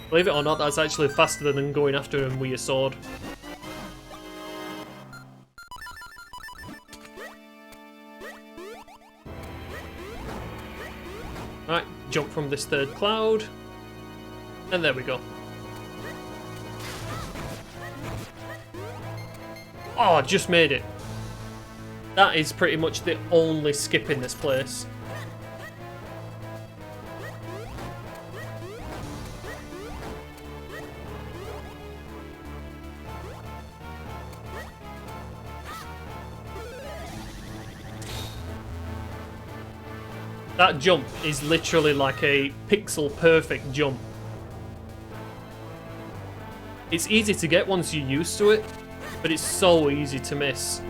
[SPEAKER 1] Believe it or not, that's actually faster than going after him with your sword. Right, jump from this third cloud. And there we go. Oh, just made it. That is pretty much the only skip in this place. That jump is literally like a pixel perfect jump. It's easy to get once you're used to it, but it's so easy to miss.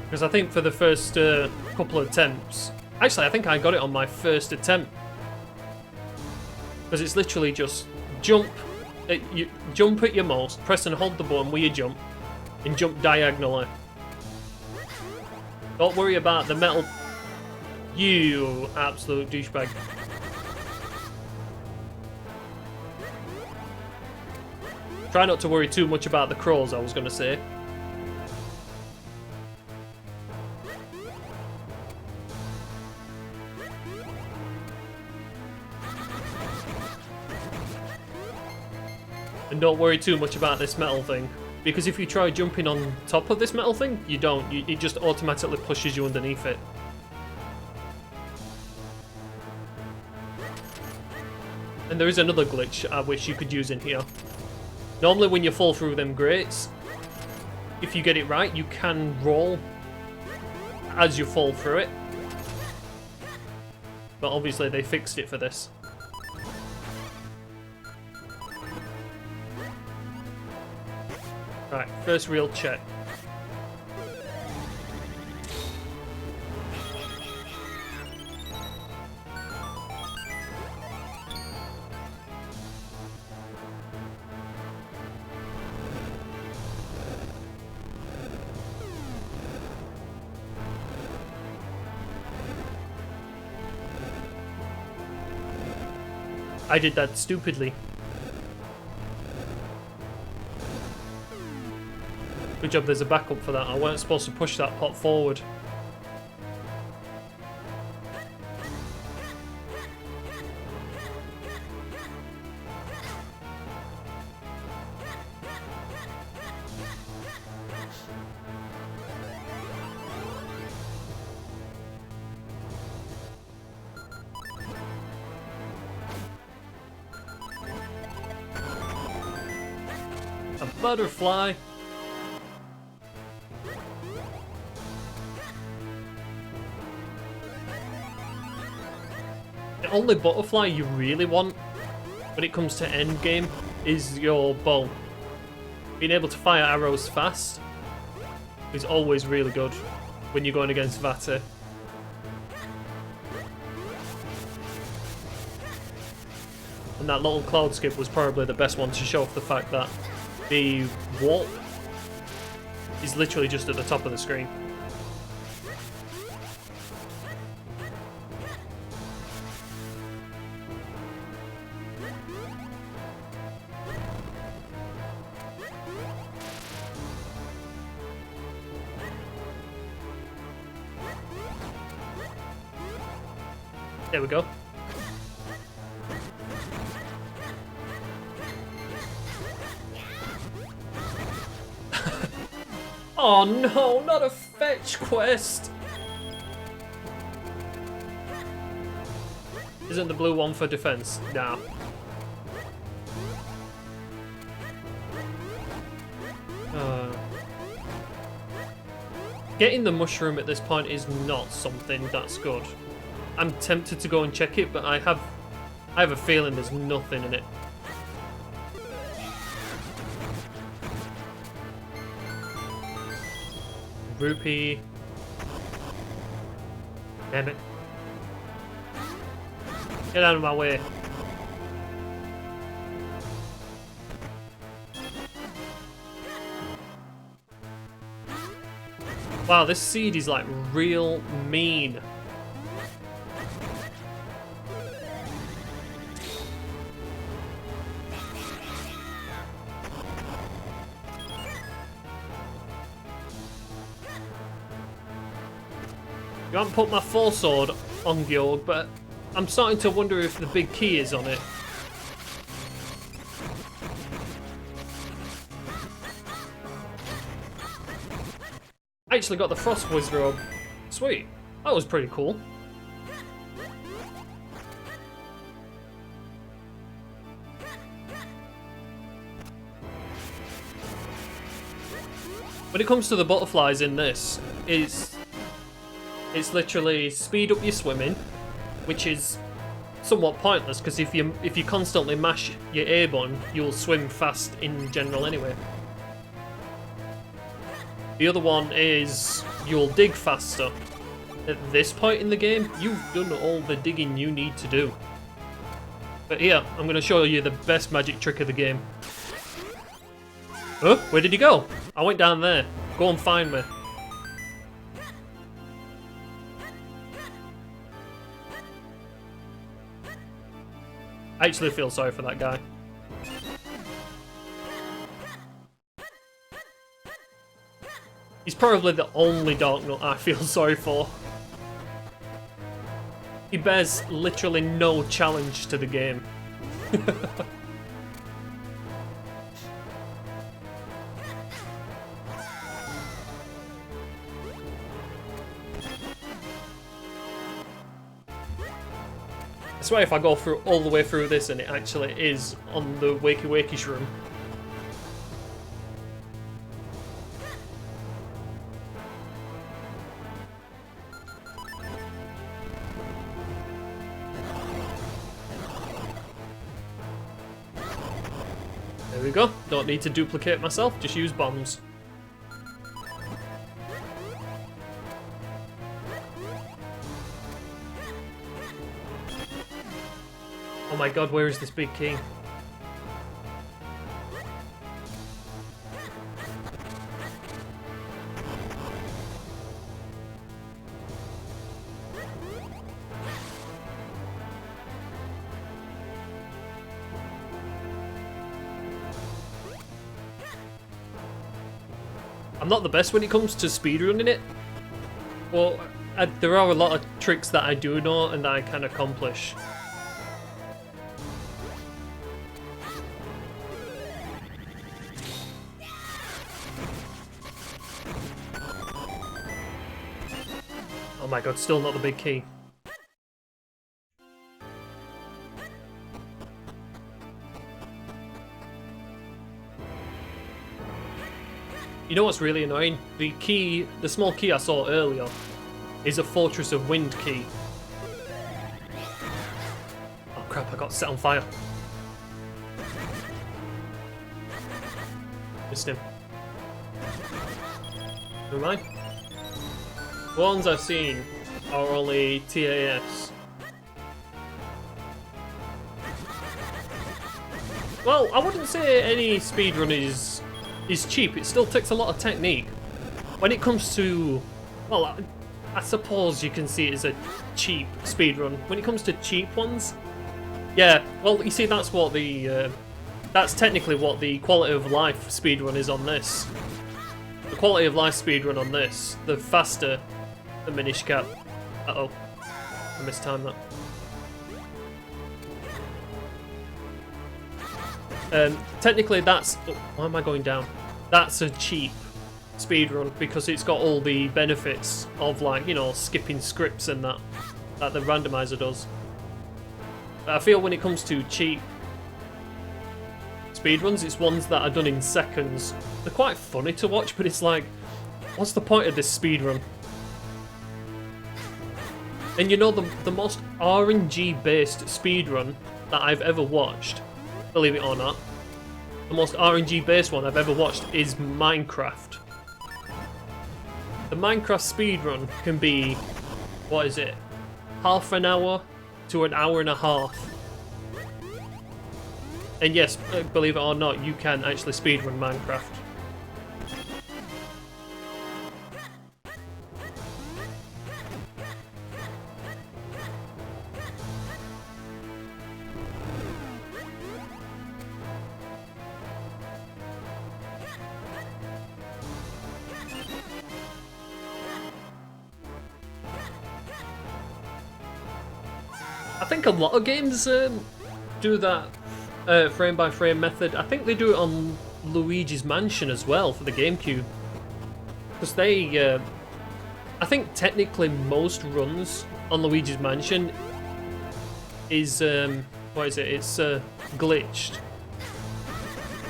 [SPEAKER 1] Because I think for the first couple of attempts... Actually, I think I got it on my first attempt. Because it's literally just jump. You jump at your most, press and hold the button where you jump, and jump diagonally. Don't worry about the metal... You absolute douchebag. Try not to worry too much about the crawls, I was going to say. And don't worry too much about this metal thing, because if you try jumping on top of this metal thing, you don't. It just automatically pushes you underneath it. And there is another glitch I wish you could use in here. Normally when you fall through them grates, if you get it right, you can roll as you fall through it. But obviously they fixed it for this. Right, first real check. I did that stupidly. Good job there's a backup for that. I weren't supposed to push that pot forward. A butterfly. The only butterfly you really want when it comes to endgame is your bow. Being able to fire arrows fast is always really good when you're going against Vata. And that little cloud skip was probably the best one to show off the fact that the warp is literally just at the top of the screen. There we go. Oh no, not a fetch quest! Isn't the blue one for defense? Nah. Getting the mushroom at this point is not something that's good. I'm tempted to go and check it, but I have a feeling there's nothing in it. Rupee. Damn it. Get out of my way. Wow, this seed is like real mean. You haven't put my full sword on Georg, but I'm starting to wonder if the big key is on it. I actually got the Frost Wizard. Sweet. That was pretty cool. When it comes to the butterflies in this, it's literally speed up your swimming, which is somewhat pointless because if you constantly mash your A button, you'll swim fast in general anyway. The other one is you'll dig faster. At this point in the game, you've done all the digging you need to do. But here, I'm going to show you the best magic trick of the game. Huh? Where did he go? I went down there. Go and find me. I actually feel sorry for that guy. He's probably the only Dark Nut I feel sorry for. He bears literally no challenge to the game. I swear if I go through all the way through this and it actually is on the Wakey Wakey Shroom. There we go. Don't need to duplicate myself, just use bombs. Oh my god, where is this big key? I'm not the best when it comes to speedrunning it. Well, there are a lot of tricks that I do know and that I can accomplish. Oh my god, still not the big key. You know what's really annoying? The key, the small key I saw earlier, is a Fortress of Wind key. Oh crap, I got set on fire. Missed him. Never mind. The ones I've seen are only TAS. Well, I wouldn't say any speedrun is cheap. It still takes a lot of technique. When it comes to, well, I suppose you can see it as a cheap speedrun. When it comes to cheap ones, yeah, well, you see, that's what the, that's technically what the quality of life speedrun is on this. The quality of life speedrun on this, the faster the Minish cap. Uh-oh, I mistimed that. Technically that's, oh, why am I going down? That's a cheap speedrun because it's got all the benefits of, like, you know, skipping scripts and that the randomizer does. But I feel when it comes to cheap speedruns, it's ones that are done in seconds. They're quite funny to watch, but it's like, what's the point of this speedrun? And you know, the most RNG based speedrun that I've ever watched, believe it or not, the most RNG based one I've ever watched is Minecraft. The Minecraft speedrun can be, what is it, half an hour to an hour and a half. And yes, believe it or not, you can actually speedrun Minecraft. I think a lot of games do that frame by frame method. I think they do it on Luigi's Mansion as well for the GameCube. Because they, I think technically most runs on Luigi's Mansion is, what is it, it's glitched.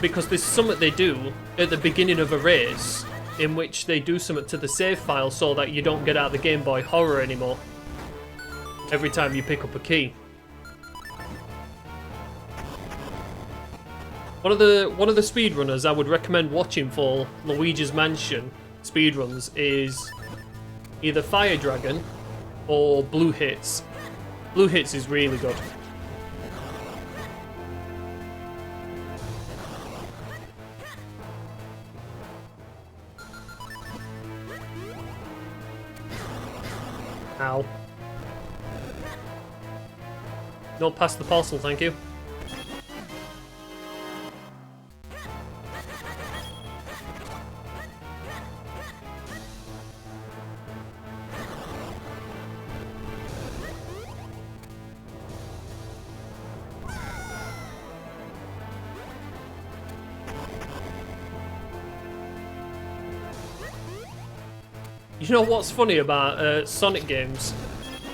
[SPEAKER 1] Because there's something they do at the beginning of a race in which they do something to the save file so that you don't get out of the Game Boy Horror anymore every time you pick up a key. One of the speedrunners I would recommend watching for Luigi's Mansion speedruns is either Fire Dragon or Blue Hits. Blue Hits is really good. Ow. No, past the parcel, thank you. You know what's funny about Sonic games?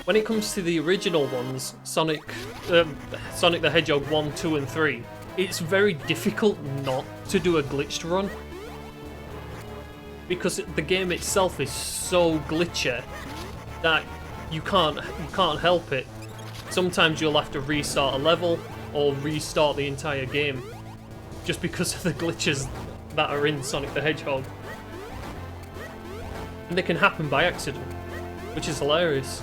[SPEAKER 1] When it comes to the original ones, Sonic the Hedgehog 1, 2 and 3, it's very difficult not to do a glitched run. Because the game itself is so glitchy that you can't help it. Sometimes you'll have to restart a level or restart the entire game just because of the glitches that are in Sonic the Hedgehog. And they can happen by accident, which is hilarious.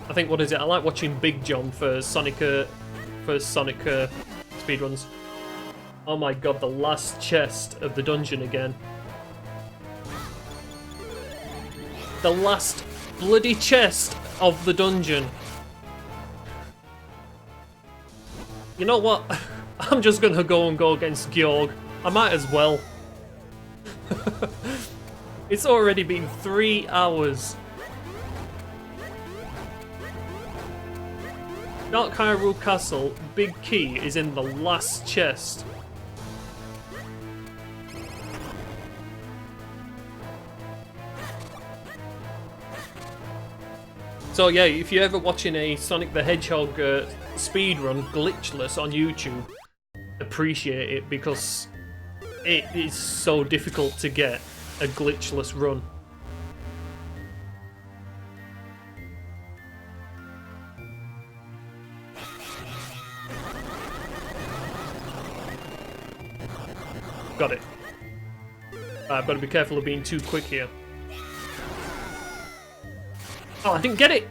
[SPEAKER 1] I think, what is it? I like watching Big John for Sonic speedruns. Oh my god, the last chest of the dungeon again. The last bloody chest of the dungeon. You know what? I'm just gonna go against Georg. I might as well. It's already been 3 hours. Dark Hyrule Castle, big key is in the last chest. So yeah, if you're ever watching a Sonic the Hedgehog speedrun glitchless on YouTube, appreciate it, because it is so difficult to get a glitchless run. Got it. I've got to be careful of being too quick here. Oh, I didn't get it!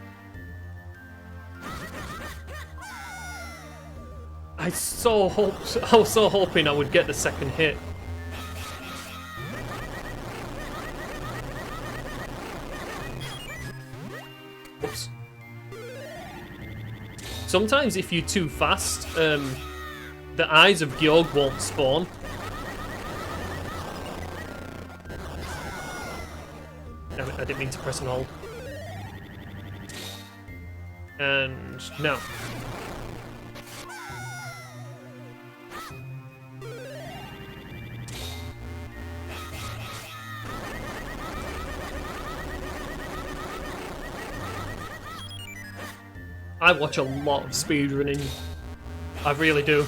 [SPEAKER 1] I was so hoping I would get the second hit. Oops. Sometimes if you're too fast, the eyes of Georg won't spawn. Damn it, I didn't mean to press and hold. And no. I watch a lot of speedrunning. I really do.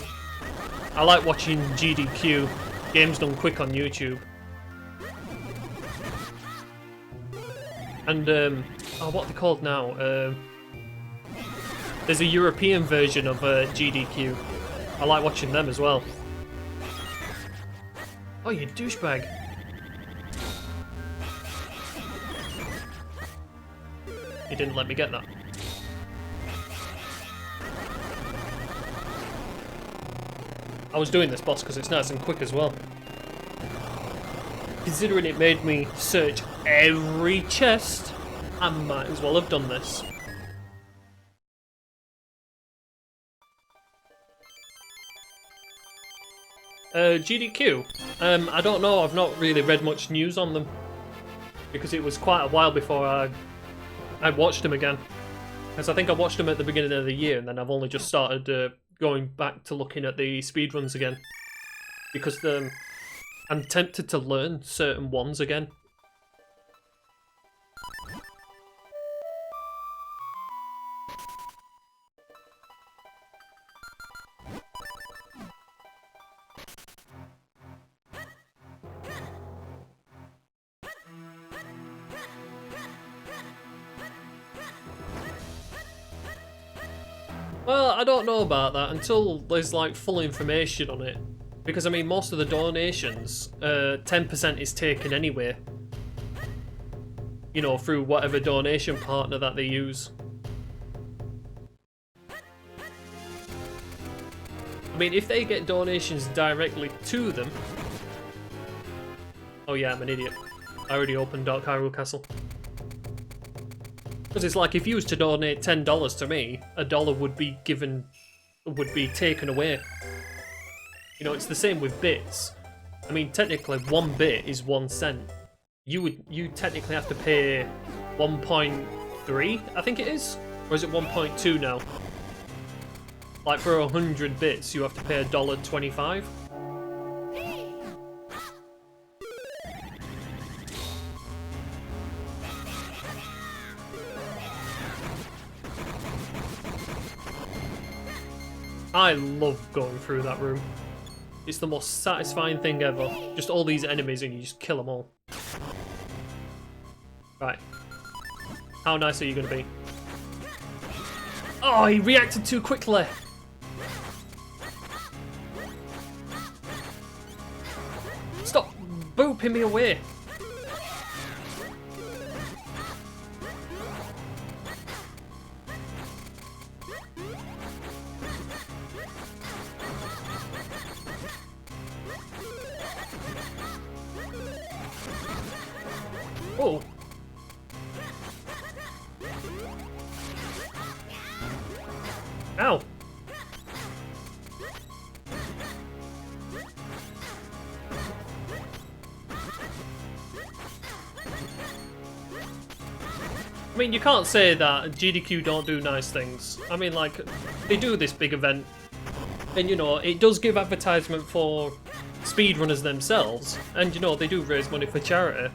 [SPEAKER 1] I like watching GDQ, Games Done Quick on YouTube. And, oh, what are they called now? There's a European version of GDQ. I like watching them as well. Oh, you douchebag. He didn't let me get that. I was doing this boss because it's nice and quick as well. Considering it made me search every chest, I might as well have done this. GDQ. I don't know, I've not really read much news on them. Because it was quite a while before I watched them again. Because I think I watched them at the beginning of the year, and then I've only just started going back to looking at the speedruns again. Because I'm tempted to learn certain ones again. Well, I don't know about that until there's like full information on it. Because I mean, most of the donations, 10% is taken anyway. You know, through whatever donation partner that they use. I mean, if they get donations directly to them... Oh yeah, I'm an idiot. I already opened Dark Hyrule Castle. Because it's like, if you was to donate $10 to me, $1 would be taken away. You know, it's the same with bits. I mean, technically, 1 bit is 1 cent. You technically have to pay 1.3, I think it is? Or is it 1.2 now? Like, for 100 bits, you have to pay $1.25. I love going through that room. It's the most satisfying thing ever. Just all these enemies and you just kill them all. Right. How nice are you going to be? Oh, he reacted too quickly. Stop booping me away. Oh. Ow. I mean, you can't say that GDQ don't do nice things. I mean, like, they do this big event, and, you know, it does give advertisement for speedrunners themselves, and, you know, they do raise money for charity.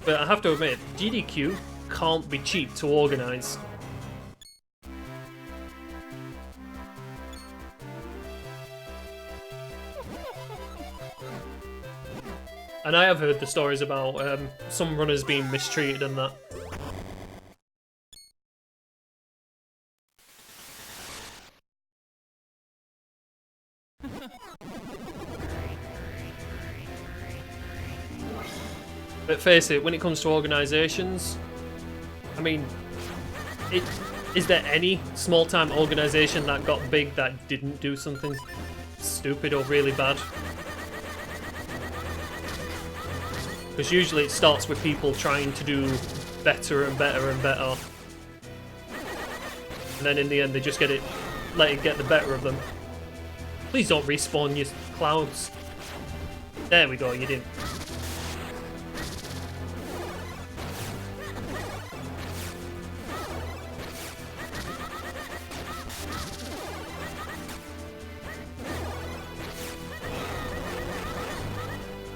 [SPEAKER 1] But I have to admit, GDQ can't be cheap to organise. And I have heard the stories about some runners being mistreated and that. But face it, when it comes to organisations, I mean, is there any small-time organisation that got big that didn't do something stupid or really bad? Because usually it starts with people trying to do better and better and better. And then in the end they just let it get the better of them. Please don't respawn, you clouds. There we go, you didn't.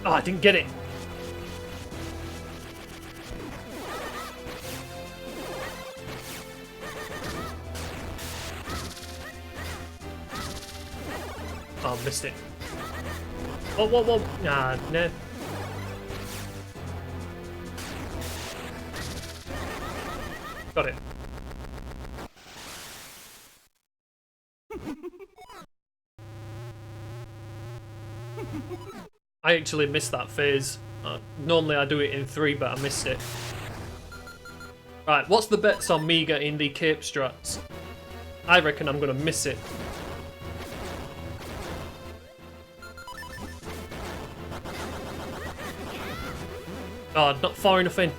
[SPEAKER 1] Oh, I didn't get it. Oh, missed it. Whoa. Nah, no. Got it. I actually missed that phase. Normally I do it in 3, but I missed it. Right, what's the bets on me getting the cape strats? I reckon I'm gonna miss it. Oh, not far enough in.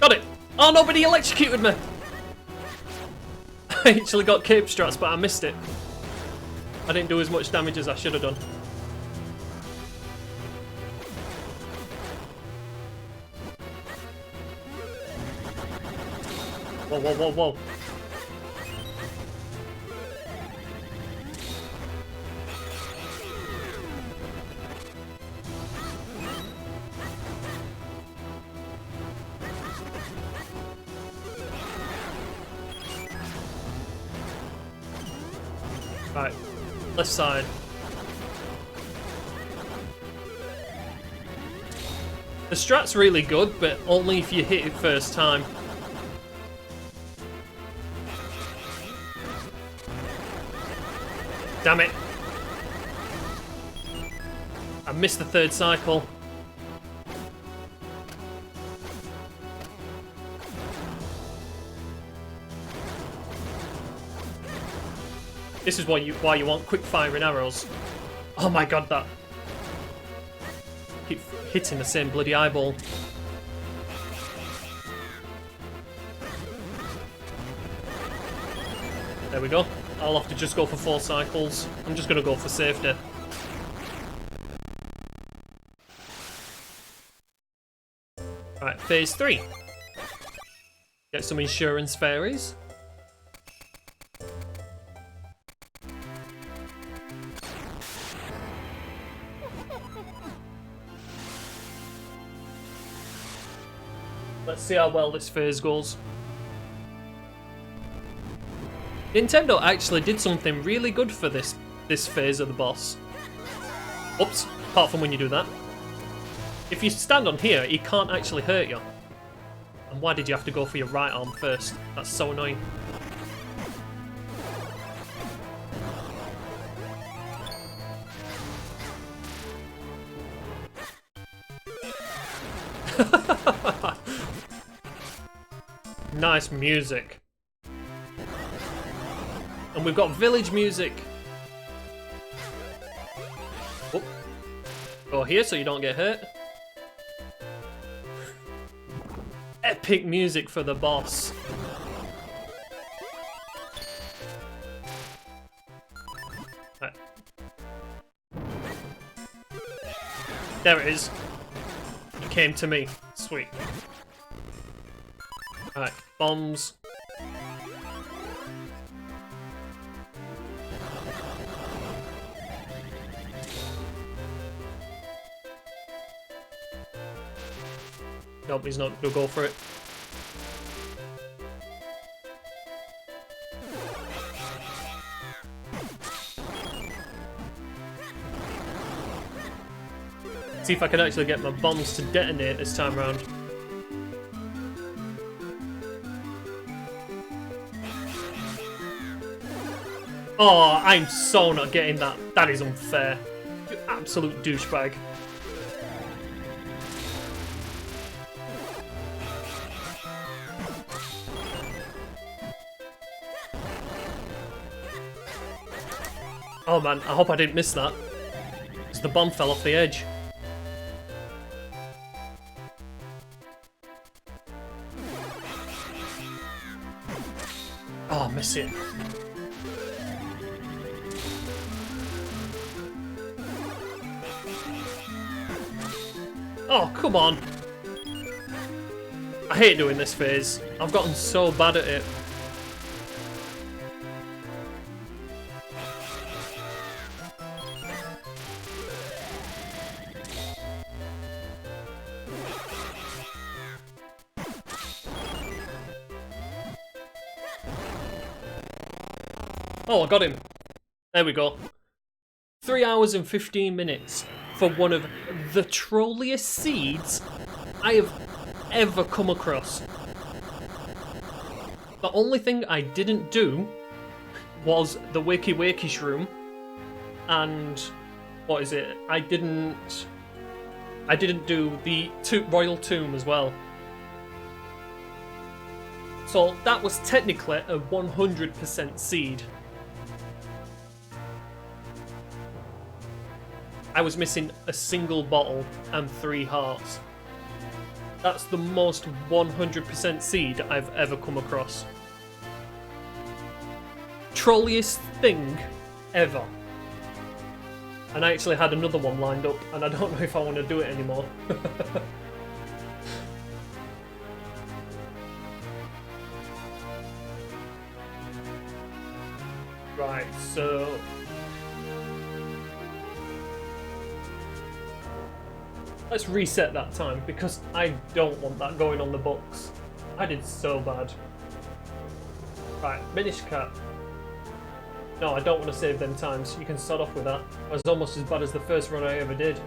[SPEAKER 1] Got it! Oh, nobody electrocuted me! I actually got cape strats, but I missed it. I didn't do as much damage as I should have done. Whoa. Right, left side. The strat's really good, but only if you hit it first time. Damn it. I missed the third cycle. This is why you want quick firing arrows. Oh my god, that keep hitting the same bloody eyeball. There we go. I'll have to just go for 4 cycles. I'm just gonna go for safety. Right, phase 3. Get some insurance fairies. Let's see how well this phase goes. Nintendo actually did something really good for this phase of the boss. Oops, apart from when you do that. If you stand on here, he can't actually hurt you. And why did you have to go for your right arm first? That's so annoying. Nice music. And we've got village music. Oh. Go here so you don't get hurt. Epic music for the boss. Right. There it is. It came to me. Sweet. Alright, bombs. Nope, he's not gonna go for it. See if I can actually get my bombs to detonate this time around. Oh, I'm so not getting that. That is unfair. You absolute douchebag. Oh man, I hope I didn't miss that. Because the bomb fell off the edge. Oh, miss it. Oh, come on. I hate doing this phase. I've gotten so bad at it. Oh, I got him. There we go. 3 hours and 15 minutes for one of the trolliest seeds I have ever come across. The only thing I didn't do was the Wakey Wakey Shroom, and what is it? I didn't do the Royal Tomb as well. So that was technically a 100% seed. I was missing a single bottle and 3 hearts. That's the most 100% seed I've ever come across. Trolliest thing ever. And I actually had another one lined up, and I don't know if I want to do it anymore. Right, so... let's reset that time, because I don't want that going on the books. I did so bad. Right, Minish Cat. No, I don't want to save them times. You can start off with that. I was almost as bad as the first run I ever did.